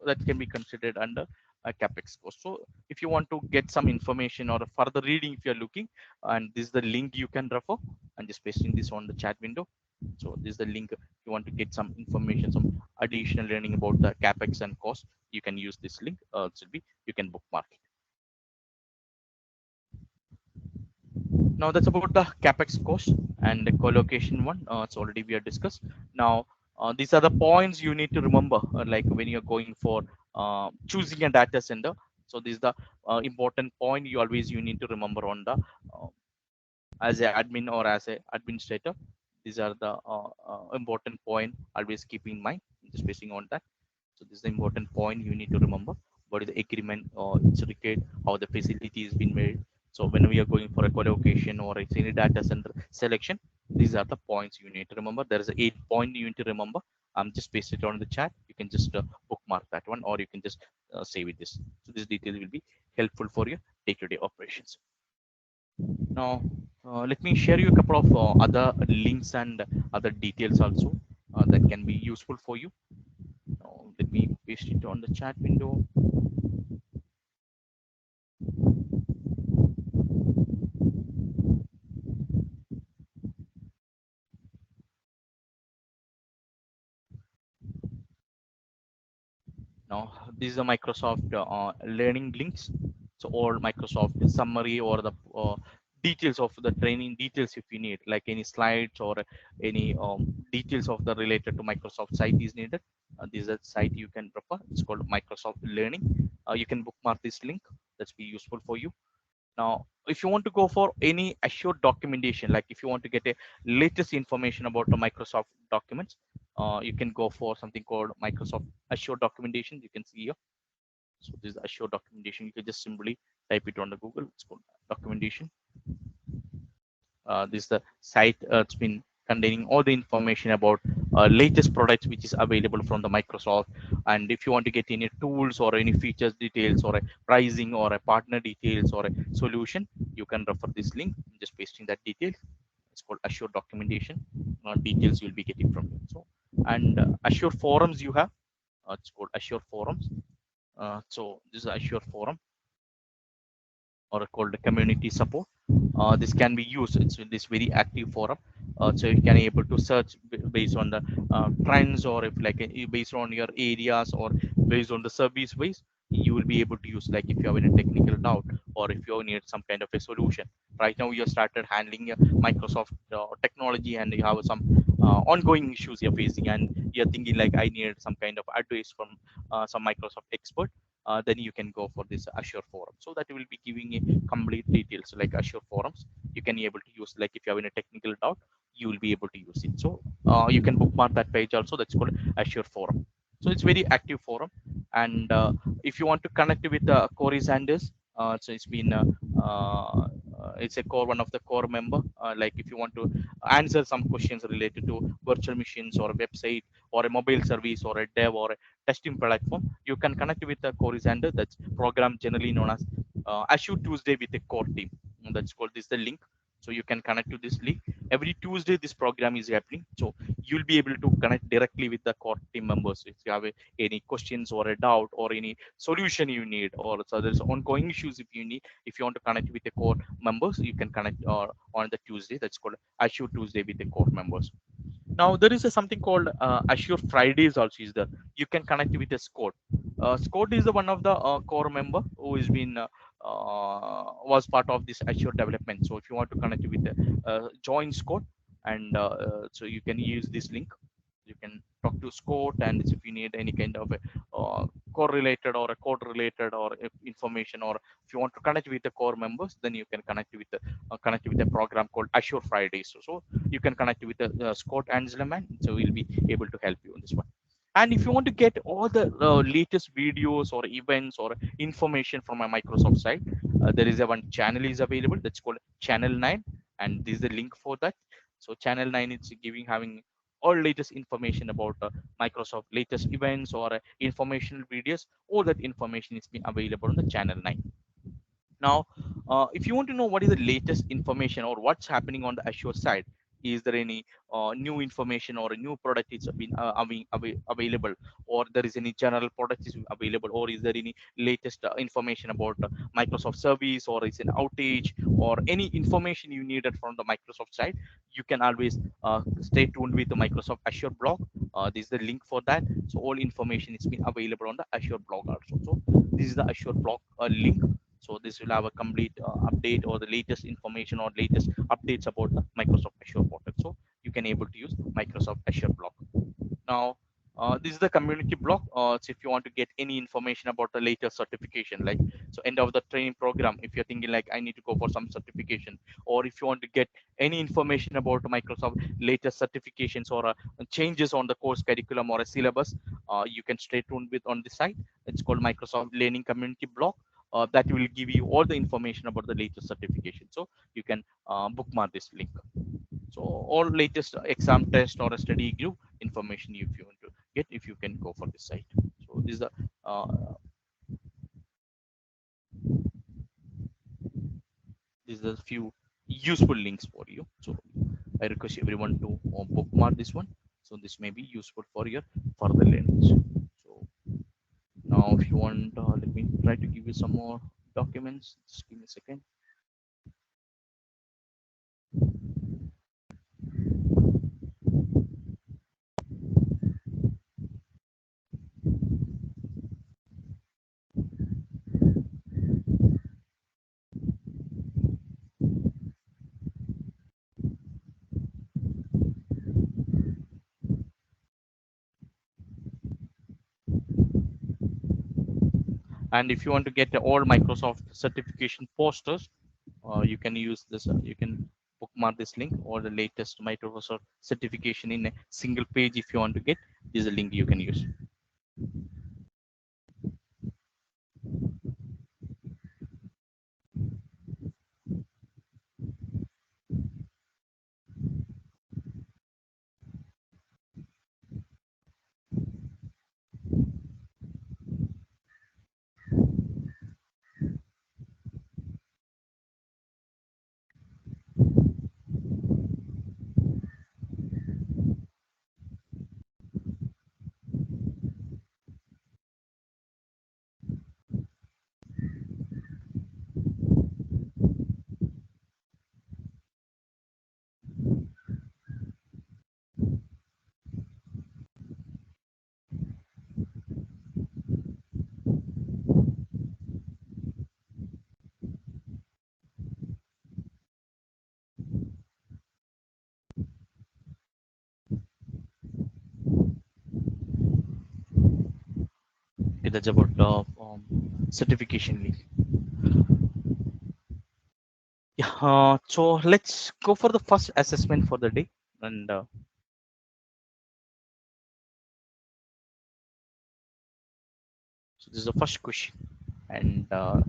that can be considered under a capex cost. So if you want to get some information or a further reading, if you're looking, and this is the link you can refer. I'm just pasting this on the chat window. So this is the link. If you want to get some information, some additional learning about the capex and cost, you can use this link. It will be, you can bookmark it. Now that's about the capex cost and the collocation one. It's already we have discussed. Now these are the points you need to remember, like when you're going for choosing a data center. So this is the important point you always you need to remember on the as a admin or as a administrator. These are the important point always keep in mind. Just basing on that. So this is the important point you need to remember. What is the agreement or it's required, how the facility is being made. So when we are going for a collocation or it's any data center selection, these are the points you need to remember. There is 8 point you need to remember. I'm just pasted it on the chat. You can just bookmark that one, or you can just save it this. So this detail will be helpful for your day-to-day operations. Now, let me share you a couple of other links and other details also that can be useful for you. Now, let me paste it on the chat window. Now, this is a Microsoft learning links. So all Microsoft summary or the details of the training details if you need, like any slides or any details of the related to Microsoft site is needed. This is a site you can refer. It's called Microsoft Learning. You can bookmark this link. That's be useful for you. Now, if you want to go for any Azure documentation, like if you want to get a latest information about the Microsoft documents, you can go for something called Microsoft Azure documentation. You can see here. So this is Azure documentation. You can just simply type it on the Google. It's called documentation. This is the site. It's been containing all the information about latest products which is available from the Microsoft. And if you want to get any tools or any features details or a pricing or a partner details or a solution, you can refer this link. I'm just pasting that detail. It's called Azure documentation. Details you'll be getting from it. So, and Azure forums you have. It's called Azure forums. So this is Azure forum, or called the community support. This can be used. It's this very active forum. So you can able to search based on the trends, or if like based on your areas, or based on the service ways, you will be able to use, like if you have any technical doubt, or if you need some kind of a solution. Right now you started handling Microsoft technology, and you have some ongoing issues you're facing, and you're thinking like I need some kind of advice from some Microsoft expert. Then you can go for this Azure forum. So that will be giving you complete details like Azure forums. You can be able to use, like if you have any technical doubt, you will be able to use it. So you can bookmark that page also. That's called Azure forum. So it's very active forum. And if you want to connect with Corey Sanders, so it's been it's a core one of the core member. Like if you want to answer some questions related to virtual machines or a website or a mobile service or a dev or a testing platform, you can connect with the Corizandor. That's program generally known as Azure Tuesday with a core team. That's called this the link. So you can connect to this link. Every Tuesday this program is happening. So you'll be able to connect directly with the core team members if you have any questions or a doubt or any solution you need, or so there's ongoing issues if you need. If you want to connect with the core members, you can connect on the Tuesday. That's called Azure Tuesday with the core members. Now there is a something called Azure Fridays also is there. You can connect with a Scott. Scott is the one of the core member who has been was part of this Azure development. So if you want to connect with the join Scott, and so you can use this link. You can talk to Scott, and if you need any kind of a, correlated or a code related or information, or if you want to connect with the core members, then you can connect with a program called Azure Fridays. So you can connect with the Scott Angelman, so we'll be able to help you on this one. And if you want to get all the latest videos or events or information from my Microsoft site, there is a one channel is available that's called Channel 9, and this is the link for that. So Channel 9 is giving having all latest information about Microsoft latest events or informational videos. All that information is being available on the Channel 9. Now, if you want to know what is the latest information or what's happening on the Azure side, is there any new information or a new product is been available, or there is any general product is available, or is there any latest information about Microsoft service, or is an outage, or any information you needed from the Microsoft side, you can always stay tuned with the Microsoft Azure blog. This is the link for that. So all information is been available on the Azure blog also. So this is the Azure blog link. So this will have a complete update or the latest information or latest updates about the Microsoft Azure portal. So you can able to use Microsoft Azure block. Now, this is the community block. So if you want to get any information about the latest certification, like so end of the training program, if you're thinking like I need to go for some certification, or if you want to get any information about Microsoft latest certifications or changes on the course curriculum or a syllabus, you can stay tuned with on the site. It's called Microsoft Learning Community Block. That will give you all the information about the latest certification. So you can bookmark this link. So all latest exam test or a study group information if you want to get, if you can go for this site. So these are these are a few useful links for you. So I request everyone to bookmark this one. So this may be useful for your further learnings. So now if you want, let me try to give you some more documents. Just give me a second. And if you want to get all Microsoft certification posters, you can use this. You can bookmark this link, or the latest Microsoft certification in a single page. If you want to get, this is a link you can use. Okay, that's about certification link. Yeah. So let's go for the first assessment for the day, and so this is the first question, and uh,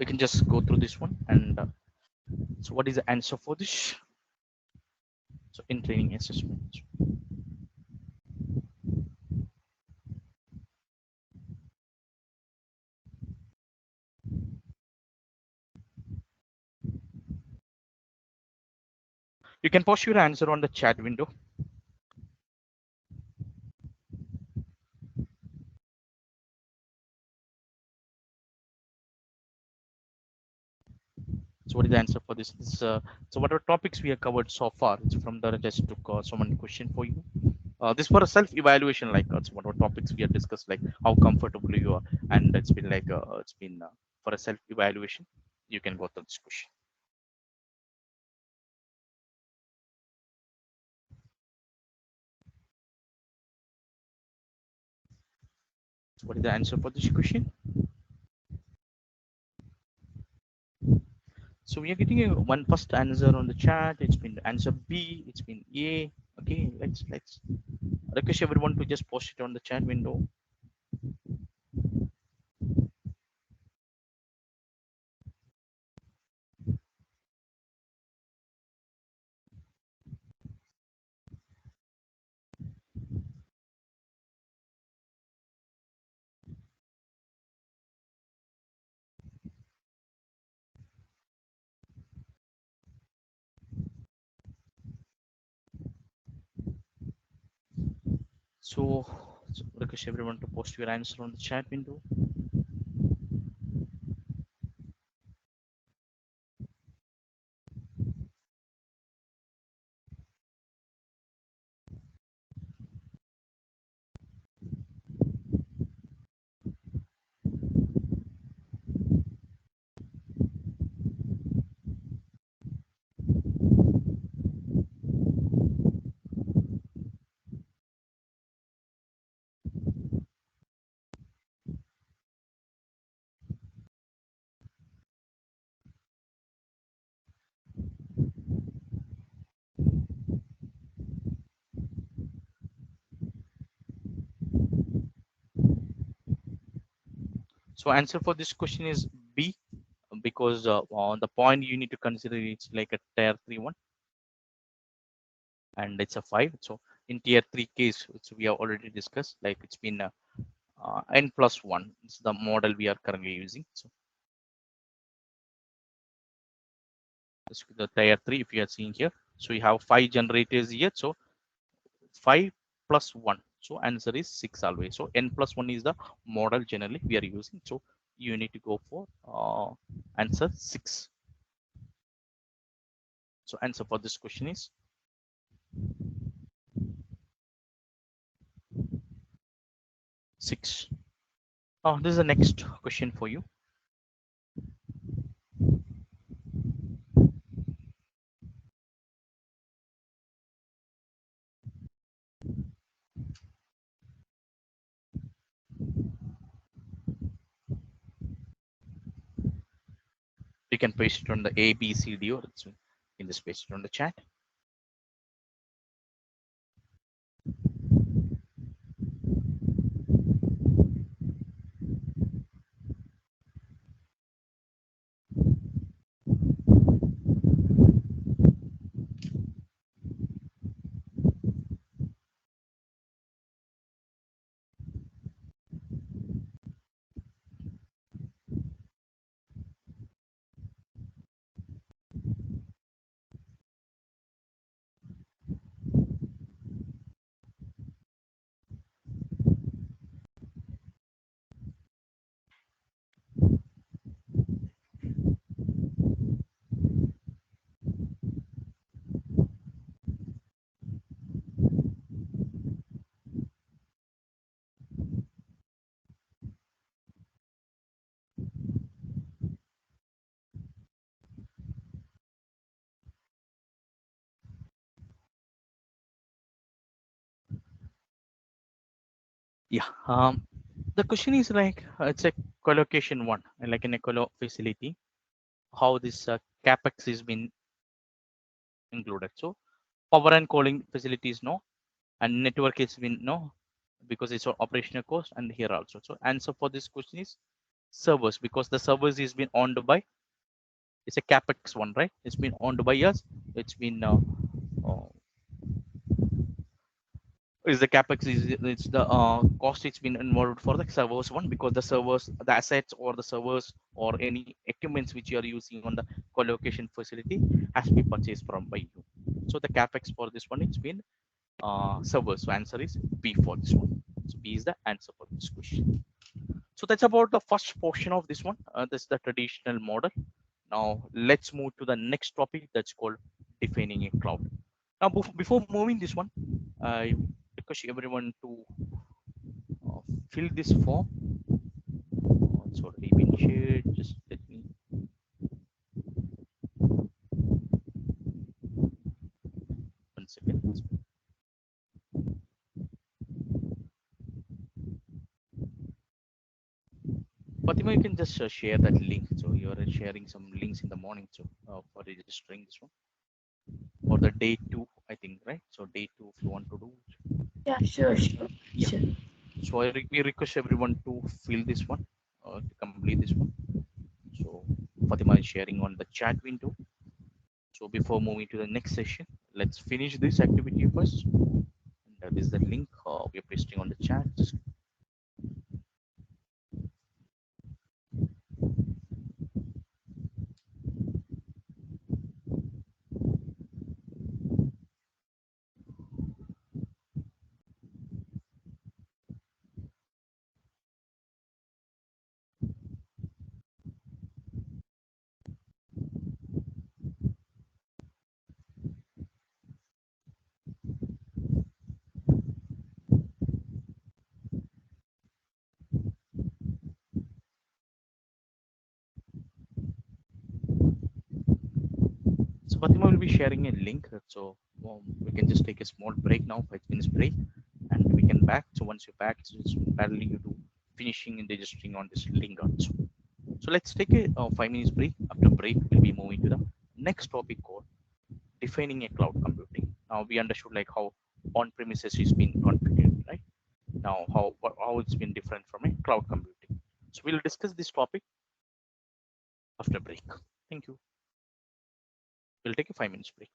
we can just go through this one. And so what is the answer for this? So in training assessment, you can post your answer on the chat window. So what is the answer for this? So whatever topics we have covered so far, it's from the just took so one question for you. This for a self-evaluation, like so whatever topics we have discussed, like how comfortable you are, and it's been like it's been for a self-evaluation. You can go to this question. So what is the answer for this question? So we are getting a one first answer on the chat. It's been answer B. It's been A. Okay, let's request everyone to just post it on the chat window. So, so request everyone to post your answer on the chat window. So answer for this question is B, because on the point you need to consider it's like a tier 3 one, and it's a 5. So in tier 3 case, which we have already discussed, like it's been n plus 1. It's the model we are currently using. So this the tier 3, if you are seeing here, so you have 5 generators here. So 5 plus 1. So answer is 6 always. So n plus 1 is the model generally we are using. So you need to go for answer 6. So answer for this question is 6. This is the next question for you. You can paste it on the A, B, C, D, or you can just paste it on the chat. Yeah. The question is like it's a collocation one, like in a colo facility, how this capex is been included. So power and cooling facilities no, and network is been no, because it's an operational cost, and here also. So answer for this question is servers, because the servers is been owned by, it's a capex one, right? It's been owned by us. It's been uh, is the capex is it's the cost it's been involved for the servers one, because the servers, the assets or the servers or any equipments which you are using on the co-location facility has to be purchased from by you. So the capex for this one, it's been servers. So answer is B for this one. So B is the answer for this question. So that's about the first portion of this one. This is the traditional model. Now let's move to the next topic, that's called defining a cloud. Now before moving this one, I request everyone to uh, fill this form. It's already been shared. Just let me 1 second. Fatima, you can just share that link. So you are sharing some links in the morning, so for registering this one, or the day two, I think, right? So day two, if you want to do, Yeah, sure, sure, yeah. sure. So we request everyone to fill this one, to complete this one. So Fatima is sharing on the chat window. So before moving to the next session, let's finish this activity first. And this is the link we're pasting on the chat. So Fatima will be sharing a link. So we can just take a small break now, 5 minutes break, and we can back. So once you're back, so it's parallel you to finishing and registering on this link also. So let's take a 5 minutes break. After break, we'll be moving to the next topic called defining a cloud computing. Now we understood like how on-premises is being configured, right? Now how it's been different from a cloud computing. So we'll discuss this topic after break. Thank you. We'll take a 5 minutes break.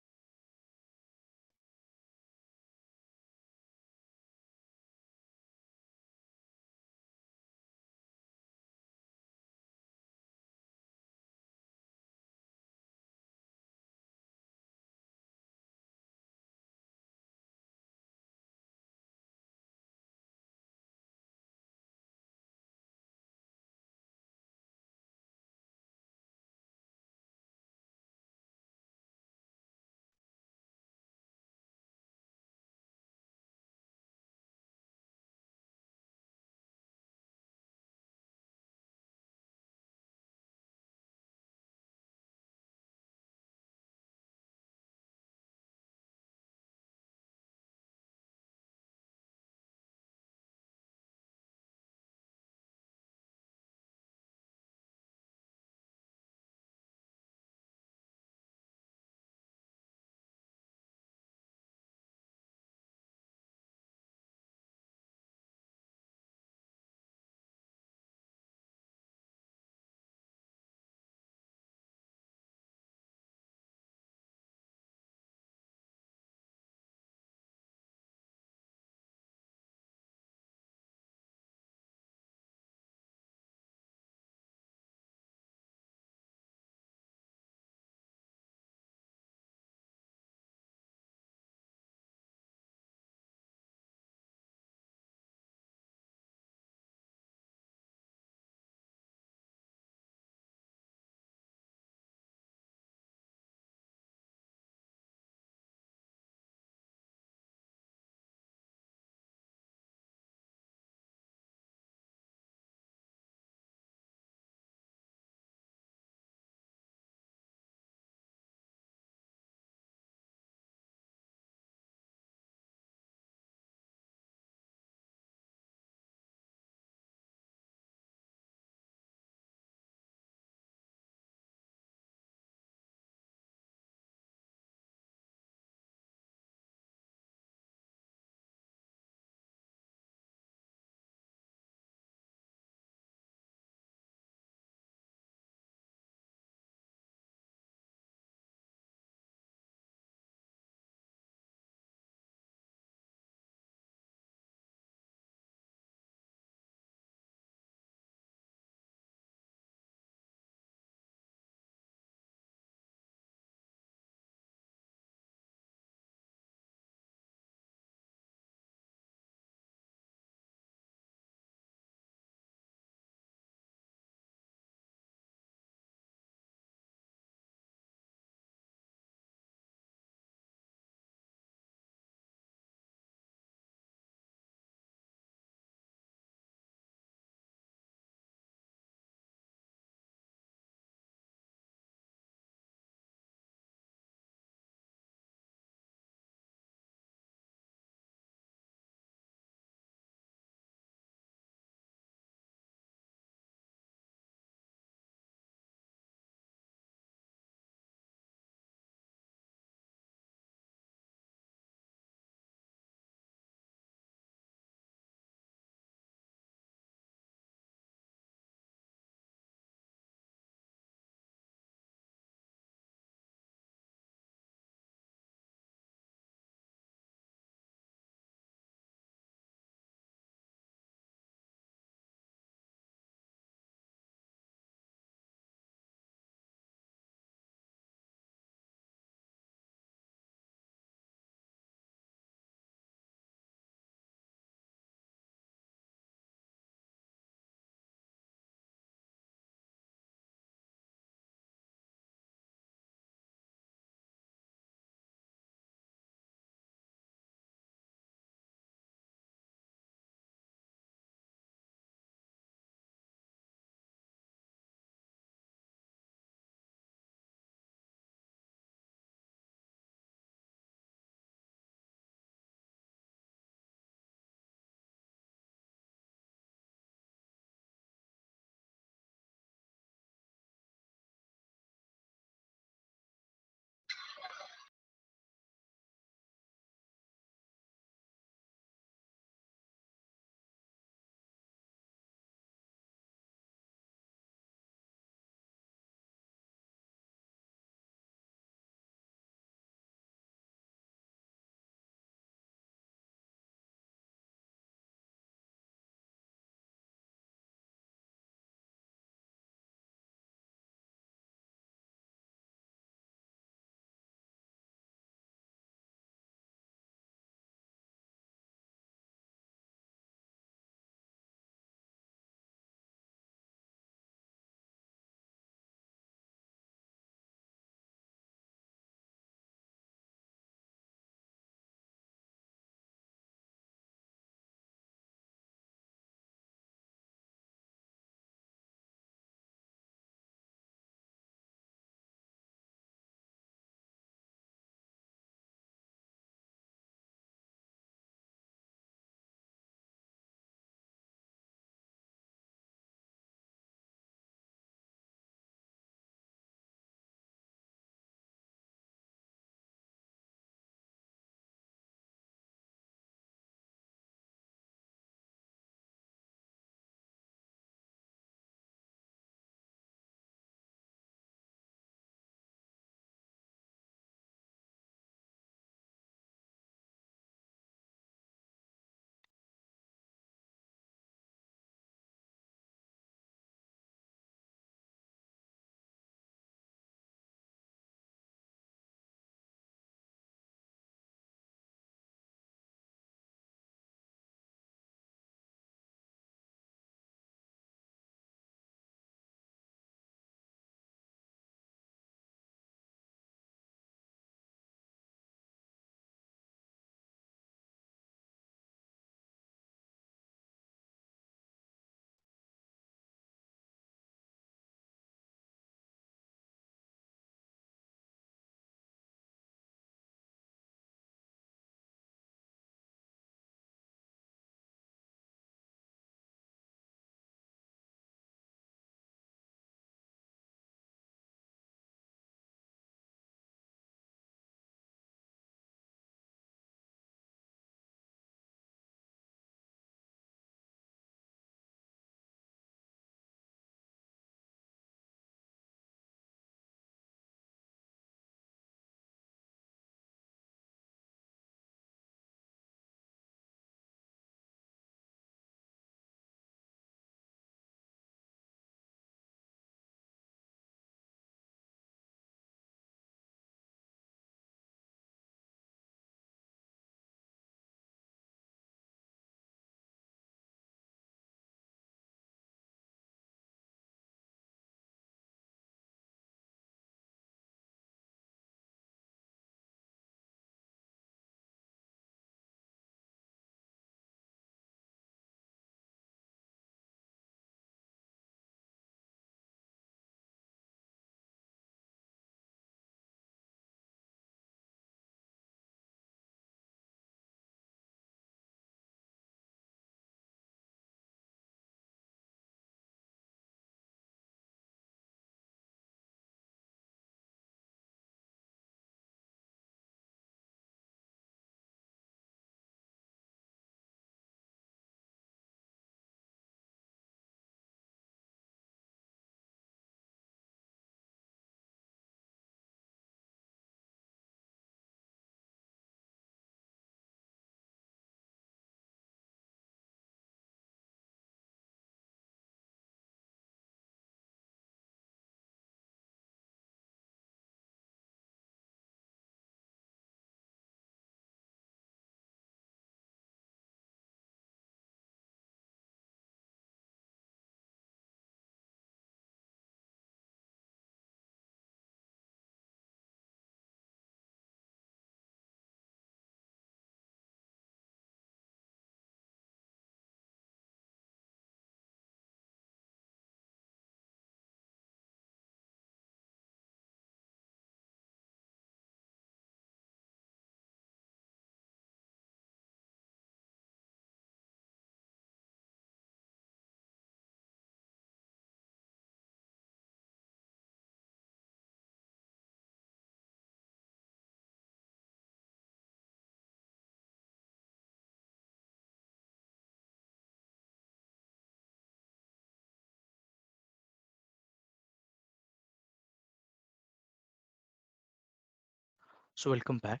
So welcome back.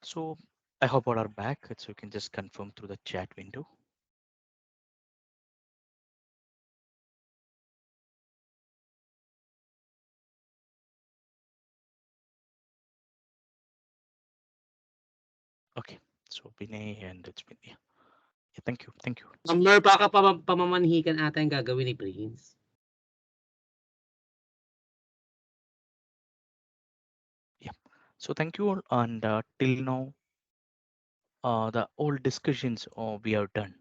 So I hope all are back. So you can just confirm through the chat window. Okay. So Binay and it's been, yeah. Yeah, thank you. Thank you. So Mer, baka pamamanhikan ata yung gagawin ni Prince. yeah. So thank you all. And till now, the all discussions we have done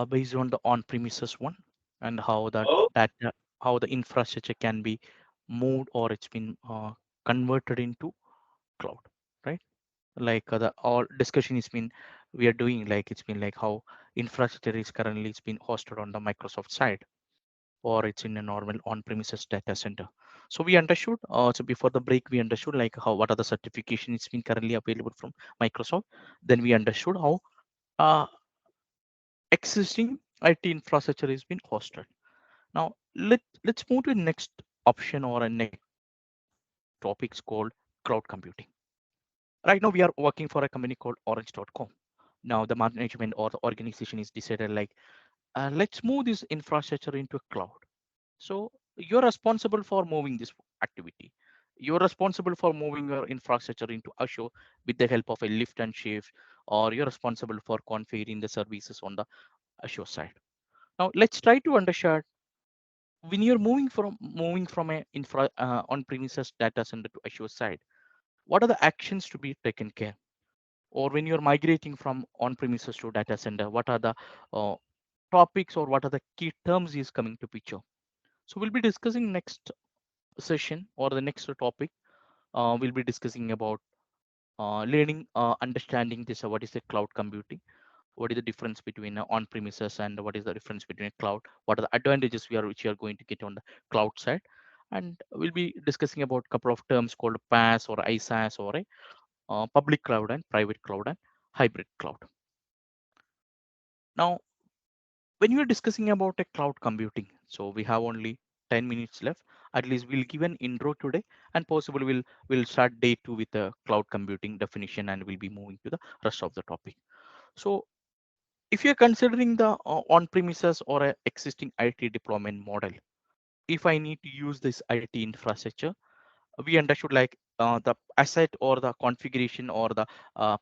based on the on-premises one and how that data, how the infrastructure can be moved or it's been converted into cloud, right? Like the all discussion has been we are doing like it's been like how infrastructure is currently it's been hosted on the Microsoft side or it's in a normal on-premises data center. So we understood. So before the break, we understood like how what are the certification it's been currently available from Microsoft. Then we understood how uh, existing IT infrastructure is being hosted. Now let's move to the next option or a next topic called cloud computing. Right now we are working for a company called Orange.com. Now the management or the organization is decided like let's move this infrastructure into a cloud. So you're responsible for moving this activity. You're responsible for moving your infrastructure into Azure with the help of a lift and shift, or you're responsible for configuring the services on the Azure side. Now let's try to understand when you're moving from a on-premises data center to Azure side, what are the actions to be taken care? Or when you're migrating from on-premises to data center, what are the uh, topics or what are the key terms is coming to picture? So we'll be discussing next session or the next topic. We'll be discussing about learning, understanding this. What is the cloud computing? What is the difference between on-premises and what is the difference between a cloud? What are the advantages which you are going to get on the cloud side? And we'll be discussing about a couple of terms called PaaS or ISaaS or a public cloud and private cloud and hybrid cloud. Now, when we are discussing about a cloud computing, so we have only 10 minutes left. At least we'll give an intro today, and possibly we'll start day two with the cloud computing definition, and we'll be moving to the rest of the topic. So if you're considering the on-premises or a existing IT deployment model, if I need to use this IT infrastructure, we understood like the asset or the configuration or the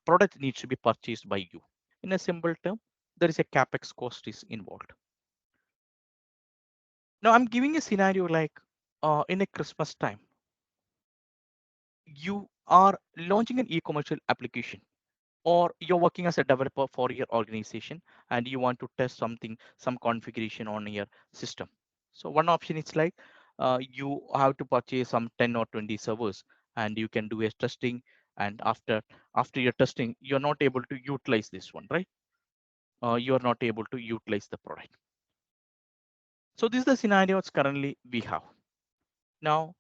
product needs to be purchased by you. In a simple term, there is a capex cost is involved. Now I'm giving a scenario like in a Christmas time, you are launching an e-commerce application or you're working as a developer for your organization and you want to test something, some configuration on your system. So one option is like you have to purchase some 10 or 20 servers and you can do a testing, and after your testing, you're not able to utilize this one, right? You're not able to utilize the product. So this is the scenario it's currently we have. Now,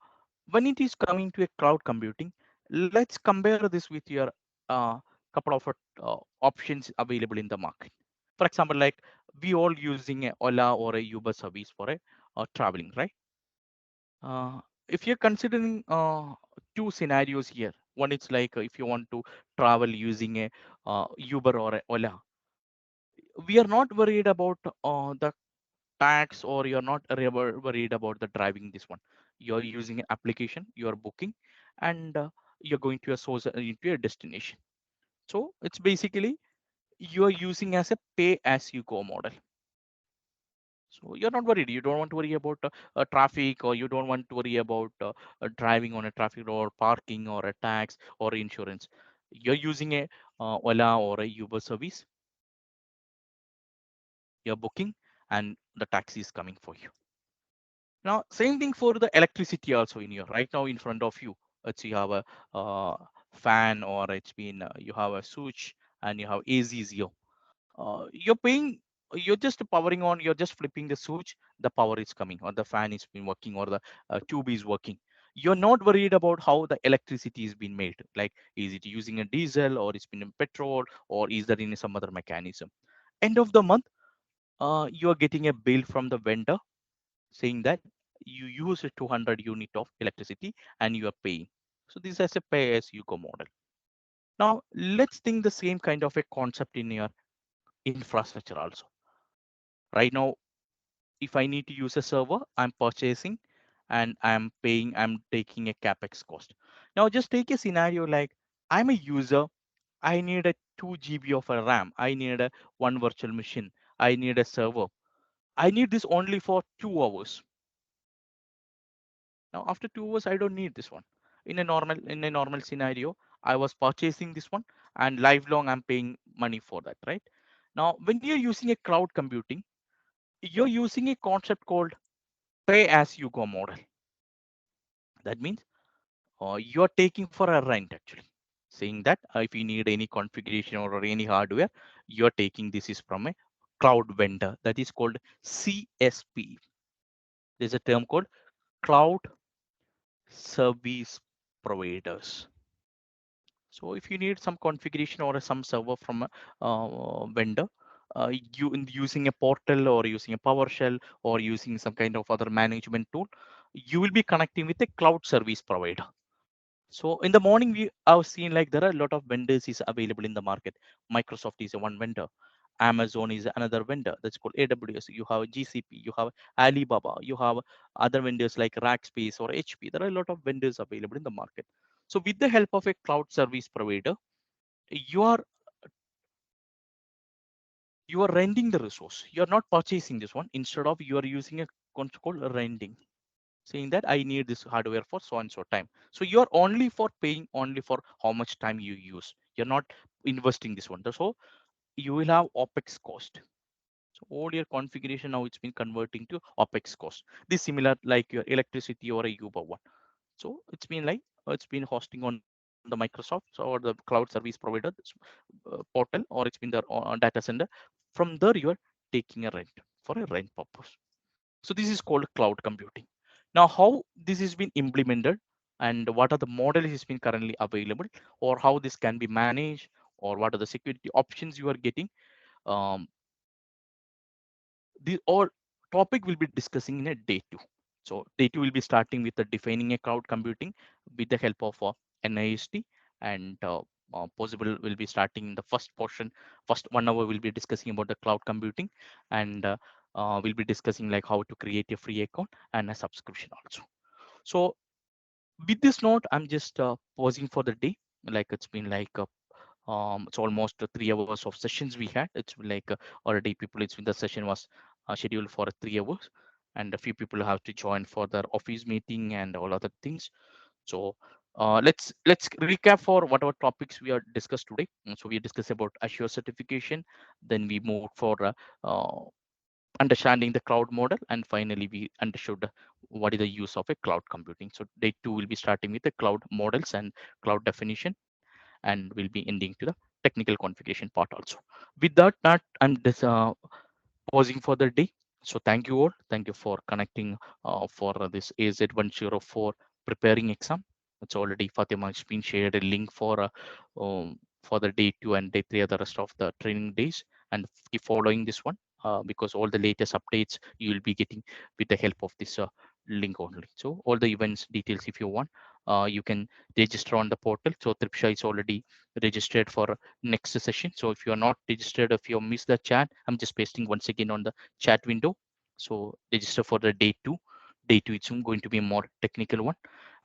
when it is coming to a cloud computing, let's compare this with your couple of options available in the market. For example, like we all using a Ola or a Uber service for a traveling, right? If you're considering two scenarios here, one is like if you want to travel using a Uber or a Ola, we are not worried about the tax or you're not worried about the driving this one. You're using an application, you're booking, and you're going to a source into a destination. So it's basically you're using as a pay as you go model. So you're not worried. You don't want to worry about traffic, or you don't want to worry about driving on a traffic or parking or a tax or insurance. You're using a Ola or a Uber service. You're booking, and the taxi is coming for you. Now, same thing for the electricity also in your right now in front of you. Let's you have a fan or it's been you have a switch and you have AZ0. You're paying, you're just powering on, you're just flipping the switch, the power is coming or the fan is been working or the tube is working. You're not worried about how the electricity is being made. Like, is it using a diesel or it's been in petrol or is there in some other mechanism? End of the month, you are getting a bill from the vendor saying that you use a 200 unit of electricity and you are paying. So this is a pay as you go model. Now let's think the same kind of a concept in your infrastructure also. Right now, if I need to use a server, I'm purchasing and I'm paying, I'm taking a capex cost. Now just take a scenario like I'm a user, I need a 2 GB of a RAM, I need a one virtual machine, I need a server. I need this only for 2 hours. Now after 2 hours, I don't need this one. In a normal scenario, I was purchasing this one and lifelong I'm paying money for that, right? Now when you're using a cloud computing, you're using a concept called pay as you go model. That means you're taking for a rent actually, saying that if you need any configuration or any hardware, you're taking this is from a cloud vendor that is called CSP. There's a term called cloud service providers. So if you need some configuration or some server from a vendor, using a portal or using a PowerShell or using some kind of other management tool, you will be connecting with a cloud service provider. So in the morning, we have seen like there are a lot of vendors is available in the market. Microsoft is a one vendor. Amazon is another vendor that's called AWS. You have GCP, you have Alibaba, you have other vendors like Rackspace or HP. There are a lot of vendors available in the market. So with the help of a cloud service provider, you are you are renting the resource. You are not purchasing this one. Instead of you are using a concept called renting, saying that I need this hardware for so and so time. So you're only for paying only for how much time you use. You're not investing this one. So you will have Opex cost. So all your configuration now it's been converting to Opex cost. This similar like your electricity or a Uber one. So it's been like it's been hosting on the Microsoft or the cloud service provider portal, or it's been the data center. From there you are taking a rent for a rent purpose. So this is called cloud computing. Now, how this has been implemented and what are the models has been currently available, or how this can be managed, or what are the security options you are getting. Um, the all topic will be discussing in a day two. So day two will be starting with the defining a cloud computing with the help of NIST, and possible will be starting in the first portion. First 1 hour will be discussing about the cloud computing, and we'll be discussing like how to create a free account and a subscription also. So with this note, I'm just pausing for the day. Like it's been like it's almost 3 hours of sessions we had. It's like already people, it's been the session was scheduled for 3 hours, and a few people have to join for their office meeting and all other things. So let's recap for whatever topics we are discussed today. So we discussed about Azure certification, then we moved for understanding the cloud model, and finally we understood what is the use of a cloud computing. So day two will be starting with the cloud models and cloud definition, and we'll be ending to the technical configuration part also. With that, I'm just pausing for the day. So thank you all. Thank you for connecting for this AZ104 preparing exam. It's already Fatima has been shared a link for the day two and day three, the rest of the training days, and keep following this one because all the latest updates you will be getting with the help of this link only. So all the events details, if you want, you can register on the portal. So Tripsha is already registered for next session. So if you're not registered, if you missed the chat, I'm just pasting once again on the chat window. So register for the day two. Day two, it's going to be a more technical one.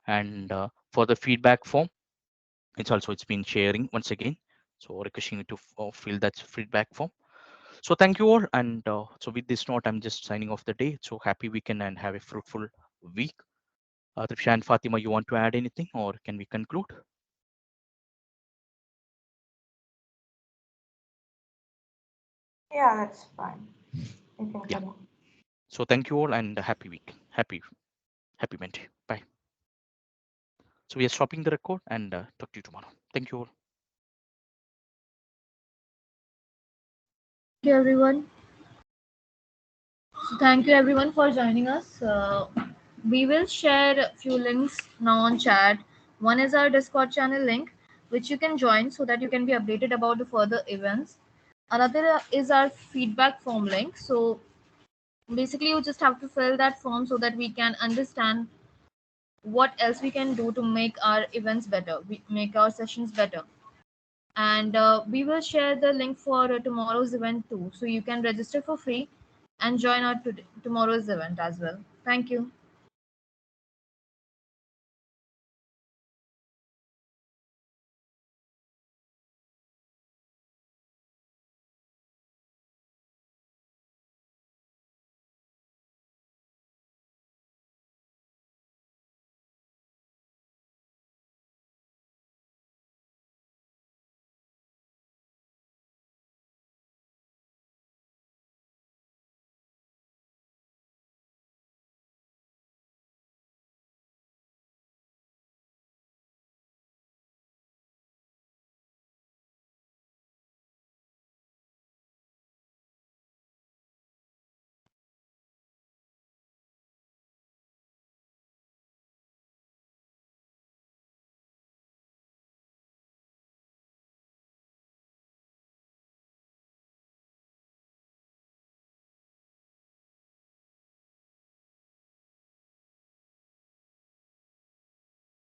And for the feedback form, it's been sharing once again. So requesting you to fill that feedback form. So thank you all. And so with this note, I'm just signing off the day. So happy weekend and have a fruitful week. Tripsha and Fatima, you want to add anything or can we conclude? Yeah, that's fine. You can Yeah. continue. So thank you all and happy week. Happy Monday. Bye. So we are stopping the record and talk to you tomorrow. Thank you all. Thank you, everyone. So thank you, everyone, for joining us. We will share a few links now on chat. One is our Discord channel link, which you can join so that you can be updated about the further events. Another is our feedback form link. So Basically, you just have to fill that form so that we can understand what else we can do to make our events better, make our sessions better. And we will share the link for tomorrow's event too, so you can register for free and join our tomorrow's event as well. Thank you.